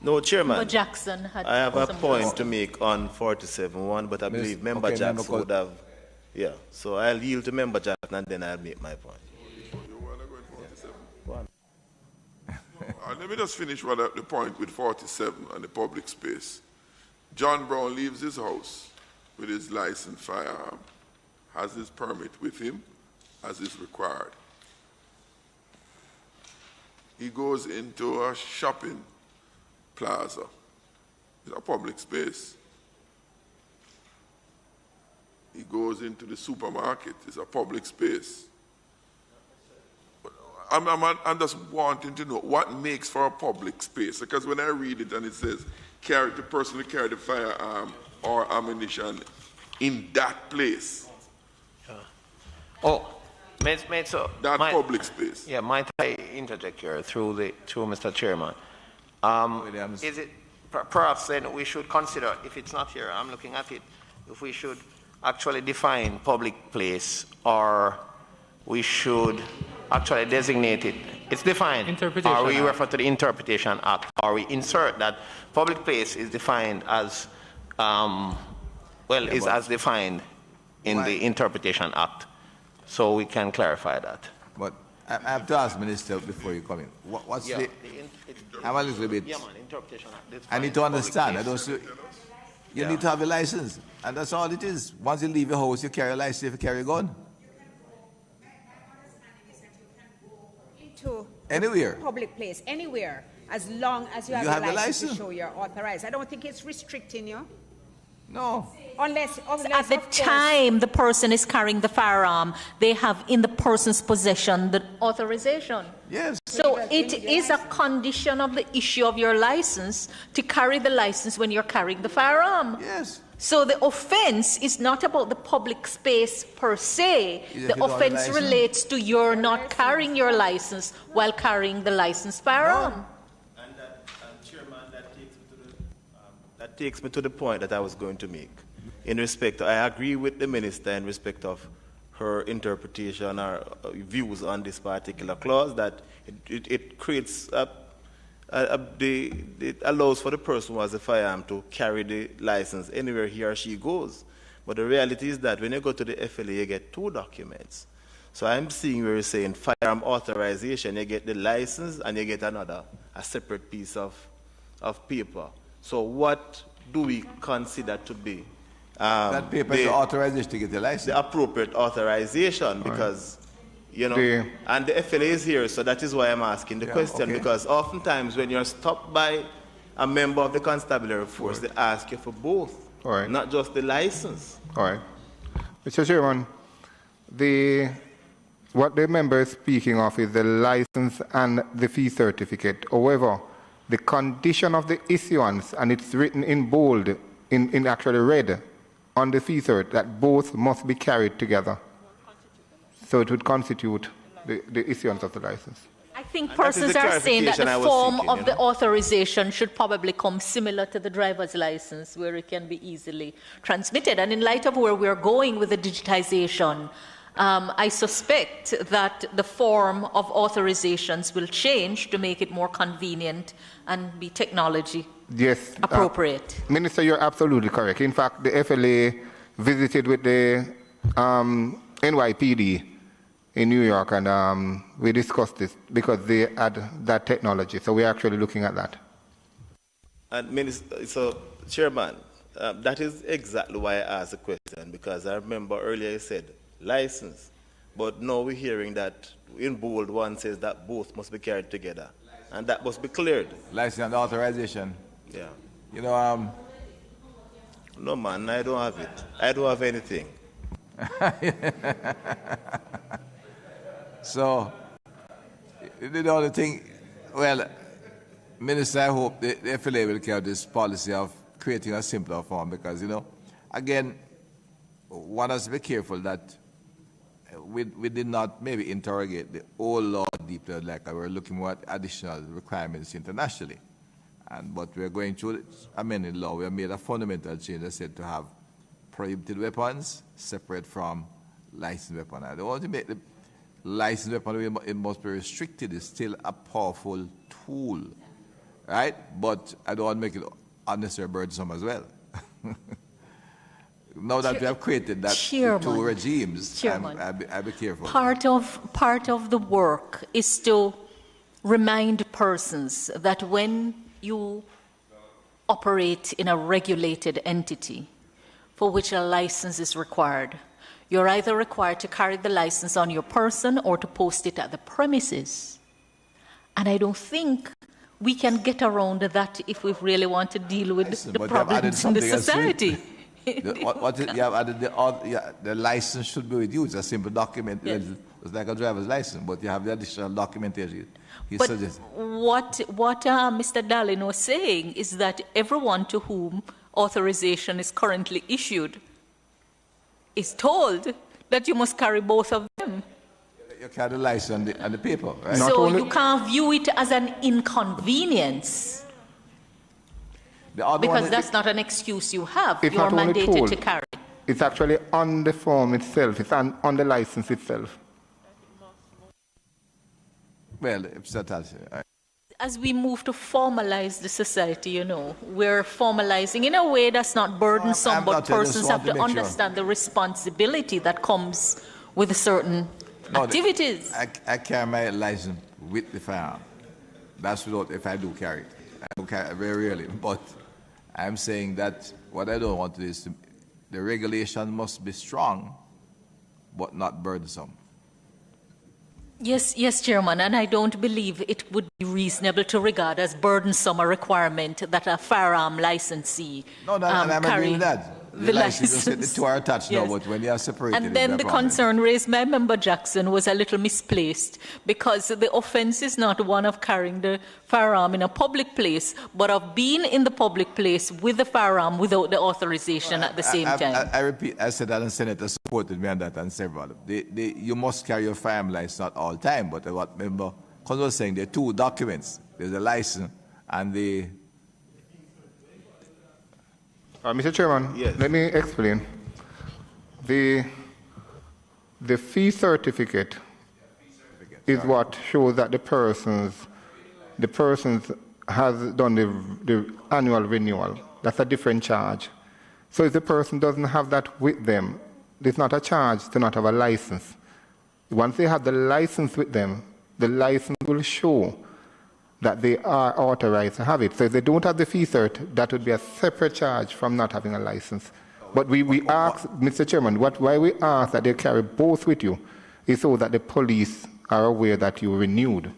No, Chairman. Member Jackson had I have a some point to make on 47.1, but I believe Member Jackson would have. Yeah, so I'll yield to Member Jackson and then I'll make my point. You want to go in 47? Let me just finish the point with 47 and the public space. John Brown leaves his house with his licensed firearm, has his permit with him as is required. He goes into a shopping plaza. It's a public space. He goes into the supermarket. It's a public space. I'm just wanting to know what makes for a public space, because when I read it and it says the person who carry the firearm or ammunition in that place. Oh, so public space. Yeah, might I interject here through Mr. Chairman? Is it perhaps then we should consider, if it's not here, I'm looking at it, if we should actually define public place, or we should actually designate it. It's defined. Interpretation or we Act. refer to the Interpretation Act, or we insert that public place is defined as is as defined in the Interpretation Act, so we can clarify that. But I have to ask Minister before you come in. What's Yeah, the... I'm a little bit... Yeah, man, interpretation. I need to understand. I don't see... You need to have a license, and that's all it is. Once you leave your house, you carry a license if you carry a gun. Into Anywhere. public place, anywhere, as long as you have, a license to show you're authorized. I don't think it's restricting you. No. Unless At the time the person is carrying the firearm, they have in the person's possession the authorization. Yes. So it is a condition of the issue of your license to carry the license when you're carrying the firearm. Yes. So the offense is not about the public space per se. The offense relates to your not carrying your license while carrying the licensed firearm. And Chairman, that takes me to the point that I was going to make. In respect, I agree with the Minister in respect of her interpretation or views on this particular clause, that it creates it allows for the person who has a firearm to carry the license anywhere he or she goes. But the reality is that when you go to the FLA, you get two documents. So I'm seeing where you're saying firearm authorization, you get the license and you get a separate piece of paper. So what do we consider to be that paper is the authorization to get the license? The appropriate authorization, because, you know, and the FLA is here, so that is why I'm asking the question, because oftentimes when you're stopped by a member of the constabulary force, they ask you for both, not just the license. All right. Mr. Chairman, what the member is speaking of is the license and the fee certificate. However, the condition of the issuance, and it's written in bold, in actually red, on the fee cert, that both must be carried together. So it would constitute the issuance of the license. I think persons are saying that the form of the authorization should probably come similar to the driver's license, where it can be easily transmitted. And in light of where we're going with the digitization, I suspect that the form of authorizations will change to make it more convenient and be technology appropriate. Minister, you're absolutely correct. In fact, the FLA visited with the NYPD in New York, and we discussed this because they had that technology. So we're actually looking at that. And Minister, so Chairman, that is exactly why I asked the question, because I remember earlier you said license, but now we're hearing that in bold one says that both must be carried together, and that must be cleared. License and authorization. Yeah. You know, no man, I don't have it. I don't have anything. So, the other thing, well, Minister, I hope the FLA will carry this policy of creating a simpler form, because, you know, again, one has to be careful that we did not maybe interrogate the old law deeply, like we're looking more at additional requirements internationally. But we're going through amending law. We have made a fundamental change, I said, to have prohibited weapons separate from licensed weapons. I don't want to make the licensed weapon, it must be restricted. It's still a powerful tool, right? But I don't want to make it unnecessary burdensome as well. Now that we have created that two regimes, I'll be careful. Part of the work is to remind persons that when you operate in a regulated entity for which a license is required, you're either required to carry the license on your person or to post it at the premises. And I don't think we can get around that if we really want to deal with the problems in the society. You have added the license should be with you. It's a simple document. Yes. It's like a driver's license, but you have the additional documentation. But what Mr. Dallin was saying is that everyone to whom authorization is currently issued is told that you must carry both of them. You carry the license and the paper, right? So you can't view it as an inconvenience. Because that's not an excuse you have. You're mandated to carry. It's actually on the form itself. It's on the license itself. Well, if that's as we move to formalize the society, you know, we're formalizing in a way that's not burdensome, but persons have to understand the responsibility that comes with certain activities. I carry my license with the firearm. That's without if I do carry it. I don't carry it very rarely. But I'm saying that what I don't want is the regulation must be strong, but not burdensome. Yes, Chairman, and I don't believe it would be reasonable to regard as burdensome a requirement that a firearm licensee and I'm carry agreeing with that. The license, the two are attached now, but when they are separated, and then the concern raised by Member Jackson was a little misplaced because the offence is not one of carrying the firearm in a public place, but of being in the public place with the firearm without the authorization at the same time. I repeat, I said that, and Senator supported me on that, and several. You must carry your firearm license not all time, but what Member Cons was saying, there are two documents. There's a license and the. Mr. Chairman, yes. Let me explain. The fee certificate is what shows that the persons has done the annual renewal. That's a different charge. So if the person doesn't have that with them, it's not a charge to not have a license. Once they have the license with them, the license will show that they are authorized to have it. So if they don't have the fee cert, that would be a separate charge from not having a license. But we ask, Mr. Chairman, why we ask that they carry both with you is so that the police are aware that you renewed.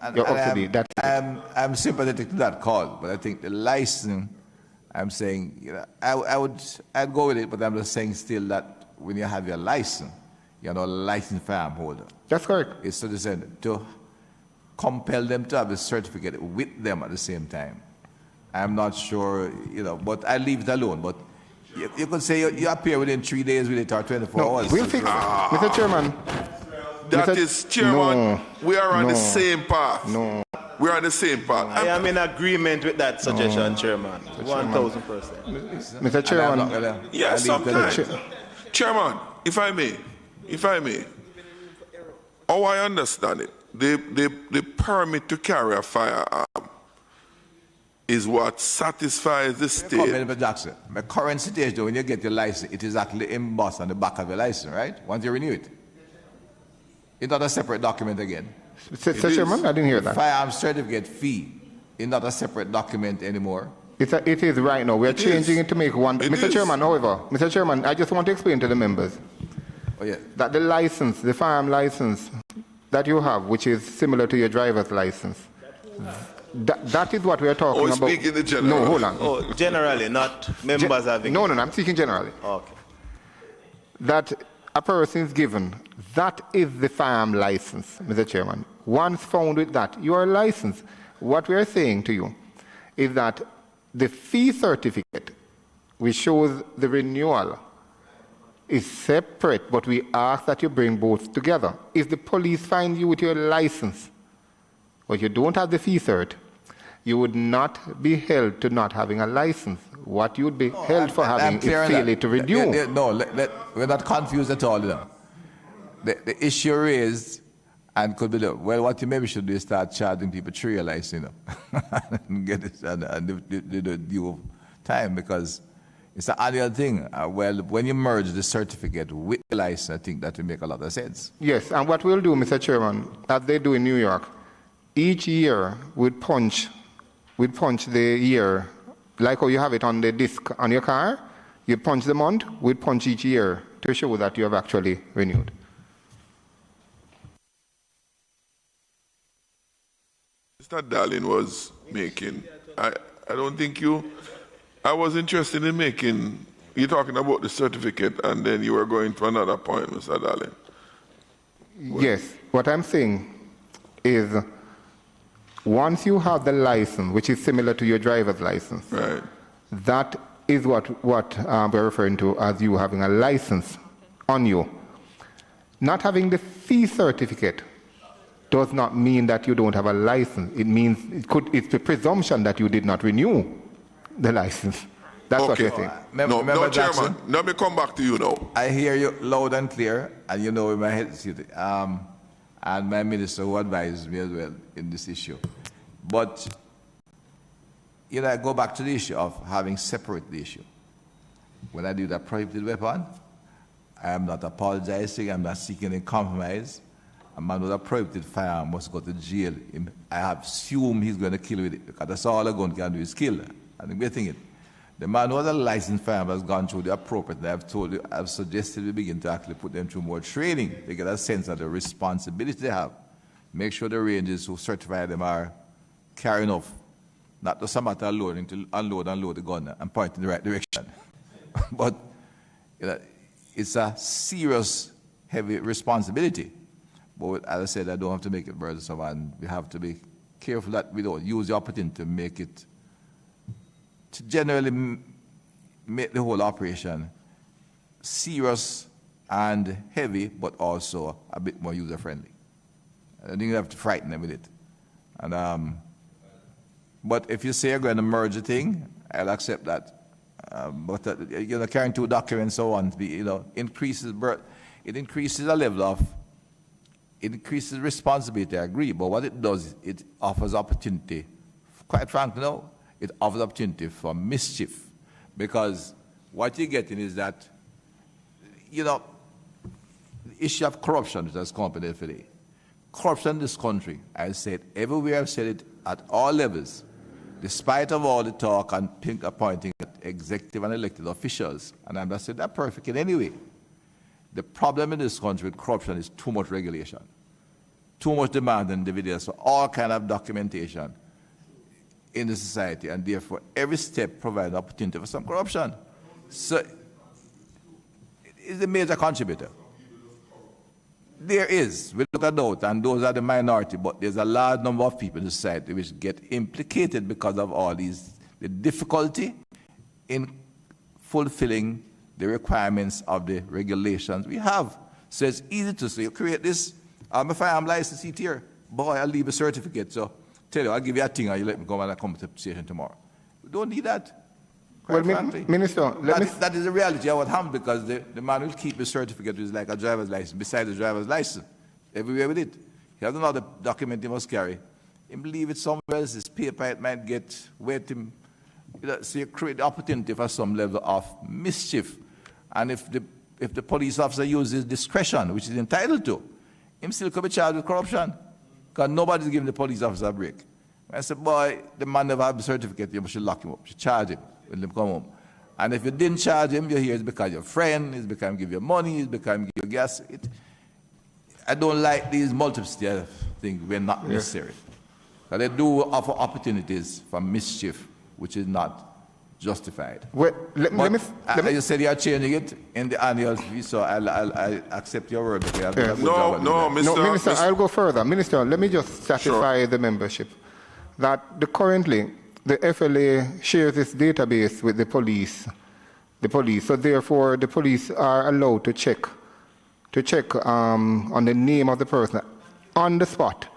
I'm sympathetic to that call, but I think the license, I'm saying, I'd go with it, but I'm just saying still that when you have your license, you're not a licensed firearm holder. That's correct. It's to compel them to have a certificate with them at the same time. I'm not sure, but I leave it alone. But you could say you appear within 3 days with it or 24 hours. We'll fix it. Mr. Chairman. Chairman, we are on the same path. No. We are on the same path. I am in agreement with that suggestion, Chairman. 1,000%. Mr. Chairman. Yes, Chairman, if I may, how I understand it, the permit to carry a firearm is what satisfies the state. Mr. Jackson, my current situation, when you get your license, it is actually embossed on the back of your license, right? Once you renew it. It's not a separate document again. Mr. Chairman, I didn't hear that. Firearm certificate fee is not a separate document anymore. It is right now. We're changing it to make one. Mr. Chairman, however, Mr. Chairman, I just want to explain to the members that the license, the firearm license that you have, which is similar to your driver's license, that is what we are talking about. Speaking in general. No, hold on. Generally, not members having. No, I'm speaking generally. Okay. That a person is given, that is the firearm license, Mr. Chairman. Once found with that, you are licensed. What we are saying to you is that the fee certificate, which shows the renewal, is separate, but we ask that you bring both together. If the police find you with your license, but you don't have the fee cert, you would not be held to not having a license. What you would be held for having is failure to renew. We're not confused at all. The issue raised and could be, what you maybe should do is start charging people to realize, and get it and the due time, because it's an annual thing. When you merge the certificate with the license, I think that will make a lot of sense. Yes, and what we'll do, Mr. Chairman, as they do in New York, each year we'd punch the year, like how you have it on the disc on your car, you punch the month, we'd punch each year to show that you have actually renewed. Mr. Darling was making, I don't think I was interested in making, you're talking about the certificate and then you were going to another point, Mr. Darling. Yes, what I'm saying is once you have the license, which is similar to your driver's license, right, that is what we're referring to as you having a license on you. Not having the fee certificate does not mean that you don't have a license. It means it's the presumption that you did not renew the license. That's what you're saying. No, Chairman, let me come back to you now. I hear you loud and clear, and in my head, and my minister who advises me as well in this issue. But, I go back to the issue of having separate the issue. When I do that prohibited weapon, I am not apologizing. I'm not seeking any compromise. A man with a prohibited firearm must go to jail. I assume he's going to kill with it because that's all a gun can do is kill. I think we're thinking. The man who has a licensed firearm has gone through the appropriate, and I've suggested we begin to actually put them through more training. They get a sense of the responsibility they have. Make sure the rangers who certify them are carrying off, not just a matter of loading to unload the gun and point in the right direction. But it's a serious, heavy responsibility. But as I said, I don't have to make it burdensome, and we have to be careful that we don't use the opportunity to make it, to generally make the whole operation serious and heavy, but also a bit more user-friendly. I think you have to frighten them with it. And, but if you say you're going to merge a thing, I'll accept that. But carrying two documents and so on, increases a level of, it increases responsibility, I agree, but what it does, it offers opportunity. Quite frankly, no, it offers opportunity for mischief, because what you're getting is that, the issue of corruption that has come up in the FLA. Corruption in this country, I said, everywhere I've said it, at all levels, despite of all the talk and appointing executive and elected officials, and I'm not saying that perfect in any way. The problem in this country with corruption is too much regulation, too much demand on individuals for all kind of documentation in the society, and therefore every step provides an opportunity for some corruption. So it is a major contributor. There is, without a doubt, and those are the minority, but there's a large number of people in society which get implicated because of all these, the difficulty in fulfilling the requirements of the regulations we have. So it's easy to say, you create this, I'm a firearm license here, boy, I'll leave a certificate, so tell you, I'll give you a thing and you let me come and I come to the station tomorrow. We don't need that. Well, Minister, that is the reality of what happens, because the man will keep his certificate, which is like a driver's license, besides the driver's license, everywhere with it. He has another document he must carry. He will leave it somewhere else, his paper, it might get wet. So you create the opportunity for some level of mischief. And if the police officer uses discretion, which is entitled to, him still could be charged with corruption, because nobody's giving the police officer a break. I said, boy, the man never had the certificate, you should lock him up, you should charge him when they come home. And if you didn't charge him, you're here, it's because you're a friend, it's because give you money, it's because give you gas. I don't like these multiplicity of things when not necessary. But they do offer opportunities for mischief, which is not justified. Well, you said you are changing it in the annual fee, so I'll accept your word. Minister, I'll go further. Minister, let me just satisfy the membership that currently the FLA shares its database with the police. So therefore, the police are allowed to check on the name of the person on the spot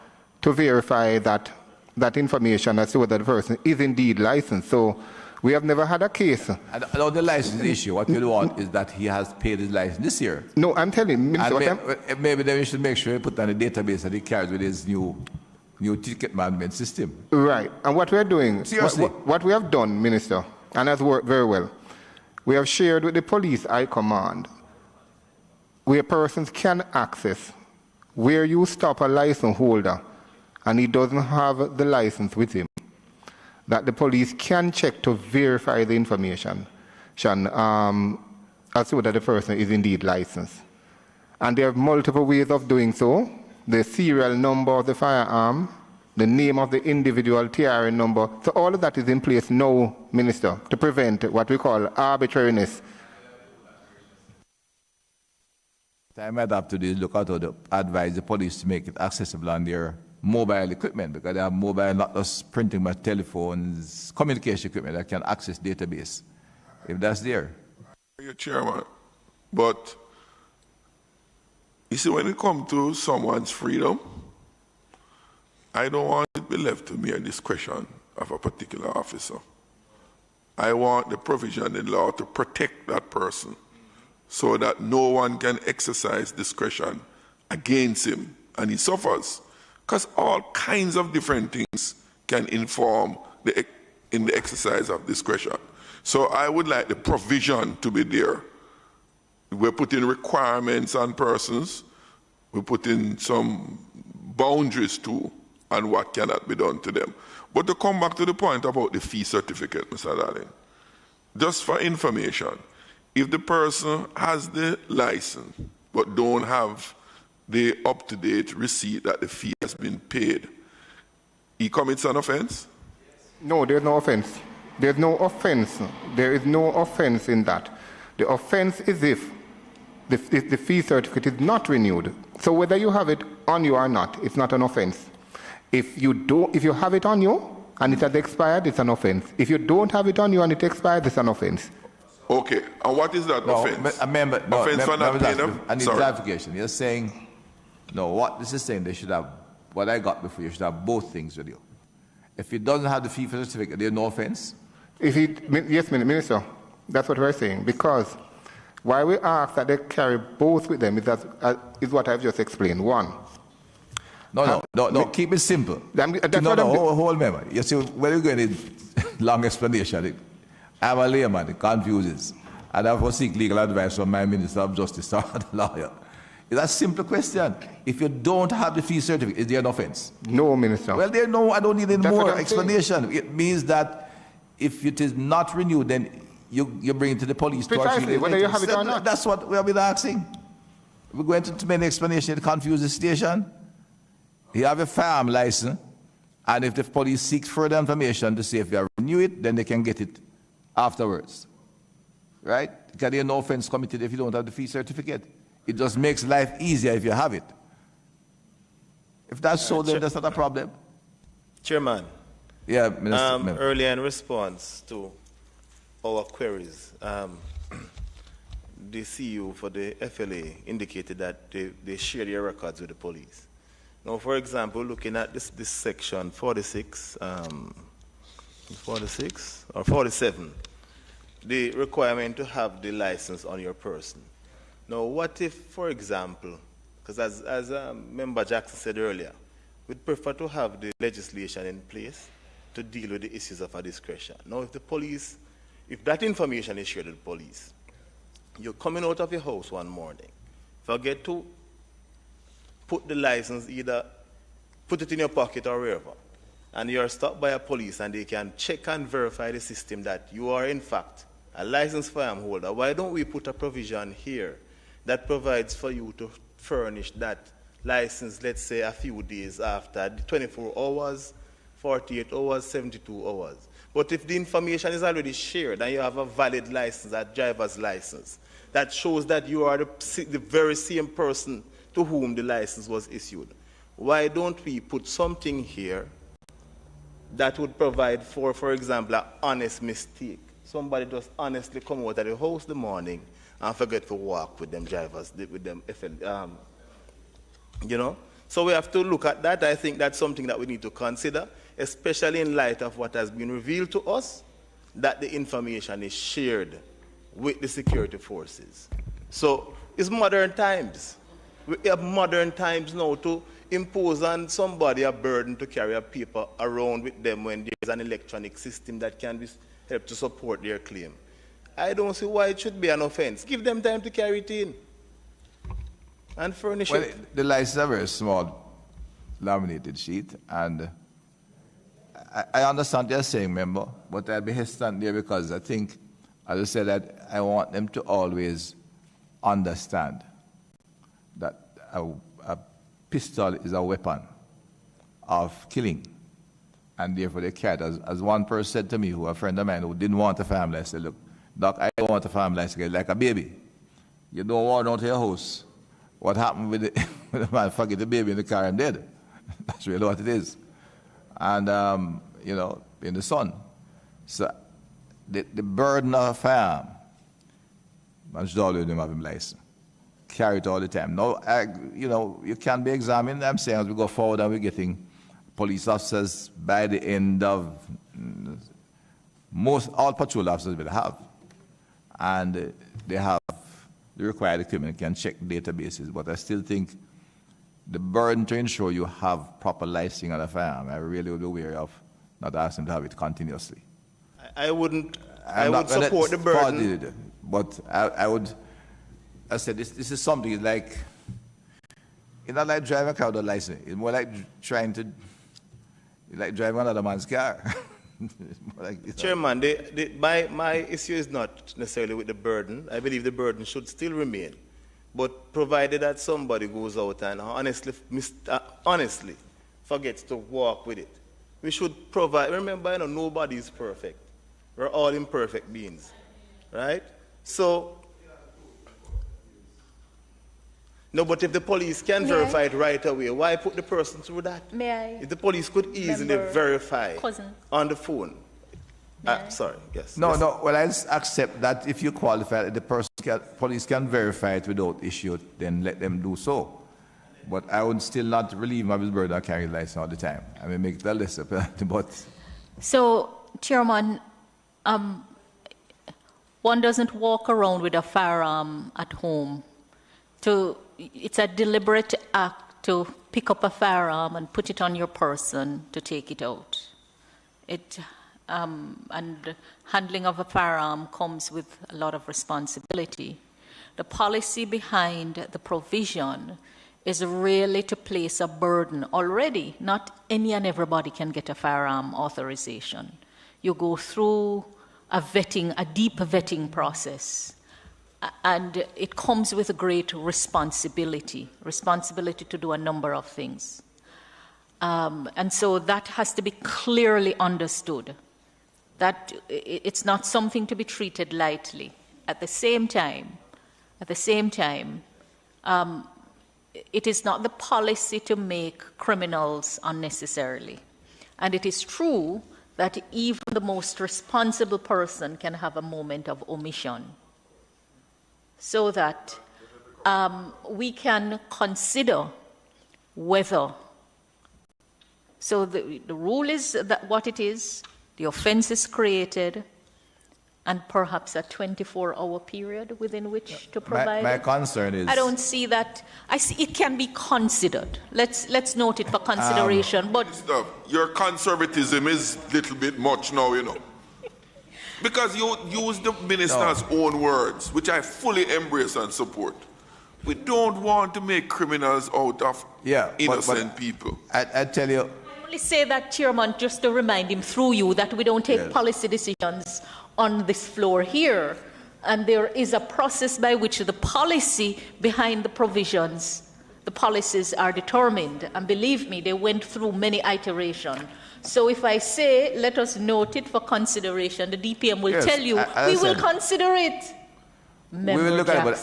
to verify that information as to whether the person is indeed licensed. So we have never had a case. I know the license issue. What you want is that he has paid his license this year. No, I'm telling you, Minister, maybe then we should make sure we put on the database that he carries with his new ticket management system. Right. And what we're doing, seriously, what we have done, Minister, and has worked very well, we have shared with the police high command where persons can access, where you stop a license holder and he doesn't have the license with him, that the police can check to verify the information as to whether the person is indeed licensed. And there are multiple ways of doing so. The serial number of the firearm, the name of the individual TRN number. So all of that is in place now, Minister, to prevent what we call arbitrariness. I might have to look out to advise the police to make it accessible on their mobile equipment, because they have mobile, not just printing, but telephones, communication equipment that can access database, if that's there. Your chairman, but you see, when it comes to someone's freedom, I don't want it to be left to mere discretion of a particular officer. I want the provision in law to protect that person so that no one can exercise discretion against him and he suffers. Because all kinds of different things can inform in the exercise of discretion. So I would like the provision to be there we're putting requirements on persons, we're putting some boundaries too on what cannot be done to them. But to come back to the point about the fee certificate, Mr. Darling, just for information, if the person has the license but don't have the up-to-date receipt that the fee has been paid, he commits an offense? No, there's no offense. There's no offense. There is no offense in that. The offense is if the fee certificate is not renewed. So whether you have it on you or not, it's not an offense. If you have it on you and it has expired, it's an offense. If you don't have it on you and it expired, it's an offense. Okay, and what is that offense? Offense for not paying them? I need clarification. You're saying, no, what this is saying, they should have, what I got before, you should have both things with you. If it doesn't have the fee certificate, there's no offense? Yes, Minister, that's what we're saying. Because why we ask that they carry both with them is what I've just explained. One. No, keep it simple. Hold member. You see, when you go in a long explanation, I'm a layman, it confuses. And I will seek legal advice from my Minister of Justice or the lawyer. It's a simple question. If you don't have the fee certificate, is there an offense? No, Minister. Well, I don't need any more explanation. It means that if it is not renewed, then you bring it to the police. Precisely, whether you have it or not. That's what we have been asking. We're going to too many explanations to confuse the station. You have a firearm license, and if the police seeks further information to see if you renew it, then they can get it afterwards. Right? Because there's no offense committed if you don't have the fee certificate. It just makes life easier if you have it. If that's so, then that's not a problem. Chairman. Yeah, Minister. Earlier in response to our queries, the CEO for the FLA indicated that they share their records with the police. Now, for example, looking at this section 46 or 47, the requirement to have the license on your person. Now, what if, for example, because as Member Jackson said earlier, we'd prefer to have the legislation in place to deal with the issues of a discretion. Now, if that information is shared with the police, you're coming out of your house one morning, forget to put the license, either put it in your pocket or wherever, and you're stopped by a police and they can check and verify the system that you are in fact a licensed firearm holder. Why don't we put a provision here that provides for you to furnish that license, let's say a few days after, 24 hours, 48 hours, 72 hours. But if the information is already shared and you have a valid license, a driver's license, that shows that you are the very same person to whom the license was issued, why don't we put something here that would provide for example, an honest mistake? Somebody just honestly come out of the house in the morning and forget to walk with them drivers, with them you know? So we have to look at that. I think that's something that we need to consider, especially in light of what has been revealed to us, that the information is shared with the security forces. So it's modern times. We have modern times now to impose on somebody a burden to carry a paper around with them when there's an electronic system that can help to support their claim. I don't see why it should be an offense. Give them time to carry it in and furnish it. The license is a very small laminated sheet, and I understand what you're saying, member, but I'll be hesitant there because I think, as I said, that I want them to always understand that a pistol is a weapon of killing, and therefore they carry it. As one person said to me, a friend of mine who didn't want a family, I said, look, Doc, I don't want a family license like a baby. You don't want out of your house. What happened with the man forget the baby in the car and dead? That's really what it is. And, you know, in the sun. So the burden of a firearm, man should always have him license. Carry it all the time. Now, you know, you can be examined. I'm saying as we go forward and we're getting police officers by the end of all patrol officers will have. And they have the required equipment, can check databases. But I still think the burden to ensure you have proper licensing on a firearm, I really would be wary of not asking to have it continuously. I would support the burden. But I would, I said, this is something like, it's not like driving a car without a license. It's more like driving another man's car. Chairman, my issue is not necessarily with the burden. I believe the burden should still remain. But provided that somebody goes out and honestly forgets to walk with it, we should provide, remember, nobody is perfect. We're all imperfect beings, right? So, no, but if the police can verify it right away, why put the person through that? May I? If the police could easily verify on the phone. Sorry, yes. No, yes. no, well, I'll accept that if you qualify, the police can verify it without issue, then let them do so. But I would still not relieve my burden of carrying license all the time. I mean, make the list up, but... So, Chairman, one doesn't walk around with a firearm at home. It's a deliberate act to pick up a firearm and put it on your person to take it out. And handling of a firearm comes with a lot of responsibility. The policy behind the provision is really to place a burden already. Not any and everybody can get a firearm authorization. You go through a deep vetting process. And it comes with a great responsibility to do a number of things. And so that has to be clearly understood, that it's not something to be treated lightly. At the same time, it is not the policy to make criminals unnecessarily. And it is true that even the most responsible person can have a moment of omission. So that we can consider whether. So the rule is that what it is, the offense is created, and perhaps a 24-hour period within which to provide. My concern is... I don't see that. I see it can be considered. Let's note it for consideration. But your conservatism is a little bit much now, Because you use the minister's own words, which I fully embrace and support. We don't want to make criminals out of innocent people. I tell you... I only say that, Chairman, just to remind him through you that we don't take policy decisions on this floor here. And there is a process by which the policy behind the provisions, the policies are determined. And believe me, they went through many iterations. So if I say, let us note it for consideration, the DPM will tell you, we will consider it. We will look at it,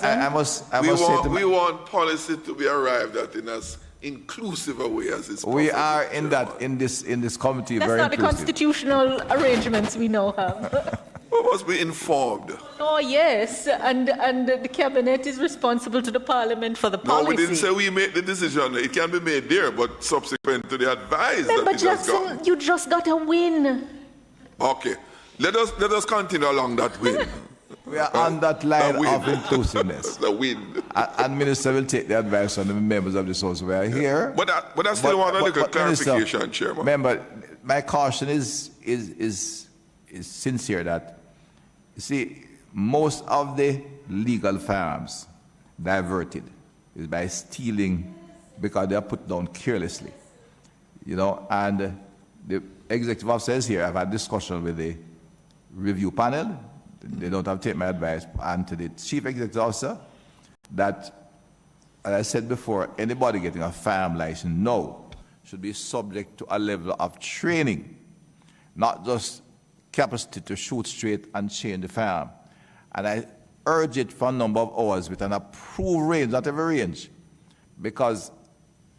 but we want policy to be arrived at in as inclusive a way as it's possible. We are in this committee That's very not inclusive. the constitutional arrangements we now have. We must be informed. Oh, yes, and the cabinet is responsible to the parliament for the policy. No, we didn't say we make the decision. It can be made there, but subsequent to the advice that it has gotten. You just got a win. Okay, let us continue along that win. We are on that line of inclusiveness. The win. And Minister will take the advice on the members of this House. We are here. But I still want a little clarification, Minister, Chairman. Remember, my caution is sincere that, you see, most of the legal firearms diverted is by stealing because they are put down carelessly. And the executive officer is here. I've had discussion with the review panel. They don't have to take my advice. And to the chief executive officer, that, as I said before, anybody getting a firearm license now should be subject to a level of training, not just capacity to shoot straight and change the firearm. And I urge it for a number of hours with an approved range, not every range, because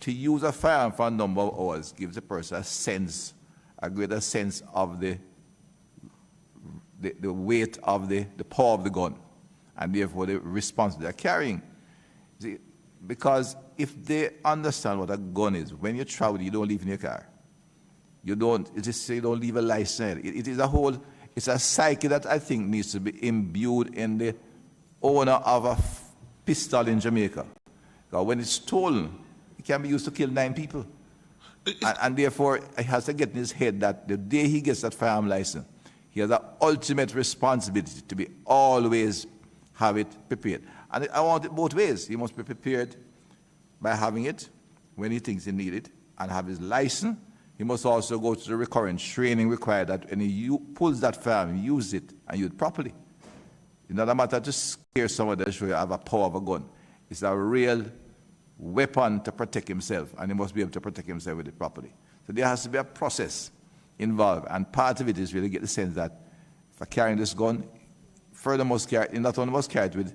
to use a firearm for a number of hours gives the person a greater sense of the weight of the power of the gun, and therefore the response they're carrying. See, because if they understand what a gun is, when you travel, you don't leave in your car. You don't leave a license. It is it's a psyche that I think needs to be imbued in the owner of a pistol in Jamaica. Because when it's stolen, it can be used to kill 9 people. And therefore, he has to get in his head that the day he gets that firearm license, he has an ultimate responsibility to be always have it prepared. And I want it both ways. He must be prepared by having it when he thinks he needs it and have his license. He must also go to the recurrent training required that when he pulls that firearm, use it and use it properly. It's not a matter to scare somebody to show you have a power of a gun. It's a real weapon to protect himself, and he must be able to protect himself with it properly. So there has to be a process involved, and part of it is really get the sense that for carrying this gun, further must carry, not only must carry it with,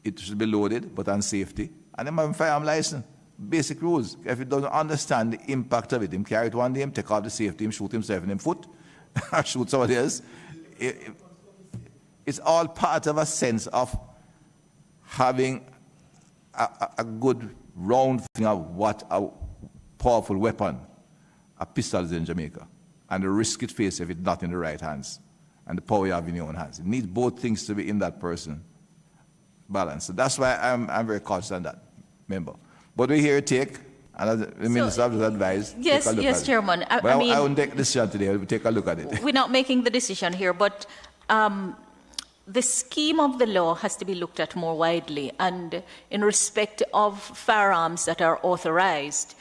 it should be loaded, but on safety, and then have a firearm license. Basic rules. If he doesn't understand the impact of it, him carry it one day, him take off the safety, him shoot himself in the foot, or shoot somebody else. It's all part of a sense of having a good round thing of what a powerful weapon a pistol is in Jamaica, and the risk it faces if it's not in the right hands, and the power you have in your own hands. It needs both things to be in that person balance. So that's why I'm very cautious on that, member. But we here take, and as the Minister has advised, yes, take a look yes, at Chairman. it. I won't take this decision today. We'll take a look at it. We're not making the decision here, but the scheme of the law has to be looked at more widely, and in respect of firearms that are authorized,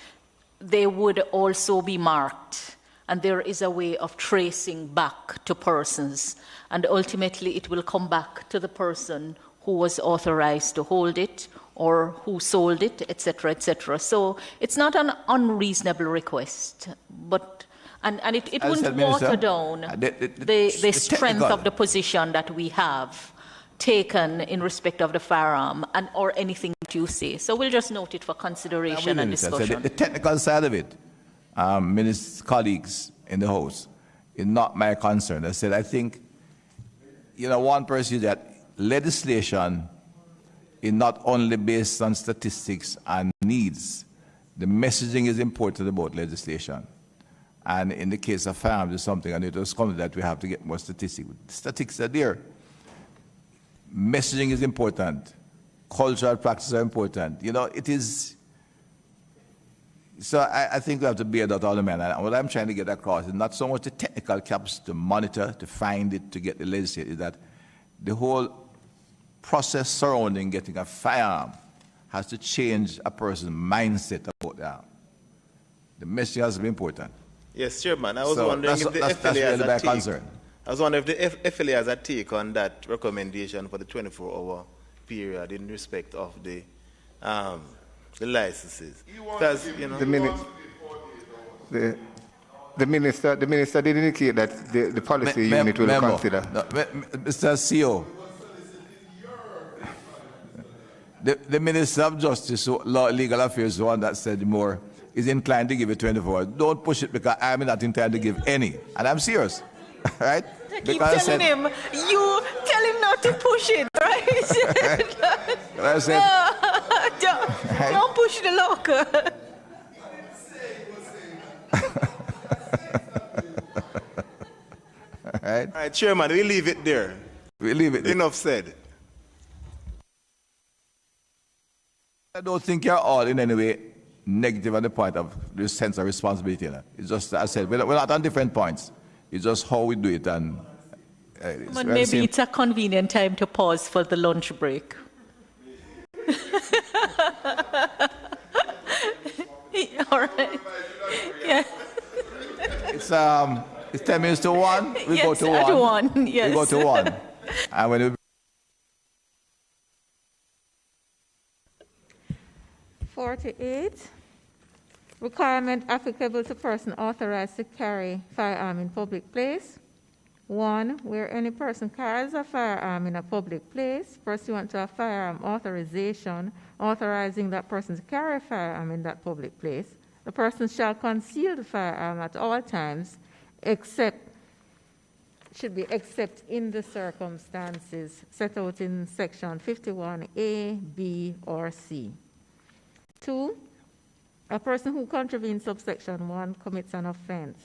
they would also be marked, and there is a way of tracing back to persons, and ultimately it will come back to the person who was authorized to hold it or who sold it, etc., etc. So it's not an unreasonable request, but and it wouldn't water down the strength of the position that we have taken in respect of the firearm and or anything that you say. So we'll just note it for consideration and discussion. So the technical side of it, Minister, colleagues in the House, is not my concern. I said, I think, one person is that legislation is not only based on statistics and needs. The messaging is important about legislation. And in the case of firearms, it's something, and it was coming that we have to get more statistics. Statistics are there. Messaging is important. Cultural practices are important. It is. So I think we have to bear that all the man. And what I'm trying to get across is not so much the technical capacity to monitor, to find it, to get the legislation, is that the whole process surrounding getting a firearm has to change a person's mindset about that. The message has to be important. Yes, Chairman. I was wondering if the FLA has a take. I was wondering if the FLA has a take on that recommendation for the 24-hour period in respect of the licenses. Because the minister did indicate that the policy unit will consider. No, Mr. CEO. The Minister of Justice, Legal Affairs, the one that said more, is inclined to give it 24 hours. Don't push it because I'm not inclined to give any. And I'm serious. Right? I keep telling him, you tell him not to push it, right? I said, no, don't push the locker. Right? All right, Chairman, we leave it there. We leave it there. Enough said. I don't think you're all in any way negative on the point of the sense of responsibility. It's just, as I said, we're not on different points. It's just how we do it. And maybe it's a convenient time to pause for the lunch break. All right. Yeah. It's 10 minutes to 1. We yes, go to 1. At 1. Yes. We go to 1. And when we 48, requirement applicable to person authorized to carry firearm in public place. 1, where any person carries a firearm in a public place pursuant to a firearm authorization authorizing that person to carry a firearm in that public place, the person shall conceal the firearm at all times except in the circumstances set out in section 51A, B, or C. 2, a person who contravenes subsection 1 commits an offense.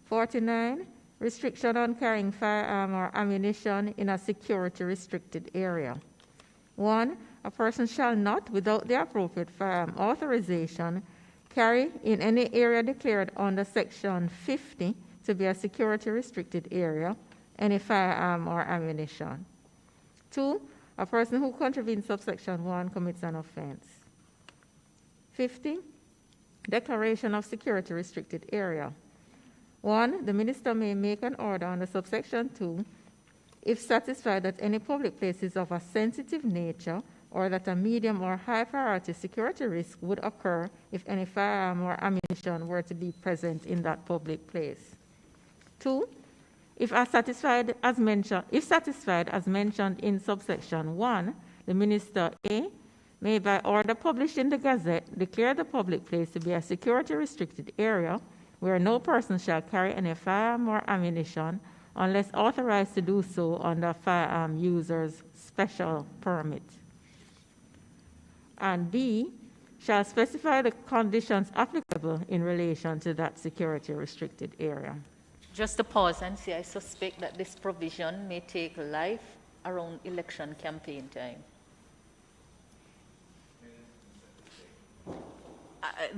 49, restriction on carrying firearm or ammunition in a security restricted area. 1, a person shall not, without the appropriate firearm authorization, carry in any area declared under section 50 to be a security restricted area any firearm or ammunition. 2, A person who contravenes subsection 1 commits an offense. 50. Declaration of security restricted area. 1. The minister may make an order under subsection 2 if satisfied that any public place is of a sensitive nature or that a medium or high priority security risk would occur if any firearm or ammunition were to be present in that public place. 2. If satisfied as mentioned in subsection 1, the minister A may by order published in the Gazette declare the public place to be a security restricted area where no person shall carry any firearm or ammunition unless authorized to do so under firearm user's special permit. And B, shall specify the conditions applicable in relation to that security restricted area. Just to pause and say, I suspect that this provision may take life around election campaign time.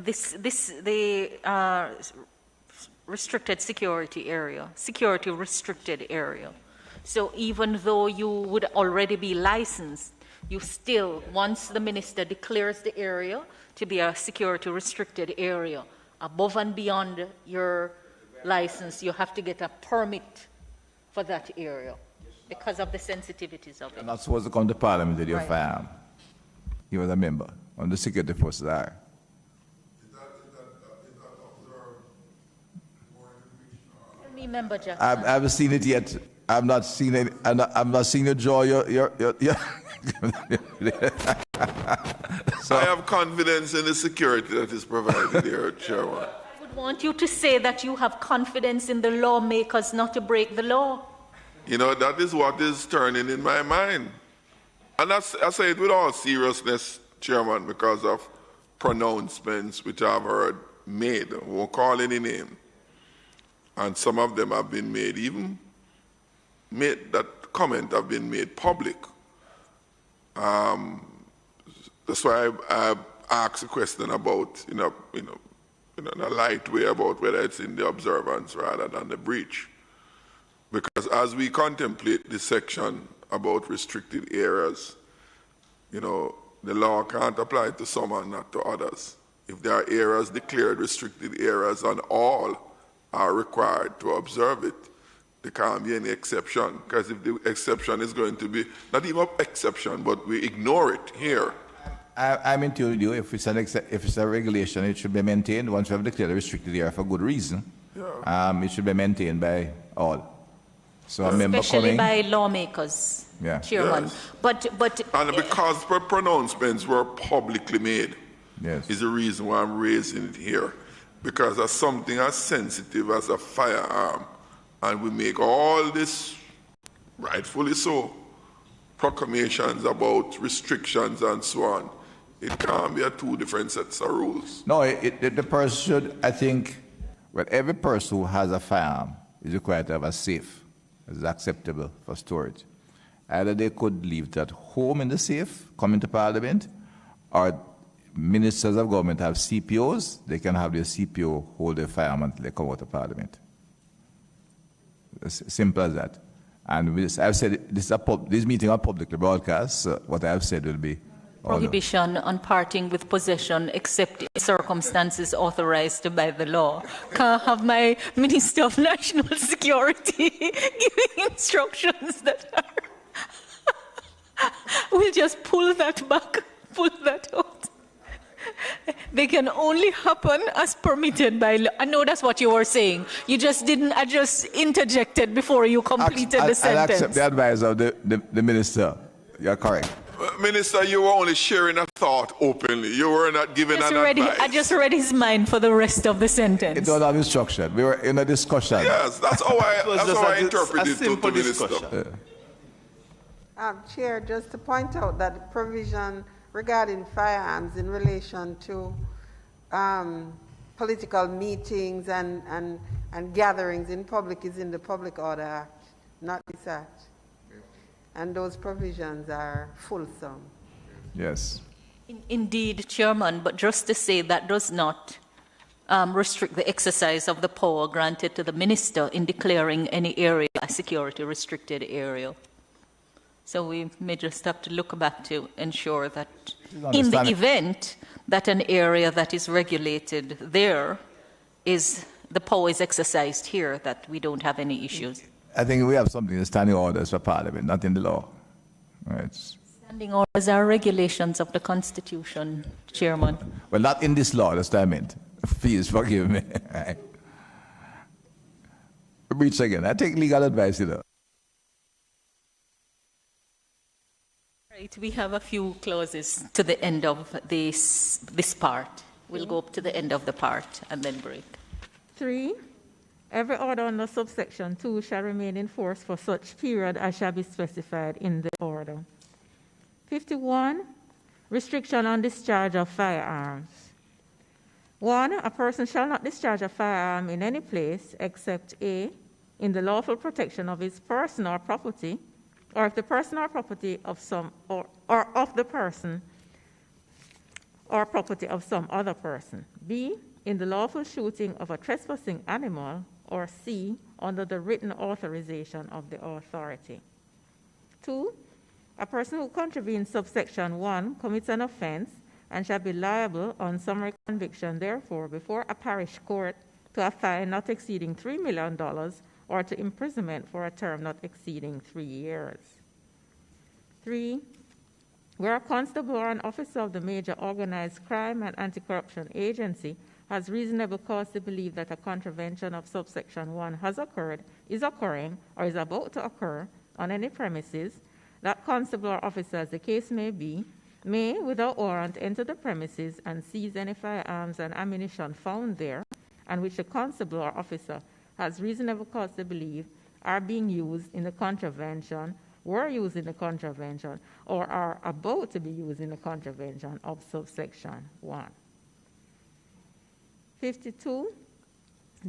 The restricted security area, security restricted area. So even though you would already be licensed, you still, once the minister declares the area to be a security restricted area, above and beyond your license, you have to get a permit for that area because of the sensitivities of it. You're not supposed to come to Parliament with your firearm. You was a member on the security forces are. Member Jackson. I haven't seen it yet. I've not seen it. I'm not seeing you draw your. So I have confidence in the security that is provided here, Chairman. I would want you to say that you have confidence in the lawmakers not to break the law. You know, that is what is turning in my mind. And I say it with all seriousness, Chairman, because of pronouncements which I've heard made. I won't call any name. And some of them have been made, that comment have been made public. That's why I asked a question about, in a light way about whether it's in the observance rather than the breach. Because as we contemplate this section about restricted areas, the law can't apply to some and not to others. If there are areas declared restricted areas and all are required to observe it, there can't be any exception, because if the exception is going to be, not even an exception, but we ignore it here. I'm in tune with you. If it's a regulation, it should be maintained. Once we have declared a restricted area for good reason, it should be maintained by all. So a member especially coming, by lawmakers, Chairman. Yes. But and because pronouncements were publicly made, is the reason why I'm raising it here. Because as something as sensitive as a firearm, and we make all this, rightfully so, proclamations about restrictions and so on, it can't be two different sets of rules. No, the person should, I think, every person who has a firearm is required to have a safe that is acceptable for storage. Either they could leave it at home in the safe, come into Parliament, or ministers of government have CPOs, they can have their CPO hold their firearm until they come out of Parliament. It's simple as that. And I've said this meeting are publicly broadcast, so what I've said will be prohibition on parting with possession except in circumstances authorized by the law. Can't have my Minister of National Security giving instructions that are... We'll just pull that back, pull that out. They can only happen as permitted by law. I know that's what you were saying. You just didn't, I just interjected before you completed the sentence. I accept the advice of the minister. You're correct. Minister, you were only sharing a thought openly. You were not giving an advice. I just read his mind for the rest of the sentence. It was an instruction. We were in a discussion. Yes, that's how I interpreted it to Minister. Chair, just to point out that the provision regarding firearms in relation to political meetings and gatherings in public is in the Public Order Act, not this Act. And those provisions are fulsome. Yes. Indeed, Chairman, but just to say that does not restrict the exercise of the power granted to the minister in declaring any area a security restricted area. So we may just have to look back to ensure that in the event that an area that is regulated there is, the power is exercised here, that we don't have any issues. I think we have something in the standing orders for Parliament, not in the law. Right. Standing orders are regulations of the Constitution, Chairman. Well, not in this law, that's what I meant. Please forgive me. Breach again. I take legal advice, you know. Right, we have a few clauses to the end of this part. We'll go up to the end of the part and then break. 3, every order under subsection 2 shall remain in force for such period as shall be specified in the order. 51, restriction on discharge of firearms. 1, a person shall not discharge a firearm in any place except A, in the lawful protection of his person or property, or if the person or property of some, or of the person or property of some other person. B, in the lawful shooting of a trespassing animal, or C, under the written authorization of the authority. 2, a person who contravenes subsection 1 commits an offense and shall be liable on summary conviction, therefore, before a parish court to a fine not exceeding $3 million or to imprisonment for a term not exceeding 3 years. 3, where a constable or an officer of the major organized crime and anti-corruption agency has reasonable cause to believe that a contravention of subsection 1 has occurred, is occurring, or is about to occur on any premises, that constable or officer, as the case may be, may, without warrant, enter the premises and seize any firearms and ammunition found there, and which the constable or officer has reasonable cause to believe are being used in the contravention, were used in the contravention, or are about to be used in the contravention of subsection 1. 52,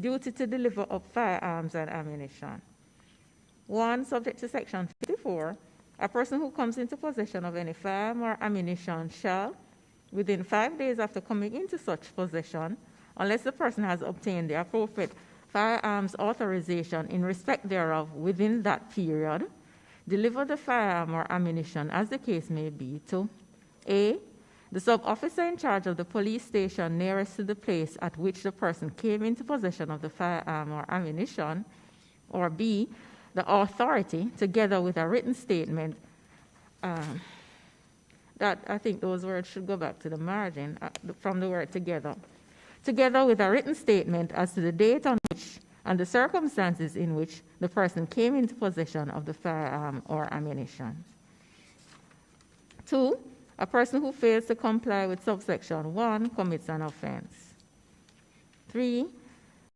duty to deliver up firearms and ammunition. 1, subject to section 54, a person who comes into possession of any firearm or ammunition shall, within 5 days after coming into such possession, unless the person has obtained the appropriate firearms authorization in respect thereof within that period, deliver the firearm or ammunition, as the case may be, to A, the sub-officer in charge of the police station nearest to the place at which the person came into possession of the firearm or ammunition, or B, the authority, together with a written statement, that I think those words should go back to the margin from the word together with a written statement as to the date on which and the circumstances in which the person came into possession of the firearm or ammunition. 2, a person who fails to comply with subsection 1 commits an offense. 3,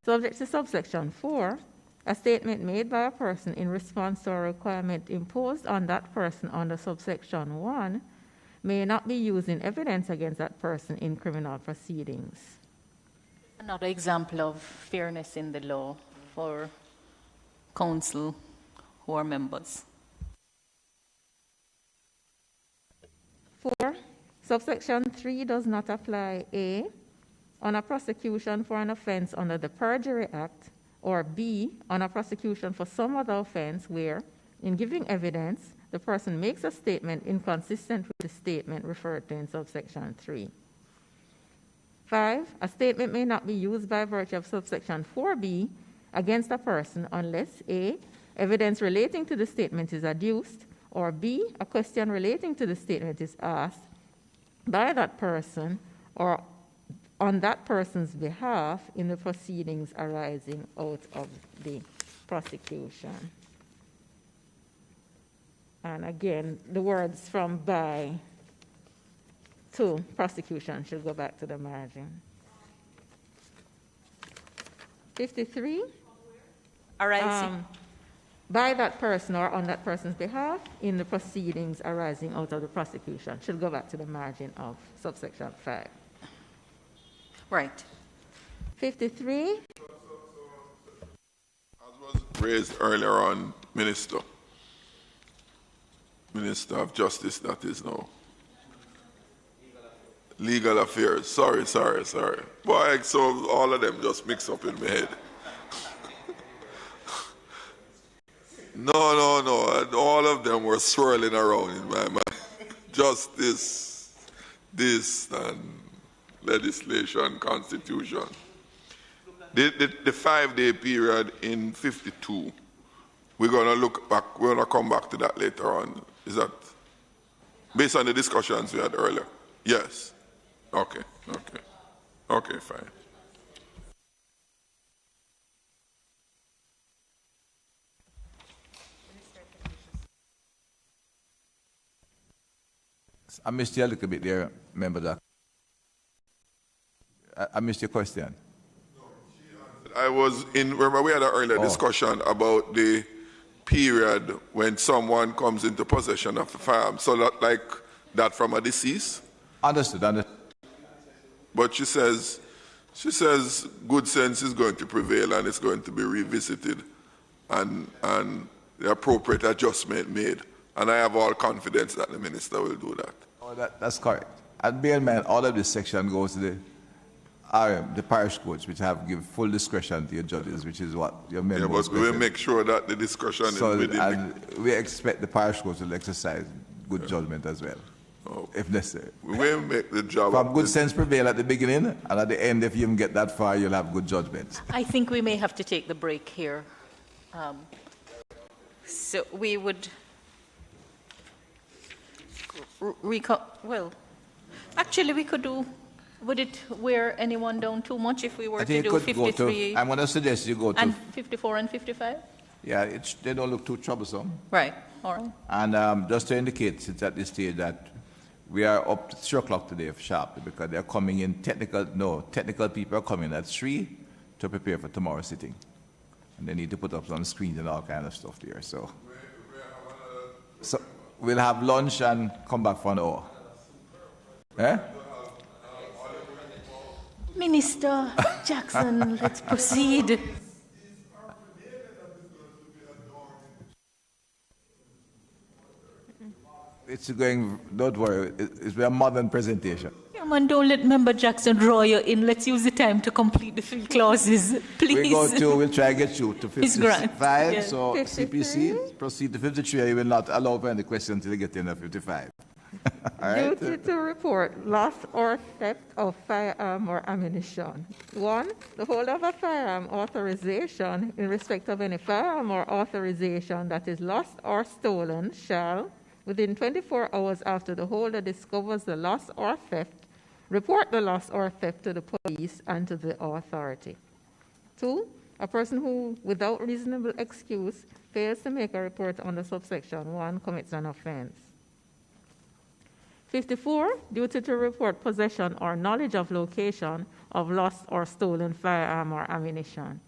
subject to subsection 4, a statement made by a person in response to a requirement imposed on that person under subsection 1 may not be used in evidence against that person in criminal proceedings. Another example of fairness in the law for council who are members. 4, subsection 3 does not apply A, on a prosecution for an offense under the Perjury Act, or B, on a prosecution for some other offense where, in giving evidence, the person makes a statement inconsistent with the statement referred to in subsection 3. 5, a statement may not be used by virtue of subsection 4B against a person unless A, evidence relating to the statement is adduced, or B, a question relating to the statement is asked by that person or on that person's behalf in the proceedings arising out of the prosecution. And again, the words from by to prosecution should go back to the margin. 53. Arising. By that person or on that person's behalf in the proceedings arising out of the prosecution should go back to the margin of subsection 5. Right. 53. As was raised earlier on, Minister of Justice, that is now. Legal Affairs. Sorry. Boy, so all of them just mix up in my head. No. All of them were were swirling around in my mind. Justice, this, and legislation, constitution. The 5-day period in 52, we're going to look back, we're going to come back to that later on. Is that based on the discussions we had earlier? Yes. Okay, okay. Okay, fine. I missed you a little bit there, member Doc. I missed your question. I was in, remember we had an earlier discussion about the period when someone comes into possession of a firearm. So that, like that from a deceased? Understood. But she says good sense is going to prevail and it's going to be revisited and the appropriate adjustment made. And I have all confidence that the minister will do that. Oh, that's correct. And bear in mind, all of this section goes to the RM, the parish courts, which give full discretion to your judges, which is what your members. Yeah, but we will make sure that the discussion is within. And we expect the parish courts to exercise good judgment as well, if necessary. We will make the job. From good sense prevail at the beginning, and at the end, if you even get that far, you'll have good judgment. I think we may have to take the break here. So we would. Well, actually, we could do. Would it wear anyone down too much if we were to do 53? I'm going to suggest you go to. And 54 and 55? Yeah, they don't look too troublesome. Right, all right. And just to indicate, it's at this stage that we are up to 3 o'clock today sharply because they're coming in technical people are coming at 3 to prepare for tomorrow's sitting. And they need to put up some screens and all kind of stuff there. So we'll have lunch and come back for an hour. Eh? Minister Jackson, let's proceed. It's going, don't worry, it's a modern presentation. Yeah, man, don't let Member Jackson draw you in. Let's use the time to complete the 3 clauses, please. We'll try to get you to 55, yeah. So 53? CPC, proceed to 53. You will not allow for any question until you get in at 55. Right. Duty to report loss or theft of firearm or ammunition. 1, the holder of a firearm authorization in respect of any firearm or authorization that is lost or stolen shall, within 24 hours after the holder discovers the loss or theft, report the loss or theft to the police and to the authority. 2, a person who, without reasonable excuse, fails to make a report under subsection 1 commits an offense. 54, duty to report possession or knowledge of location of lost or stolen firearm or ammunition.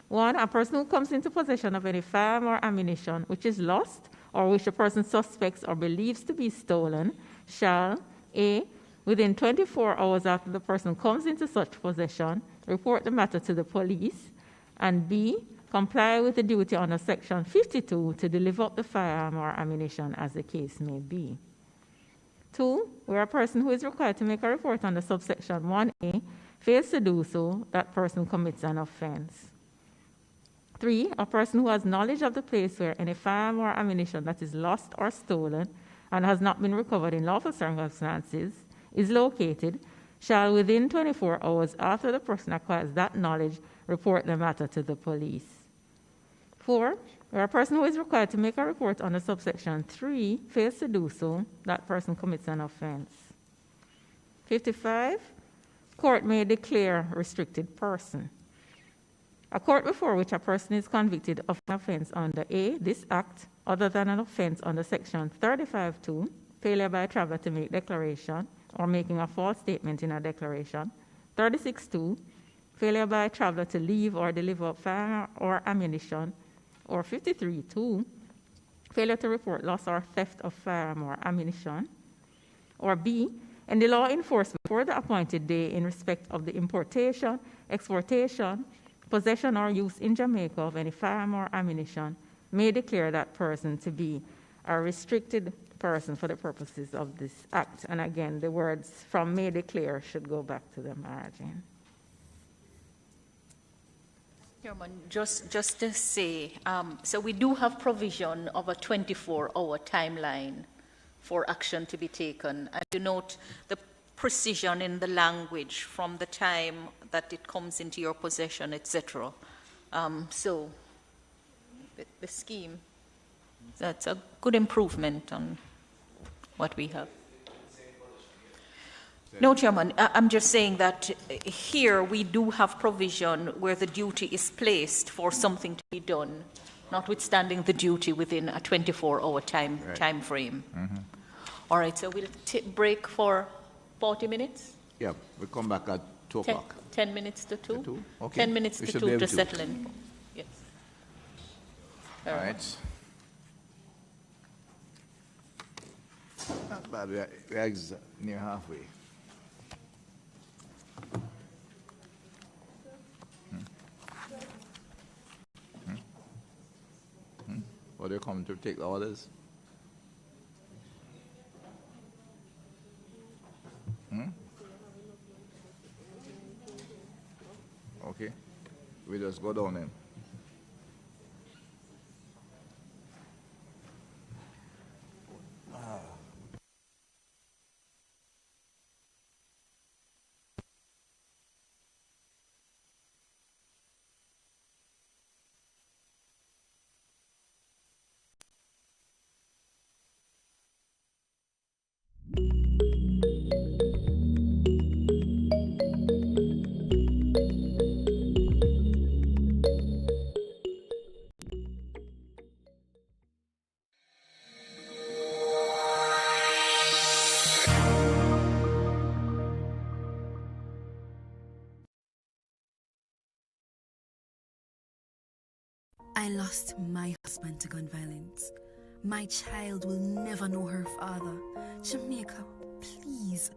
1, a person who comes into possession of any firearm or ammunition which is lost or which a person suspects or believes to be stolen shall, A, within 24 hours after the person comes into such possession, report the matter to the police, and B, comply with the duty under section 52 to deliver up the firearm or ammunition as the case may be. 2, where a person who is required to make a report under subsection 1A fails to do so, that person commits an offense. 3, a person who has knowledge of the place where any firearm or ammunition that is lost or stolen and has not been recovered in lawful circumstances is located shall, within 24 hours after the person acquires that knowledge, report the matter to the police. 4, where a person who is required to make a report under subsection 3 fails to do so, that person commits an offense. 55, court may declare restricted person. A court before which a person is convicted of an offense under A, this act, other than an offense under section 35(2), failure by a traveler to make declaration or making a false statement in a declaration, 36(2), failure by a traveler to leave or deliver firearm or ammunition, or 53(2), failure to report loss or theft of firearm or ammunition, or B, and the law enforced before the appointed day in respect of the importation, exportation, possession or use in Jamaica of any firearm or ammunition may declare that person to be a restricted person for the purposes of this act. And again, the words from may declare should go back to the margin. Chairman, just to say, so we do have provision of a 24-hour timeline for action to be taken. And you note the precision in the language from the time that it comes into your possession, etc. So the scheme, that's a good improvement on what we have. No, Chairman, I'm just saying that here we do have provision where the duty is placed for something to be done, notwithstanding the duty within a 24-hour time frame. Mm-hmm. All right, so we'll break for 40 minutes? Yeah, we'll come back at 2 o'clock. 10 minutes to 2? 2? Okay. 10 minutes We to should 2 be able to to. settle in. Yes. All right. Not bad. We're near halfway. Or they come to take the orders? Okay. We just go down then. I lost my husband to gun violence. My child will never know her father. Jamaica, please